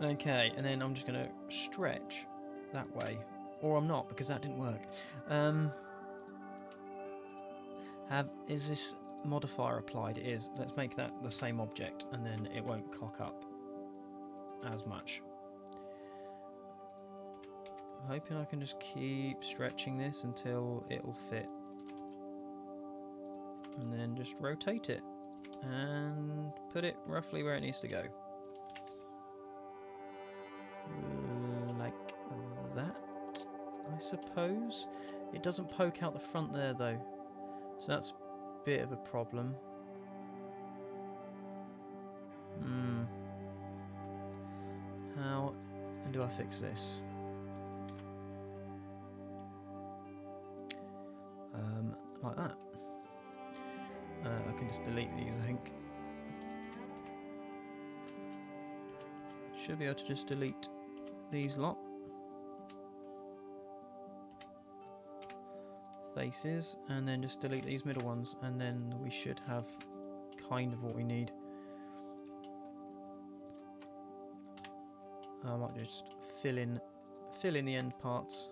Okay, and then I'm just going to stretch that way. Or I'm not, because that didn't work. Is this modifier applied? It is. Let's make that the same object, and then it won't cock up as much. I'm hoping I can just keep stretching this until it'll fit. And then just rotate it. And put it roughly where it needs to go. Like that, I suppose. It doesn't poke out the front there though, so that's a bit of a problem. How do I fix this? Like that. I can just delete these, I think. Should be able to just delete these lot. Faces, and then just delete these middle ones, and then we should have kind of what we need. I might just fill in the end parts.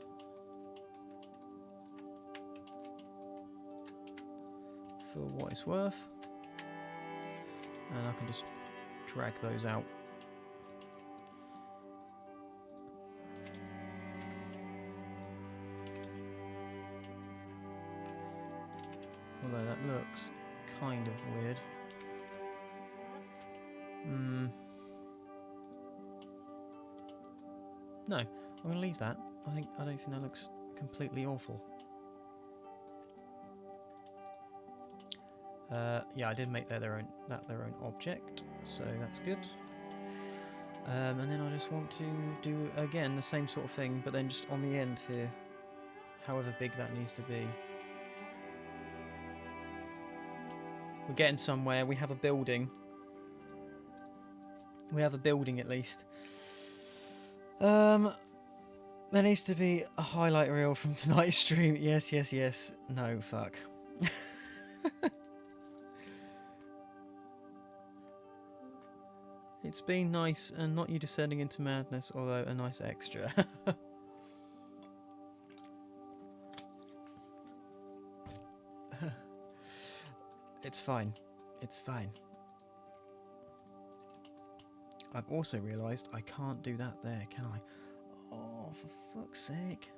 For what it's worth. And I can just drag those out. Although that looks kind of weird. No, I'm going to leave that. I don't think that looks completely awful. Yeah, I did make their own object, so that's good. And then I just want to do again the same sort of thing, but then just on the end here, however big that needs to be. We're getting somewhere. We have a building. We have a building at least. There needs to be a highlight reel from tonight's stream. Yes, yes, yes. No, fuck. It's been nice, and not you descending into madness, although a nice extra. It's fine. It's fine. I've also realised I can't do that there, can I? Oh, for fuck's sake.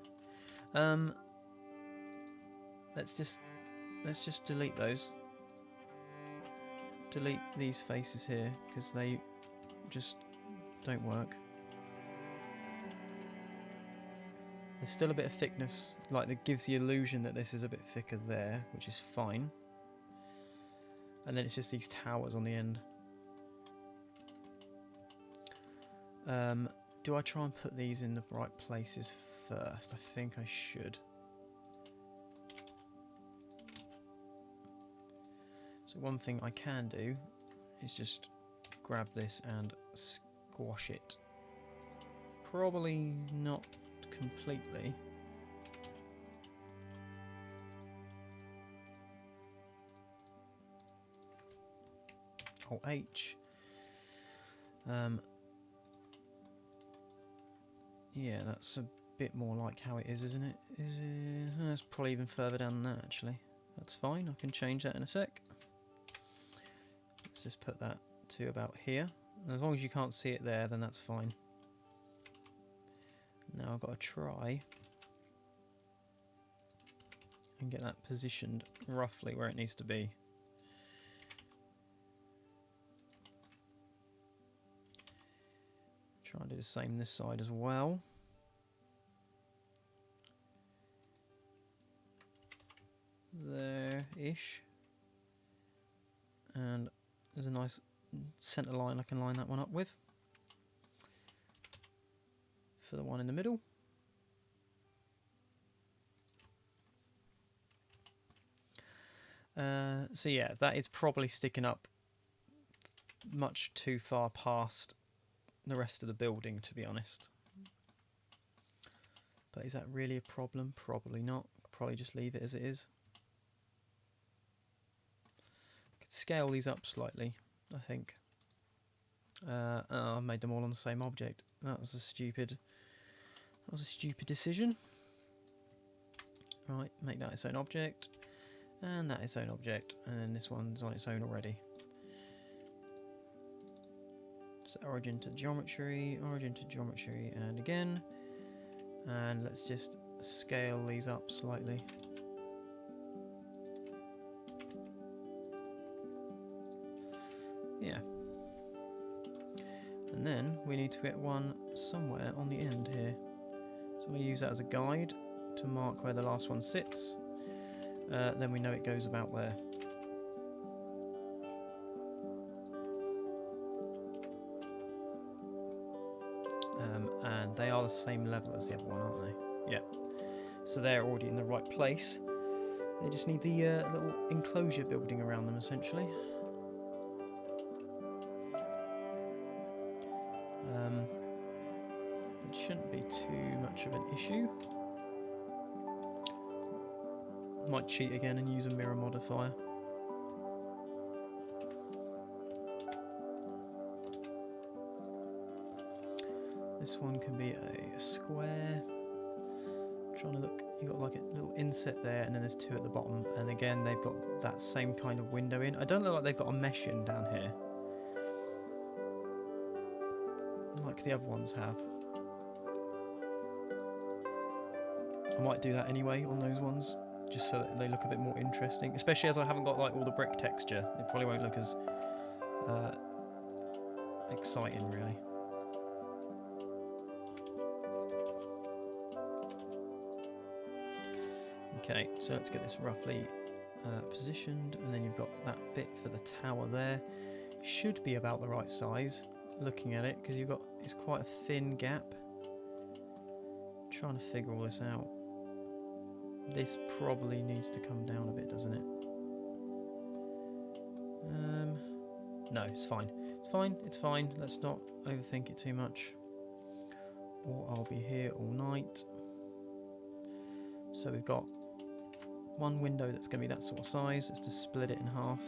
Let's just delete those. Delete these faces here, because they just don't work. There's still a bit of thickness, like that gives the illusion that this is a bit thicker there, which is fine. And then it's just these towers on the end. Do I try and put these in the right places first? I think I should. So one thing I can do is just grab this and squash it. Probably not completely. Alt H. Yeah, that's a bit more like how it is, isn't it? That's probably even further down than that, actually. That's fine, I can change that in a sec. Let's just put that to about here. And as long as you can't see it there, then that's fine. Now I've got to try and get that positioned roughly where it needs to be. Try and do the same this side as well. There-ish. And there's a nice centre line I can line that one up with. For the one in the middle. So yeah, that is probably sticking up much too far past the rest of the building, to be honest. But is that really a problem? Probably not. Probably just leave it as it is. Could scale these up slightly, I think. Oh, I made them all on the same object. That was a stupid decision. Right, make that its own object, and that its own object, and then this one's on its own already. So origin to geometry, and again. And let's just scale these up slightly. Yeah. And then we need to get one somewhere on the end here. So we use that as a guide to mark where the last one sits. Then we know it goes about there. And they are the same level as the other one, aren't they? Yeah. So they're already in the right place. They just need the little enclosure building around them, essentially. It shouldn't be too much of an issue. Might cheat again and use a mirror modifier. This one can be a square. I'm trying to look, you've got like a little inset there, and then there's two at the bottom, and again they've got that same kind of window in. I don't look like they've got a mesh in down here, like the other ones have. I might do that anyway on those ones, just so that they look a bit more interesting, especially as I haven't got like all the brick texture. It probably won't look as exciting, really. Okay, so let's get this roughly positioned, and then you've got that bit for the tower there. Should be about the right size, looking at it, because you've got, it's quite a thin gap. Trying to figure all this out. This probably needs to come down a bit, doesn't it? No, it's fine. It's fine, it's fine. Let's not overthink it too much, or I'll be here all night. So we've got one window that's going to be that sort of size. Let's just split it in half.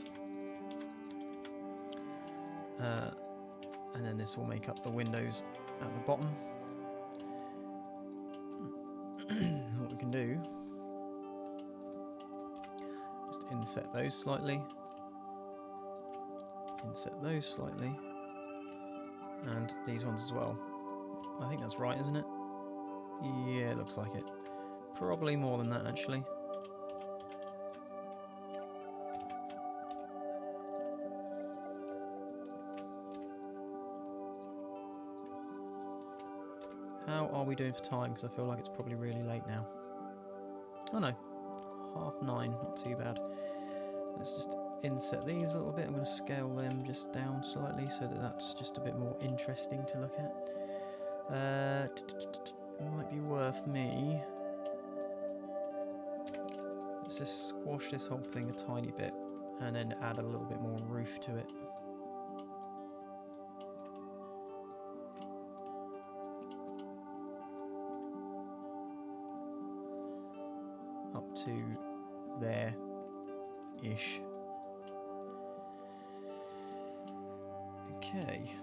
And then this will make up the windows at the bottom. What we can do, just inset those slightly, inset those slightly, and these ones as well. I think that's right, isn't it? Yeah, it looks like it. Probably more than that, actually. How are we doing for time? Because I feel like it's probably really late now. Oh no, 9:30, not too bad. Let's just inset these a little bit. I'm going to scale them just down slightly so that that's just a bit more interesting to look at. It might be worth me. Let's just squash this whole thing a tiny bit and then add a little bit more roof to it. Up to there-ish. Okay.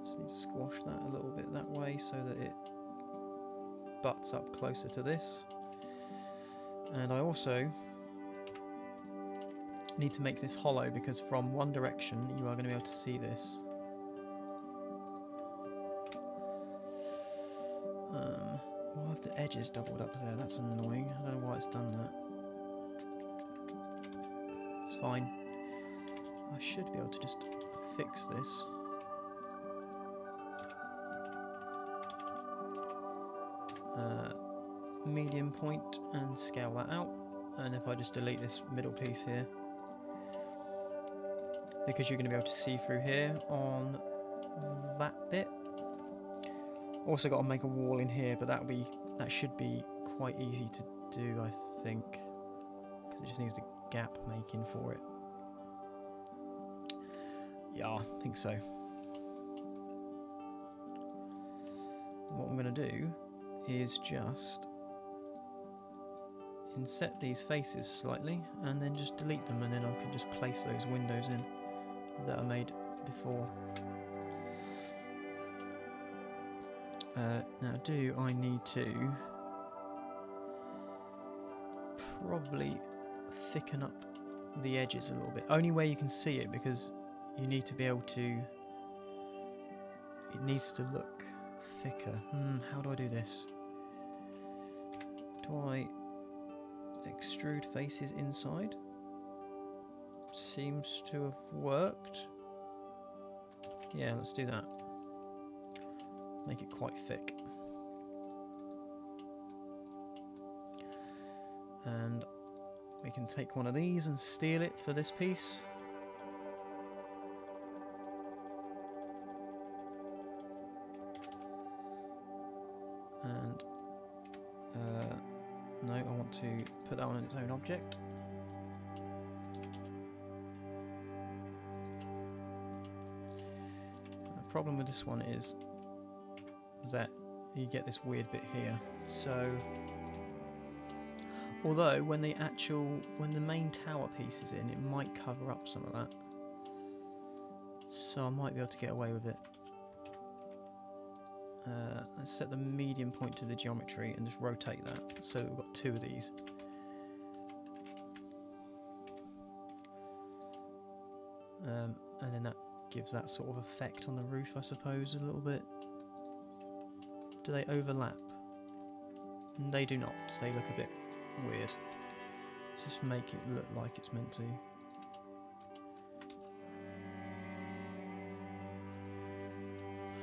Just need to squash that a little bit that way so that it butts up closer to this. And I also need to make this hollow because from one direction you are going to be able to see this. I'll have the edges doubled up there, that's annoying. I don't know why it's done that. It's fine. I should be able to just fix this. Medium point and scale that out. And if I just delete this middle piece here, because you're going to be able to see through here on that bit. Also got to make a wall in here, but that should be quite easy to do, I think, because it just needs the gap making for it. Yeah, I think so. What I'm going to do is just inset these faces slightly and then just delete them, and then I can just place those windows in that I made before. Now do I need to probably thicken up the edges a little bit, only where you can see it, because you need to be able to, it needs to look thicker. How do I do this? Do I extrude faces inside? Seems to have worked. Yeah, let's do that. Make it quite thick. And we can take one of these and steel it for this piece. And no, I want to put that on its own object. The problem with this one is that you get this weird bit here. So, although when the main tower piece is in, it might cover up some of that. So I might be able to get away with it. Let's set the medium point to the geometry and just rotate that so we've got two of these. And then that gives that sort of effect on the roof, I suppose, a little bit. Do they overlap? They do not. They look a bit weird. Let's just make it look like it's meant to.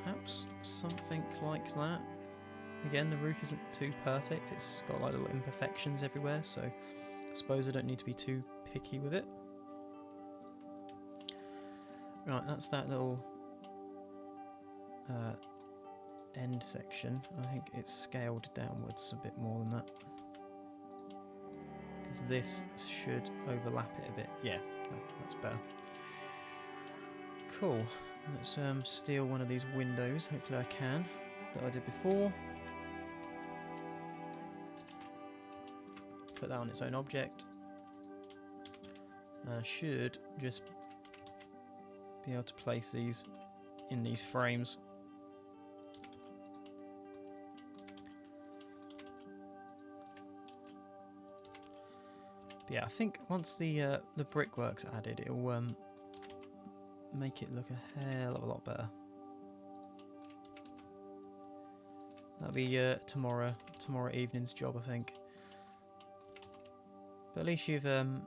Perhaps something like that. Again, the roof isn't too perfect. It's got like little imperfections everywhere, so I suppose I don't need to be too picky with it. Right, that's that little end section. I think it's scaled downwards a bit more than that, because this should overlap it a bit. Yeah, that's better. Cool. Let's steal one of these windows, hopefully I can, that I did before. Put that on its own object. I should just be able to place these in these frames. But yeah, I think once the brickwork's added, it'll make it look a hell of a lot better. That'll be tomorrow evening's job, I think. But at least you've you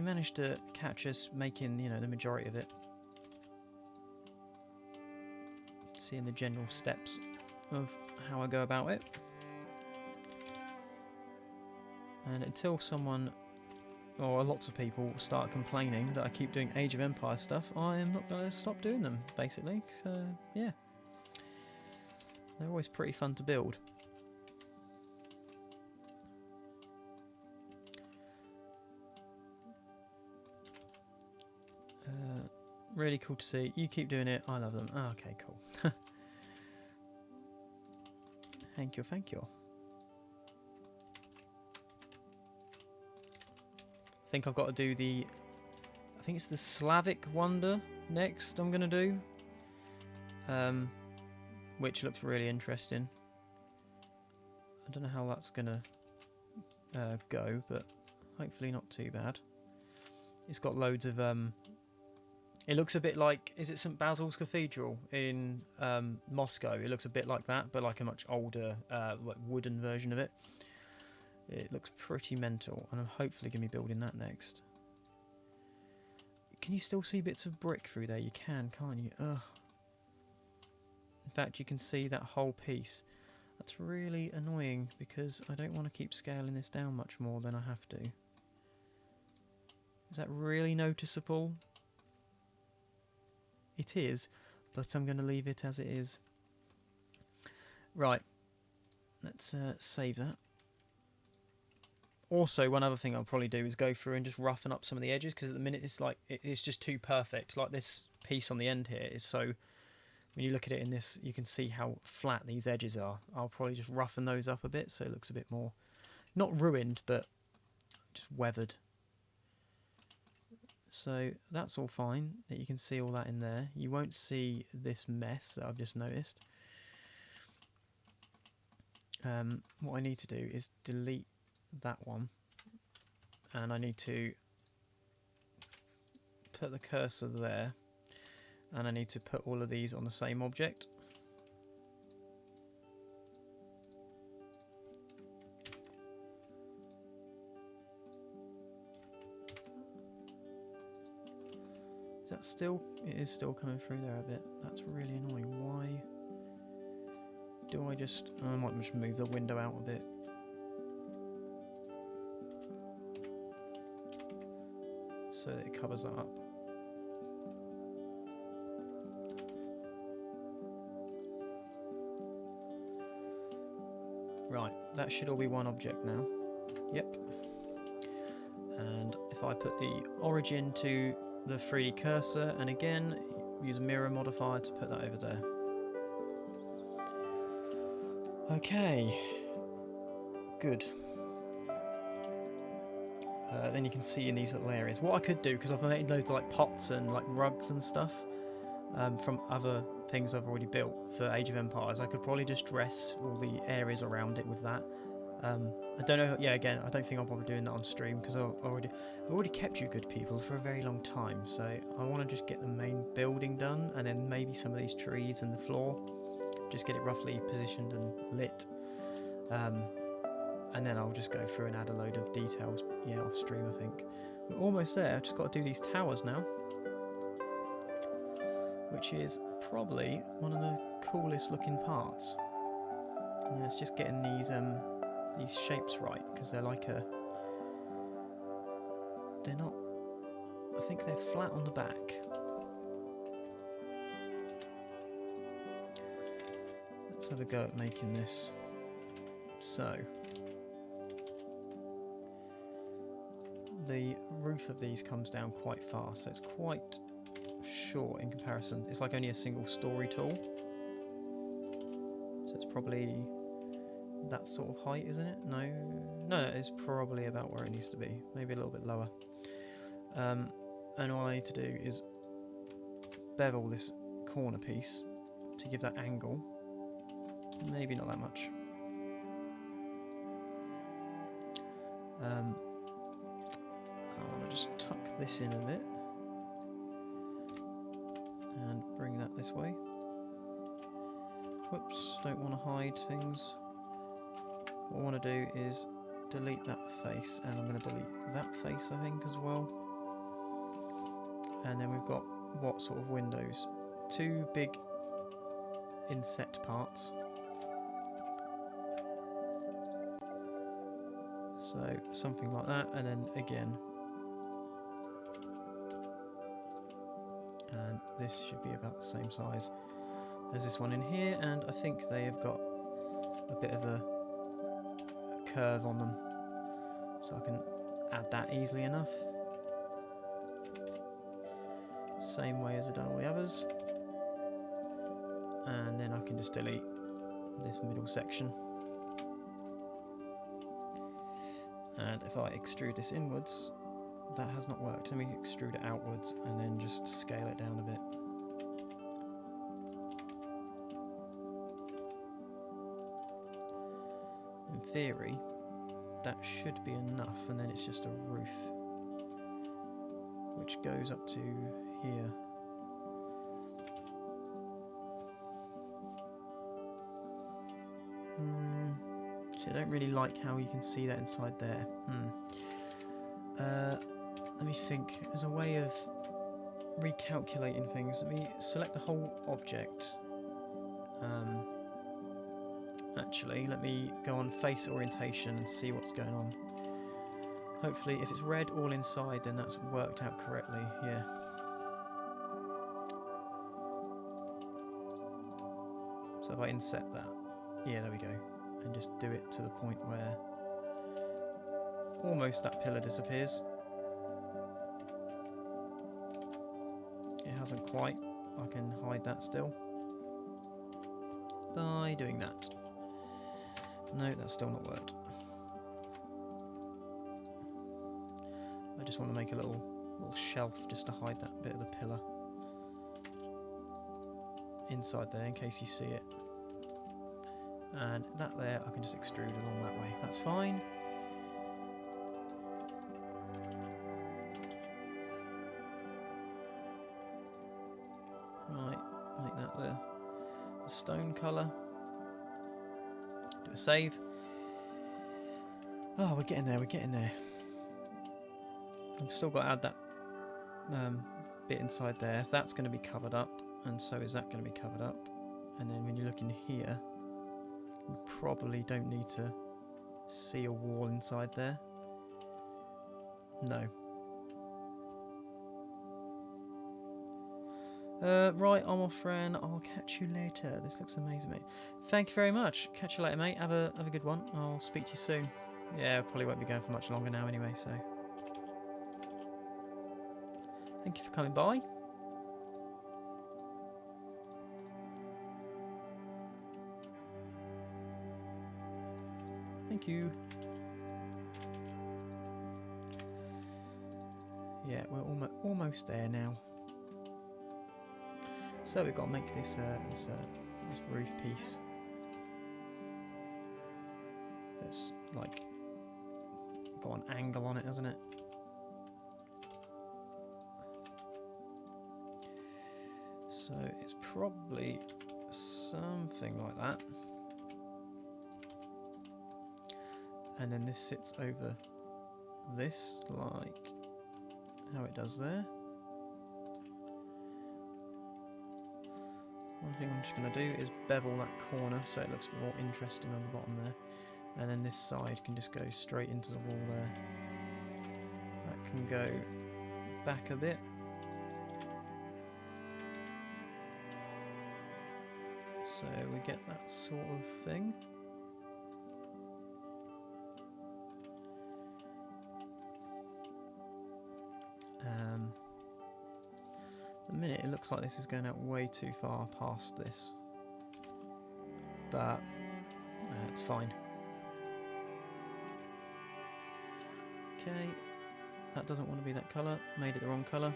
managed to catch us making, you know, the majority of it. Seeing the general steps of how I go about it. And until someone, or lots of people, start complaining that I keep doing Age of Empires stuff, I am not going to stop doing them, basically. So, yeah. They're always pretty fun to build. Really cool to see. You keep doing it. I love them. Oh, okay, cool. Thank you, thank you. I think I've got to do the... I think it's the Slavic Wonder next I'm going to do. Which looks really interesting. I don't know how that's going to go, but hopefully not too bad. It's got loads of... it looks a bit like... Is it St. Basil's Cathedral in Moscow? It looks a bit like that, but like a much older like wooden version of it. It looks pretty mental, and I'm hopefully going to be building that next. Can you still see bits of brick through there? You can, can't you? Ugh. In fact, you can see that whole piece. That's really annoying, because I don't want to keep scaling this down much more than I have to. Is that really noticeable? It is, but I'm going to leave it as it is. Right. Let's save that. Also, one other thing I'll probably do is go through and just roughen up some of the edges, because at the minute it's like it's just too perfect. Like this piece on the end here is so... When you look at it in this, you can see how flat these edges are. I'll probably just roughen those up a bit so it looks a bit more... Not ruined, but just weathered. So that's all fine. That you can see all that in there. You won't see this mess that I've just noticed. What I need to do is delete that one, and I need to put the cursor there, and I need to put all of these on the same object. Is that still... It is still coming through there a bit. That's really annoying. Why do I just... I might just move the window out a bit. So that it covers that up. Right, that should all be one object now. Yep. And if I put the origin to the 3D cursor, and again use a mirror modifier to put that over there. Okay, good. Then you can see in these little areas. What I could do, because I've made loads of like pots and like rugs and stuff from other things I've already built for Age of Empires, I could probably just dress all the areas around it with that. I don't know. Yeah, again, I don't think I'll bother doing that on stream, because I've already kept you good people for a very long time. So I want to just get the main building done, and then maybe some of these trees and the floor, just get it roughly positioned and lit. And then I'll just go through and add a load of details, yeah, off stream, I think. We're almost there. I've just got to do these towers now, which is probably one of the coolest looking parts. Yeah, it's just getting these shapes right, because they're like a... They're not... I think they're flat on the back. Let's have a go at making this. So... The roof of these comes down quite far, so it's quite short in comparison. It's like only a single story tall. So it's probably that sort of height, isn't it? No, it's probably about where it needs to be. Maybe a little bit lower. And all I need to do is bevel this corner piece to give that angle. Maybe not that much. I want to just tuck this in a bit and bring that this way. Whoops, don't want to hide things. What I want to do is delete that face, and I'm going to delete that face, I think, as well. And then we've got what sort of windows? Two big inset parts. So something like that, and then again. And this should be about the same size as this one in here, and I think they have got a bit of a curve on them, so I can add that easily enough. Same way as I've done all the others. And then I can just delete this middle section. And if I extrude this inwards, that has not worked. Let me extrude it outwards and then just scale it down a bit. In theory, that should be enough, and then it's just a roof which goes up to here. I don't really like how you can see that inside there. Let me think. As a way of recalculating things, let me select the whole object. Actually, let me go on face orientation and see what's going on. Hopefully, if it's red all inside, then that's worked out correctly. Yeah. So if I inset that, yeah, there we go. And just do it to the point where almost that pillar disappears. It hasn't quite. I can hide that still by doing that. No, that's still not worked. I just want to make a little shelf just to hide that bit of the pillar inside there in case you see it. And that there, I can just extrude along that way. That's fine. Right, make that the stone colour. Do a save. Oh, we're getting there, we're getting there. I've still got to add that bit inside there. That's going to be covered up, and so is that going to be covered up. And then when you look in here, you probably don't need to see a wall inside there. No. Right, I'm off, friend. I'll catch you later. This looks amazing, mate. Thank you very much. Catch you later, mate. Have a good one. I'll speak to you soon. Yeah, probably won't be going for much longer now anyway, so. Thank you for coming by. Thank you. Yeah, we're almost there now. So we've got to make this roof piece that's like got an angle on it, hasn't it? So it's probably something like that. And then this sits over this, like how it does there. One thing I'm just going to do is bevel that corner so it looks more interesting on the bottom there. And then this side can just go straight into the wall there. That can go back a bit. So we get that sort of thing. At the minute it looks like this is going out way too far past this, but it's fine. Okay, that doesn't want to be that colour, made it the wrong colour.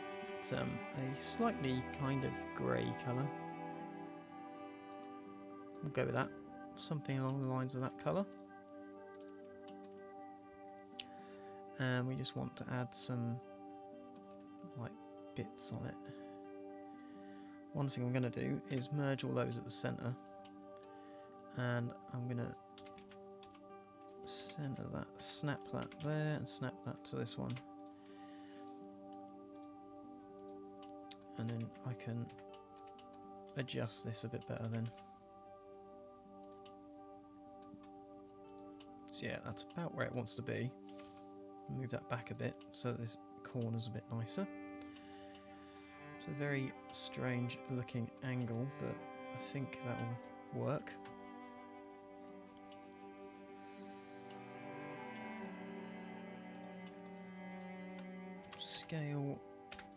a slightly kind of grey colour. We'll go with that. Something along the lines of that colour. And we just want to add some like bits on it. One thing I'm going to do is merge all those at the centre, and I'm going to centre that, snap that there, and snap that to this one. And then I can adjust this a bit better then. So yeah, that's about where it wants to be. Move that back a bit so that this corner's a bit nicer. It's a very strange looking angle, but I think that will work. Scale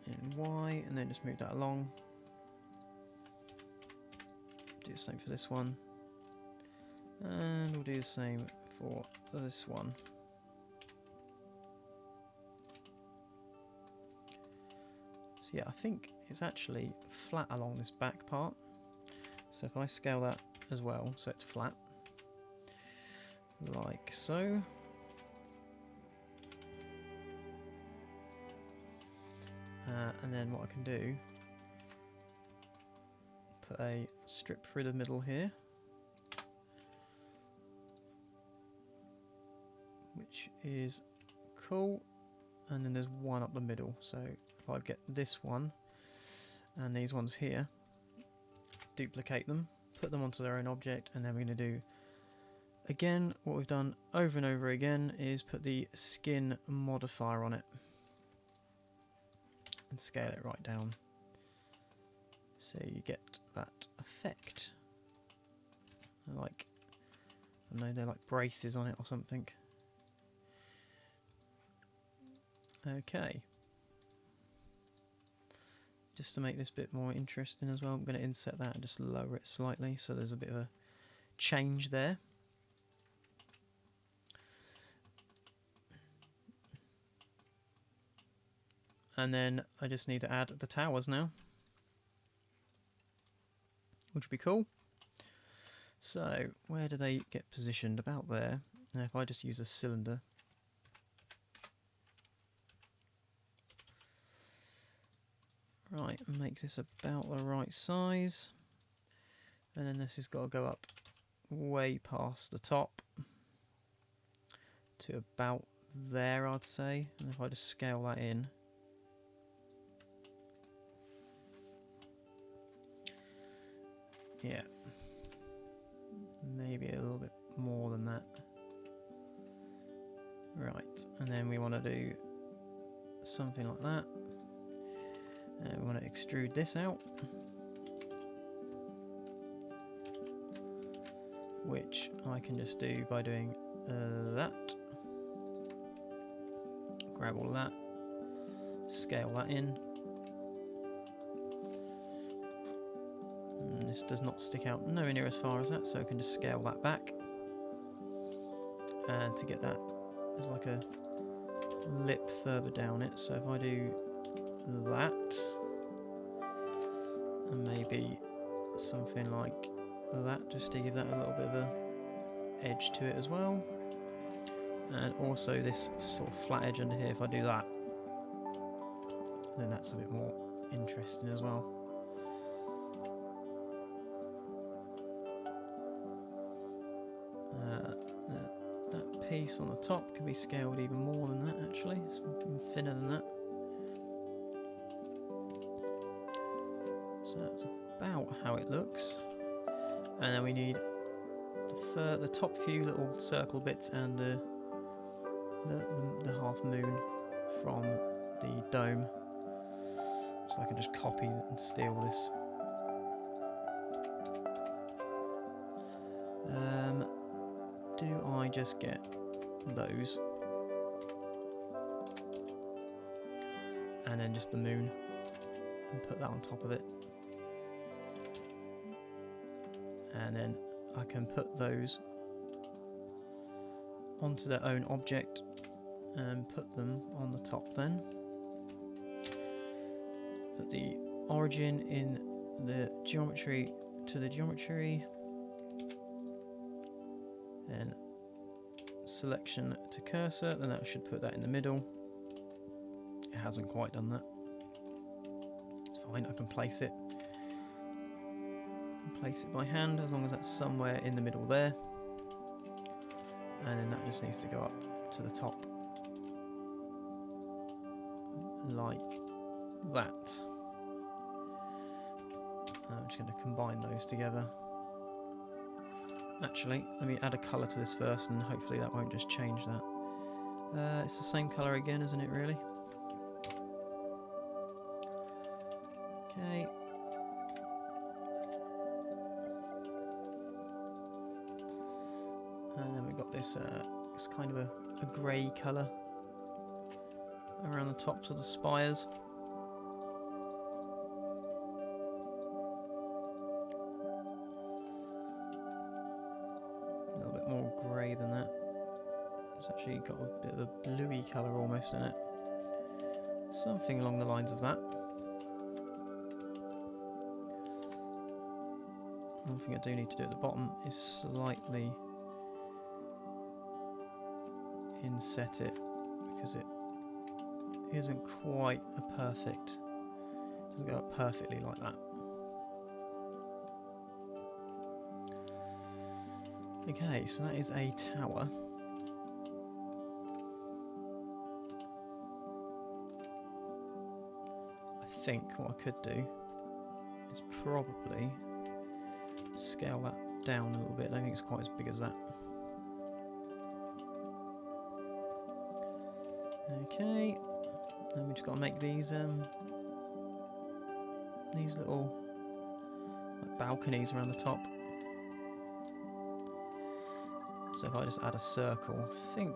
in Y and then just move that along. Do the same for this one. And we'll do the same for this one. So yeah, I think it's actually flat along this back part. So if I scale that as well, so it's flat, like so. And then what I can do, put a strip through the middle here, which is cool, and then there's one up the middle. So if I get this one and these ones here, duplicate them, put them onto their own object, and then we're going to do again what we've done over and over again, is put the skin modifier on it and scale it right down so you get that effect. I don't know, they're like braces on it or something. Okay, just to make this a bit more interesting as well, I'm going to inset that and just lower it slightly so there's a bit of a change there. And then I just need to add the towers now, which would be cool. So where do they get positioned? About there. Now if I just use a cylinder, right, and make this about the right size, and then this has got to go up way past the top to about there, I'd say. And if I just scale that in, yeah, maybe a little bit more than that. Right, and then we want to do something like that. And we want to extrude this out, which I can just do by doing that. Grab all that, scale that in. And this does not stick out nowhere near as far as that, so I can just scale that back. And to get that, there's like a lip further down it, so if I do that, and maybe something like that, just to give that a little bit of a edge to it as well. And also this sort of flat edge under here, if I do that, then that's a bit more interesting as well. That piece on the top can be scaled even more than that, actually, something thinner than that. So that's about how it looks. And then we need the top few little circle bits and the half moon from the dome. So I can just copy and steal this. Do I just get those? And then just the moon and put that on top of it. And then I can put those onto their own object and put them on the top then. Put the origin in the geometry to the geometry. Then selection to cursor, then that should put that in the middle. It hasn't quite done that. It's fine, I can place it. Place it by hand as long as that's somewhere in the middle there. And then that just needs to go up to the top. Like that. I'm just going to combine those together. Actually, let me add a colour to this first and hopefully that won't just change that. It's the same colour again, isn't it really? Okay. And then we've got this, it's kind of a grey colour around the tops of the spires. A little bit more grey than that. It's actually got a bit of a bluey colour almost in it. Something along the lines of that. One thing I do need to do at the bottom is slightly inset it, because it isn't quite a perfect, doesn't go up perfectly like that. Okay, so that is a tower. I think what I could do is probably scale that down a little bit. I don't think it's quite as big as that. Okay, then we just got to make these little like balconies around the top. So if I just add a circle, I think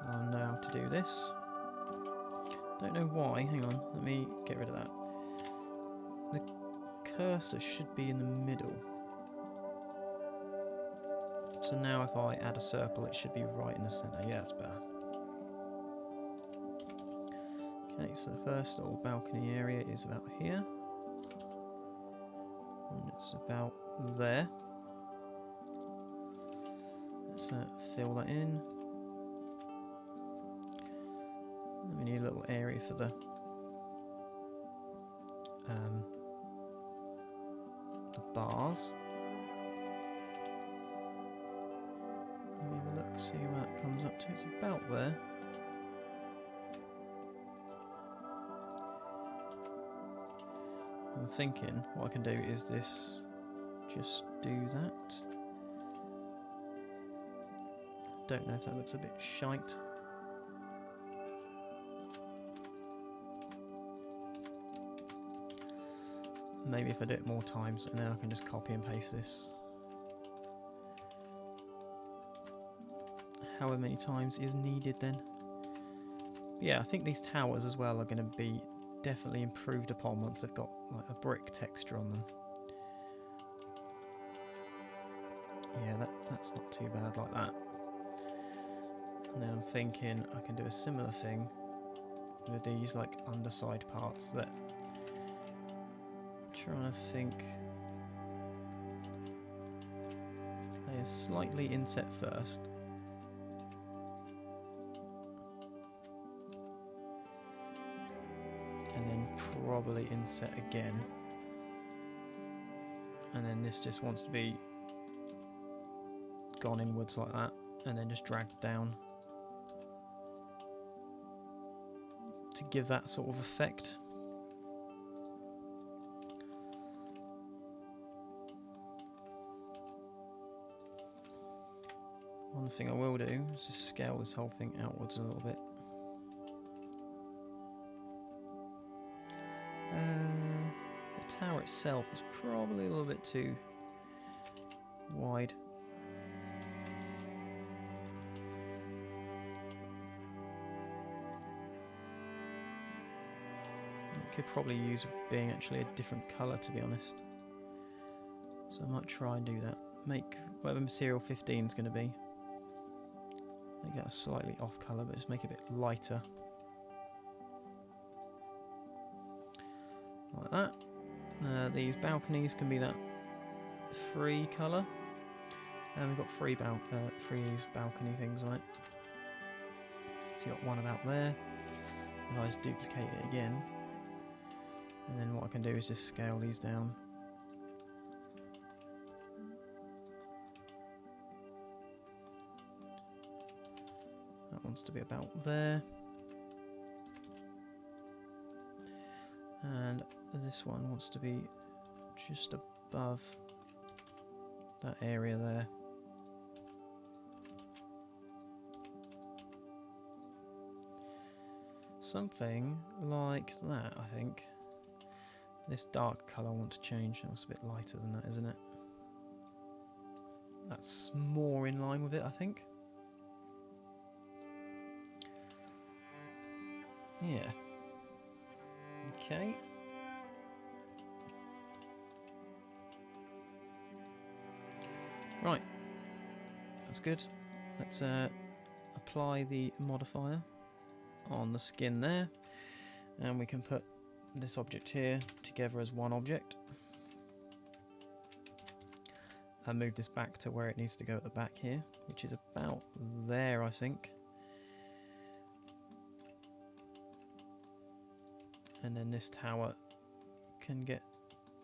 I'll know how to do this. Don't know why. Hang on, let me get rid of that. The cursor should be in the middle. So now if I add a circle, it should be right in the centre. Yeah, that's better. Okay, so the first little balcony area is about here. And it's about there. Let's fill that in. And we need a little area for the bars. Let me have a look, see where that comes up to. It's about there. I'm thinking what I can do is this, just do that. Don't know if that looks a bit shite. Maybe if I do it more times and then I can just copy and paste this. However many times is needed then. Yeah, I think these towers as well are going to be definitely improved upon once they've got like a brick texture on them. Yeah, that's not too bad like that. And then I'm thinking I can do a similar thing with these like underside parts that I'm trying to think. They slightly inset first. And then probably inset again. And then this just wants to be gone inwards like that, and then just dragged down to give that sort of effect. One thing I will do is just scale this whole thing outwards a little bit. The tower itself is probably a little bit too wide. It could probably use being actually a different colour, to be honest. So I might try and do that. Make whatever material 15 is going to be. Make that a slightly off colour, but just make it a bit lighter. like that. These balconies can be that 3 colour, and we've got 3 these balcony things on it. So you've got one about there. If I just duplicate it again, and then what I can do is just scale these down. That wants to be about there. And this one wants to be just above that area there. Something like that, I think. This dark colour I want to change. That was a bit lighter than that, isn't it? That's more in line with it, I think. Yeah. Okay. Right. That's good. Let's apply the modifier on the skin there, and we can put this object here together as one object and move this back to where it needs to go at the back here, which is about there, I think. And then this tower can get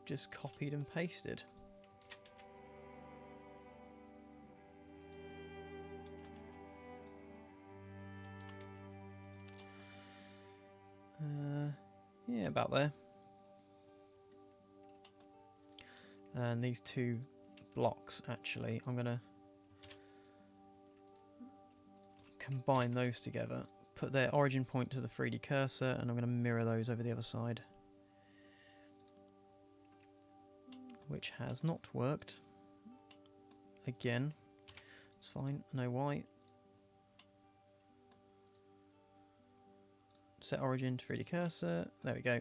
just copied and pasted. Yeah, about there. And these 2 blocks, actually, I'm going to combine those together, put their origin point to the 3D cursor, and I'm going to mirror those over the other side. Which has not worked. Again, it's fine, I know why. Set origin to 3D cursor, there we go.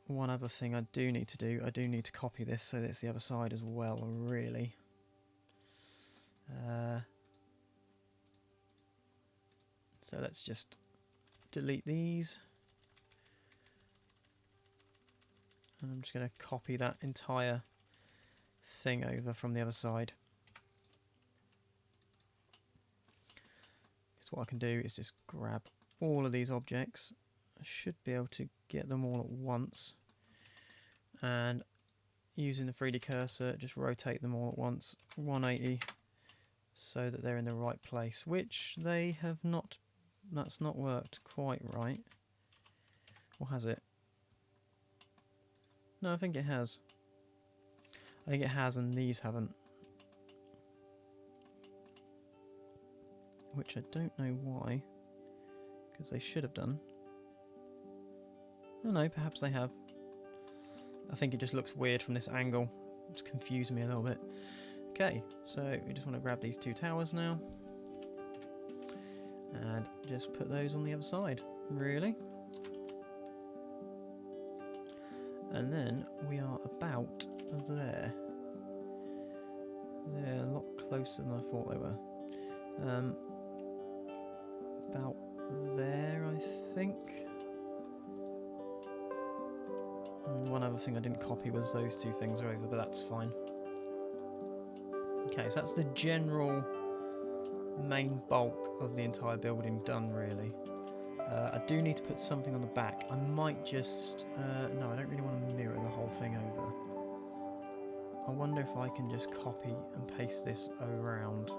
One other thing I do need to do, I do need to copy this so that it's the other side as well, really. So let's just delete these. And I'm just going to copy that entire thing over from the other side. Because what I can do is just grab all of these objects. I should be able to get them all at once. And using the 3D cursor, just rotate them all at once, 180, so that they're in the right place, which they have not, that's not worked quite right. Or has it? No, I think it has. I think it has and these haven't. Which I don't know why, because they should have done. Oh no, perhaps they have. I think it just looks weird from this angle. It's confused me a little bit. Okay, so we just want to grab these 2 towers now. And just put those on the other side, really. And then we are about there. They're a lot closer than I thought they were. About there, I think. And one other thing I didn't copy was those 2 things are over, but that's fine. Okay, so that's the general main bulk of the entire building done, really. I do need to put something on the back. I might just... no, I don't really want to mirror the whole thing over. I wonder if I can just copy and paste this around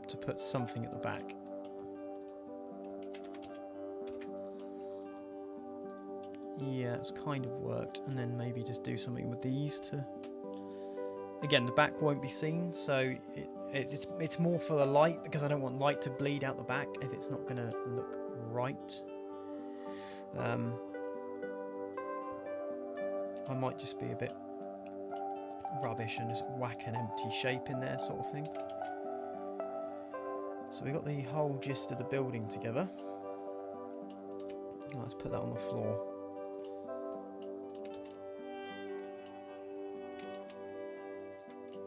to put something at the back. Yeah, it's kind of worked, and then maybe just do something with these to... Again, the back won't be seen, so it's more for the light, because I don't want light to bleed out the back if it's not going to look right. I might just be a bit rubbish and just whack an empty shape in there, sort of thing. So we got the whole gist of the building together. Let's put that on the floor.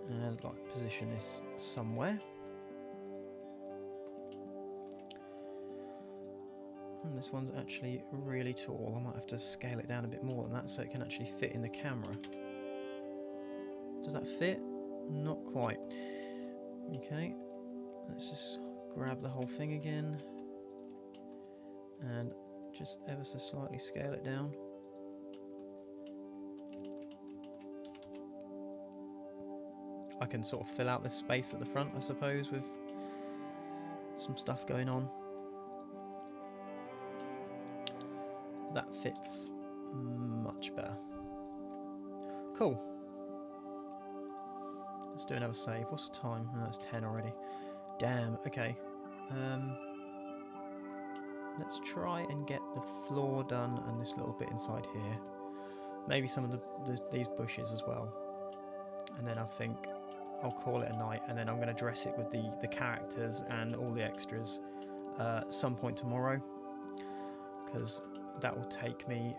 And I'd like to position this somewhere. This one's actually really tall. I might have to scale it down a bit more than that so it can actually fit in the camera. Does that fit? Not quite. Okay, let's just grab the whole thing again and just ever so slightly scale it down. I can sort of fill out this space at the front, I suppose, with some stuff going on. That fits much better. Cool. Let's do another save. What's the time? Oh, it's 10 already. Damn, okay. Let's try and get the floor done and this little bit inside here. Maybe some of these bushes as well. And then I think I'll call it a night, and then I'm going to dress it with the characters and all the extras some point tomorrow, because that will take me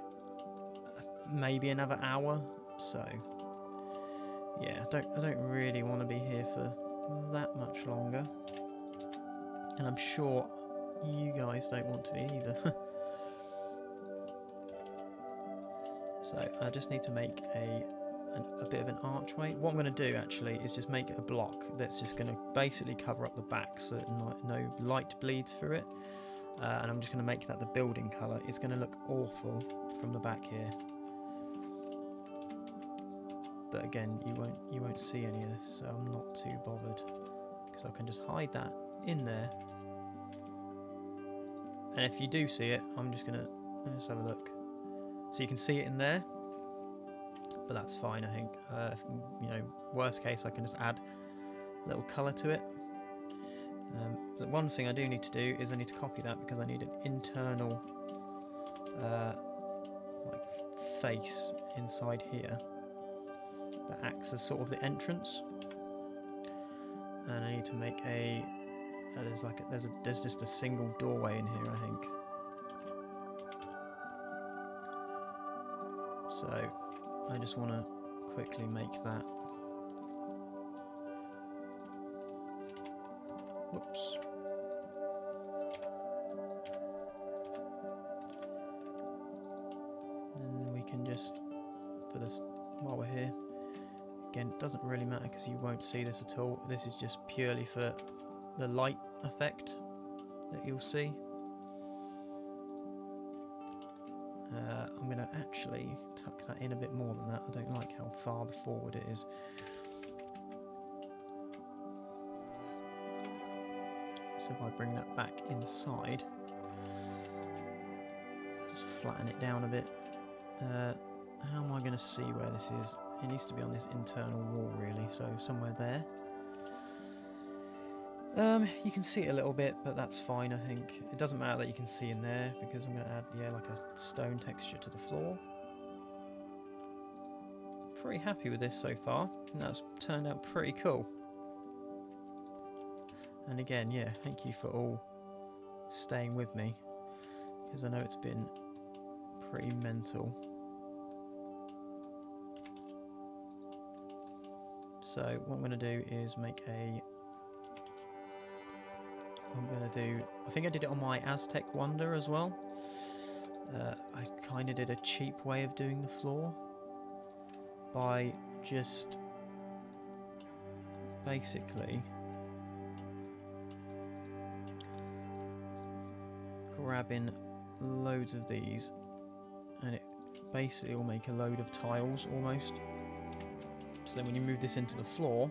maybe another hour. So yeah, I don't really want to be here for that much longer, and I'm sure you guys don't want to be either. So I just need to make a bit of an archway. What I'm going to do actually is just make a block that's just going to basically cover up the back so that no light bleeds through it, and I'm just going to make that the building colour. It's going to look awful from the back here, but again you won't see any of this, so I'm not too bothered because I can just hide that in there. And if you do see it, I'm just going to let's have a look. So you can see it in there, but that's fine, I think. You know, worst case, I can just add a little colour to it. The one thing I do need to do is I need to copy that because I need an internal like face inside here that acts as sort of the entrance. And I need to make a there's just a single doorway in here, I think. So I just want to quickly make that. Whoops. And we can just, for this, while we're here, again, it doesn't really matter because you won't see this at all. This is just purely for the light effect that you'll see. I'm going to actually tuck that in a bit more than that. I don't like how far forward it is. So if I bring that back inside, just flatten it down a bit. How am I going to see where this is? It needs to be on this internal wall really, so somewhere there. You can see it a little bit, but that's fine, I think. It doesn't matter that you can see in there, because I'm going to add, yeah, like a stone texture to the floor. Pretty happy with this so far, and that's turned out pretty cool. And again, yeah, thank you for all staying with me, because I know it's been pretty mental. So what I'm going to do is make a... I think I did it on my Aztec Wonder as well. I kind of did a cheap way of doing the floor by just basically grabbing loads of these, and it basically will make a load of tiles almost. So then when you move this into the floor,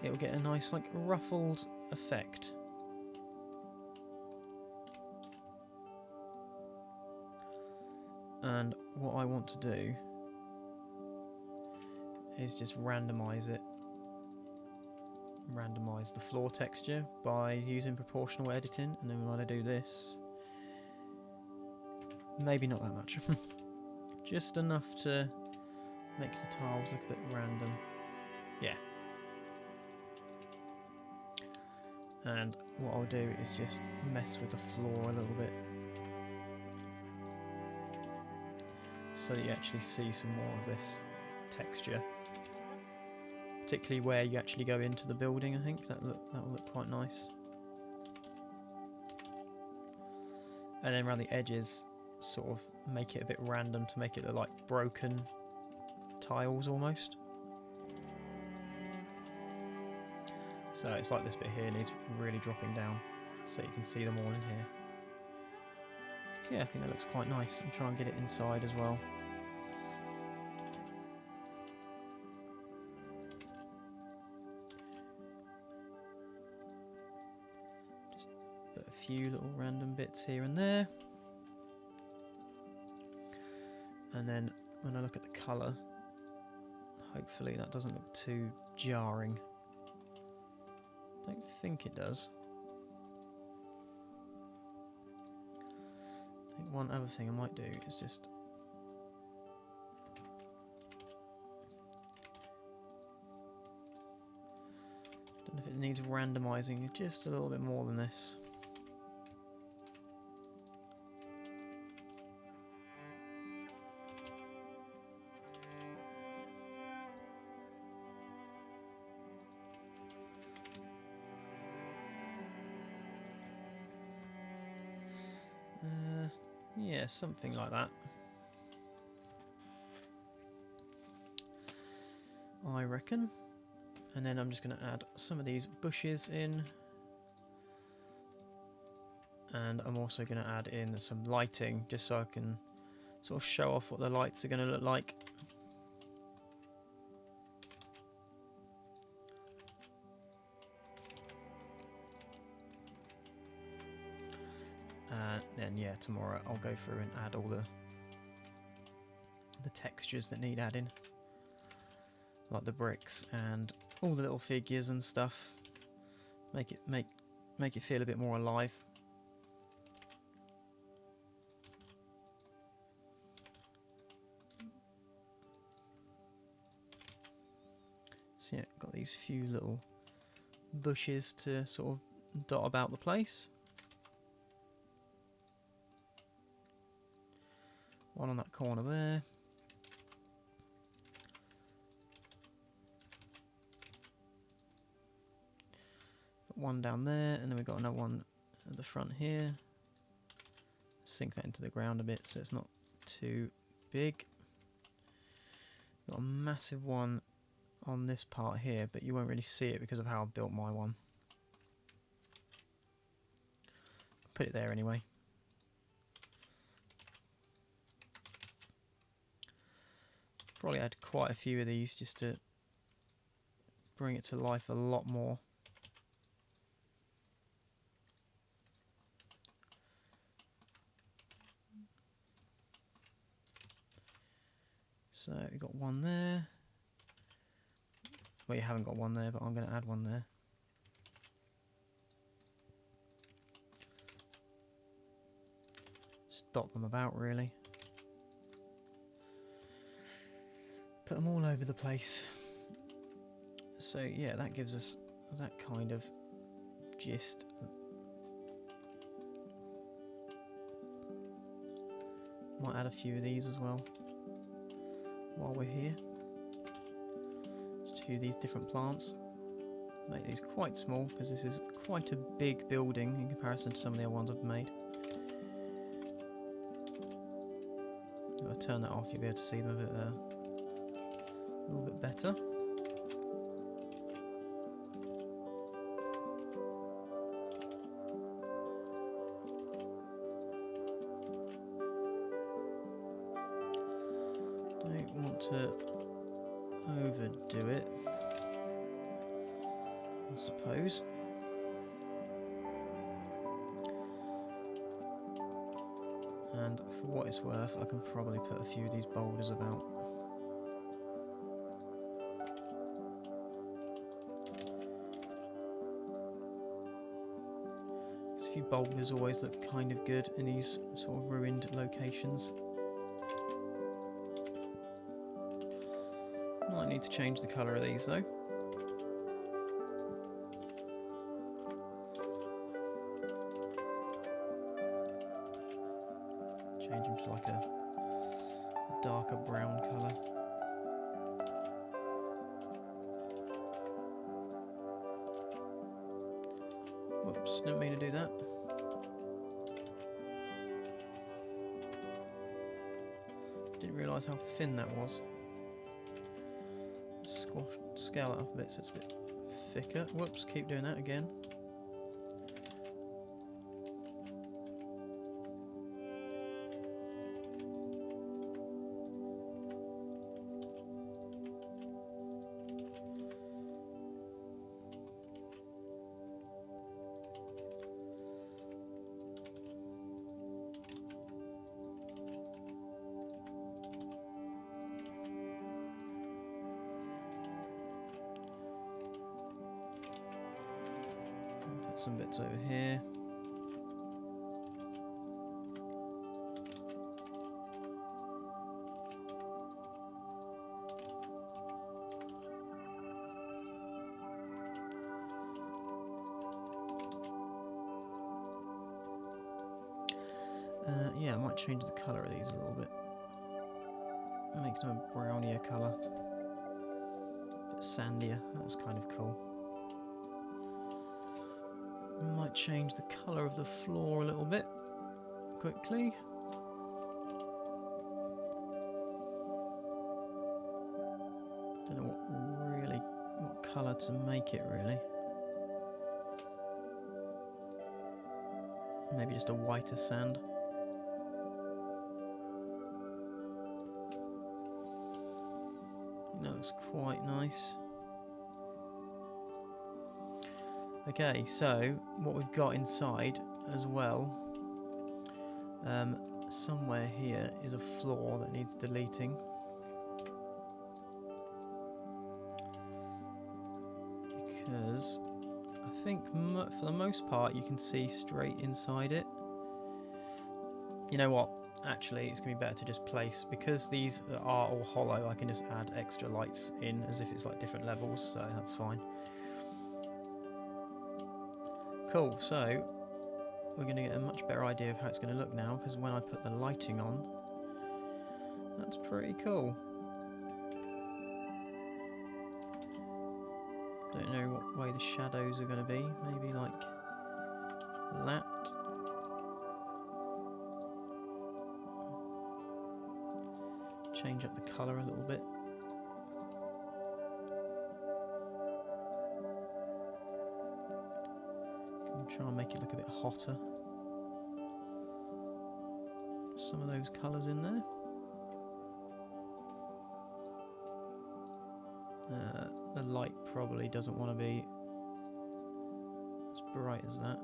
it'll get a nice like ruffled effect. And what I want to do is just randomize it. Randomize the floor texture by using proportional editing, and then when I do this, maybe not that much, just enough to make the tiles look a bit random. Yeah. And what I'll do is just mess with the floor a little bit, so that you actually see some more of this texture. Particularly where you actually go into the building, I think that will look quite nice. and then around the edges sort of make it a bit random to make it look like broken tiles almost. So it's like this bit here needs really dropping down so you can see them all in here. So yeah, I think that looks quite nice, and try and get it inside as well. Just put a few little random bits here and there. And then when I look at the colour, hopefully that doesn't look too jarring. I don't think it does. I think one other thing I might do is just don't know if it needs randomising just a little bit more than this. Yeah, something like that. I reckon. And then I'm just going to add some of these bushes in. And I'm also going to add in some lighting, just so I can sort of show off what the lights are going to look like. And then yeah, tomorrow I'll go through and add all the textures that need adding, like the bricks and all the little figures and stuff. Make it feel a bit more alive. So yeah, got these few little bushes to sort of dot about the place. One on that corner there. Got one down there, and then we've got another one at the front here. Sink that into the ground a bit so it's not too big. Got a massive one on this part here, but you won't really see it because of how I built my one. Put it there anyway. Probably add quite a few of these just to bring it to life a lot more. So we've got one there. Well, you haven't got one there, but I'm going to add one there. Just dot them about, really. Put them all over the place. So yeah, that gives us that kind of gist. Might add a few of these as well while we're here. Just a few of these different plants. Make these quite small because this is quite a big building in comparison to some of the other ones I've made. If I turn that off, you'll be able to see them a little bit better. Don't want to overdo it, I suppose. And for what it's worth, I can probably put a few of these boulders about. A few boulders always look kind of good in these sort of ruined locations. Might need to change the colour of these though. Change them to like a darker brown colour. Whoops, didn't mean to do that. Didn't realise how thin that was. Scale that up a bit so it's a bit thicker. Whoops, keep doing that again. Put some bits over here. Yeah, I might change the colour of these a little bit. Make them a brownier colour. A bit sandier, that's kind of cool. Might change the colour of the floor a little bit quickly. Don't know what colour to make it really. Maybe just a whiter sand. That looks quite nice. Okay, so what we've got inside as well, somewhere here is a floor that needs deleting. Because I think for the most part you can see straight inside it. You know what? Actually, it's going to be better to just place, because these are all hollow, I can just add extra lights in as if it's like different levels, so that's fine. Cool, so we're going to get a much better idea of how it's going to look now, because when I put the lighting on, that's pretty cool. Don't know what way the shadows are going to be, maybe like that. Change up the colour a little bit. Try and make it look a bit hotter. Some of those colours in there. The light probably doesn't want to be as bright as that.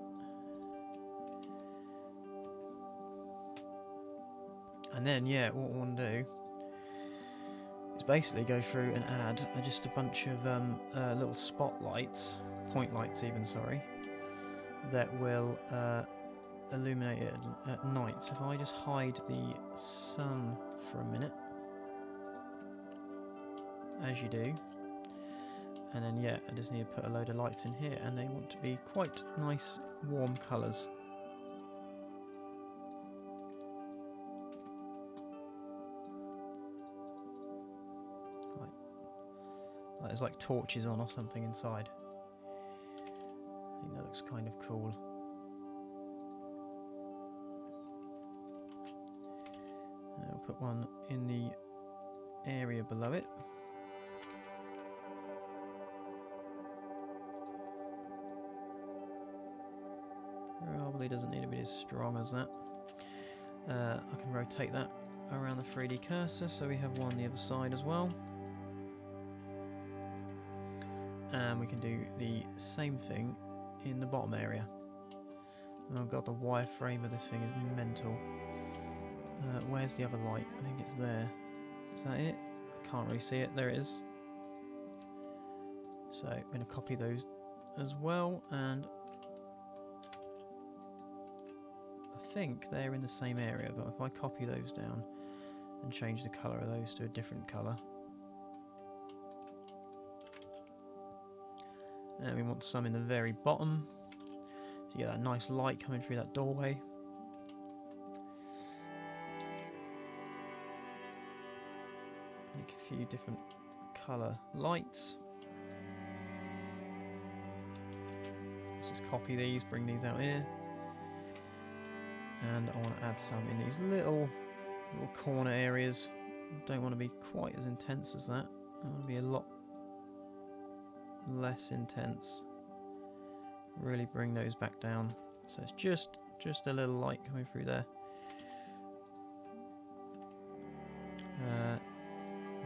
And then, yeah, what I want to do is basically go through and add just a bunch of little spotlights, point lights even, sorry, that will illuminate it at night. So if I just hide the sun for a minute, as you do, and then yeah, I just need to put a load of lights in here, and they want to be quite nice warm colours. Like there's like torches on or something inside. I think that looks kind of cool. I'll put one in the area below it. Probably doesn't need to be as strong as that. I can rotate that around the 3D cursor, so we have one on the other side as well. And we can do the same thing in the bottom area. Oh god, the wireframe of this thing is mental. Where's the other light? I think it's there. Is that it? I can't really see it. There it is. So I'm going to copy those as well, and I think they're in the same area, but if I copy those down and change the colour of those to a different colour. And we want some in the very bottom, so you get that nice light coming through that doorway. Make a few different colour lights. Let's just copy these, bring these out here. And I want to add some in these little corner areas Don't want to be quite as intense as that. I want to be a lot less intense. Really bring those back down. So it's just a little light coming through there.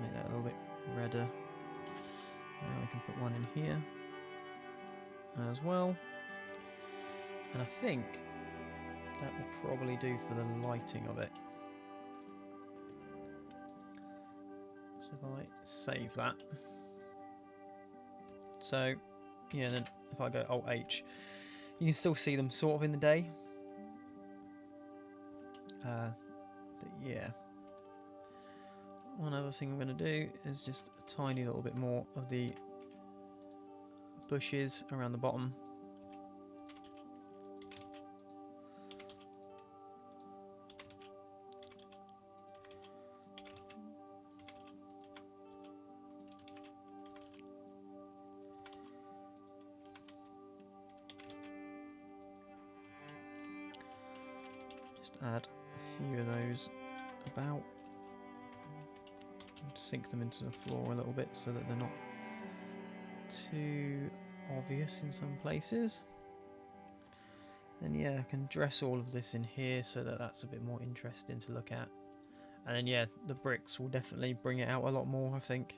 Make that a little bit redder. Now we can put one in here as well. And I think that will probably do for the lighting of it. So if I save that. So, yeah, then if I go Alt H, you can still see them sort of in the day. But yeah. One other thing I'm going to do is just a tiny little bit more of the bushes around the bottom. Just add a few of those about. Sink them into the floor a little bit so that they're not too obvious in some places. And yeah, I can dress all of this in here so that that's a bit more interesting to look at. And then yeah, the bricks will definitely bring it out a lot more, I think.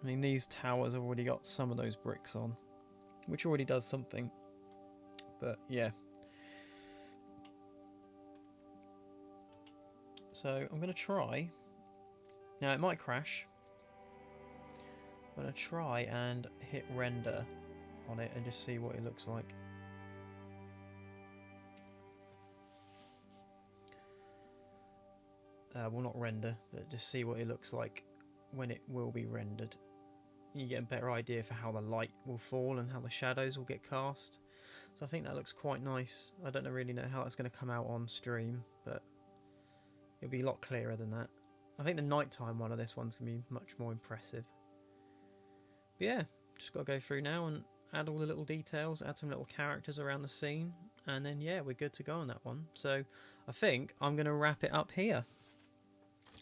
I mean, these towers have already got some of those bricks on, which already does something. But yeah. So I'm going to try. Now it might crash. I'm going to try and hit render on it and just see what it looks like. Well, not render, but just see what it looks like when it will be rendered. You get a better idea for how the light will fall and how the shadows will get cast. So I think that looks quite nice. I don't really know how that's going to come out on stream, but it'll be a lot clearer than that. I think the nighttime one of this one's going to be much more impressive. But yeah, just got to go through now and add all the little details, add some little characters around the scene, and then yeah, we're good to go on that one. So I think I'm going to wrap it up here.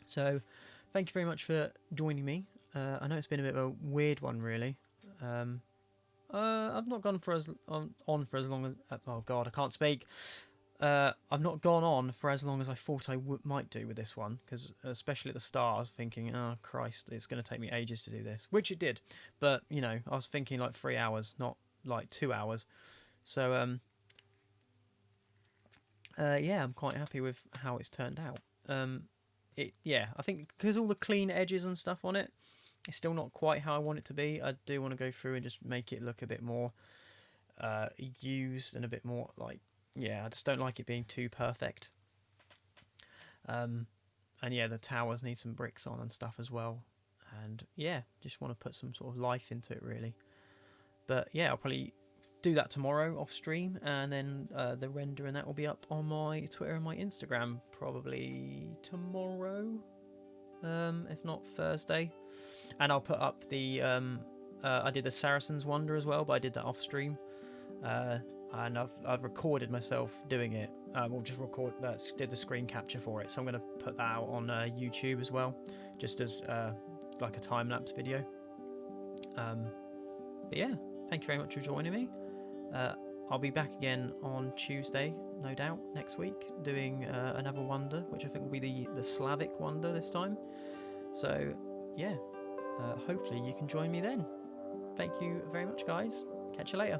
So thank you very much for joining me. I know it's been a bit of a weird one, really. I've not gone for on for as long as... oh god, I can't speak. I've not gone on for as long as I thought I might do with this one, because especially at the start I was thinking, oh Christ, it's going to take me ages to do this, which it did, but you know, I was thinking like 3 hours, not like 2 hours. So yeah, I'm quite happy with how it's turned out. Yeah, I think because all the clean edges and stuff on it, it's still not quite how I want it to be. I do want to go through and just make it look a bit more used and a bit more like, yeah, I just don't like it being too perfect. And yeah, the towers need some bricks on and stuff as well. And yeah, just want to put some sort of life into it, really. But yeah, I'll probably do that tomorrow off stream, and then the render and that will be up on my Twitter and my Instagram probably tomorrow, if not Thursday. And I'll put up the I did the Saracen's Wonder as well, but I did that off stream. And I've recorded myself doing it. We'll just did the screen capture for it, so I'm going to put that out on YouTube as well, just as like a time-lapse video. But yeah, thank you very much for joining me. I'll be back again on Tuesday, no doubt, next week, doing another wonder, which I think will be the Slavic wonder this time. So yeah, hopefully you can join me then. Thank you very much, guys. Catch you later.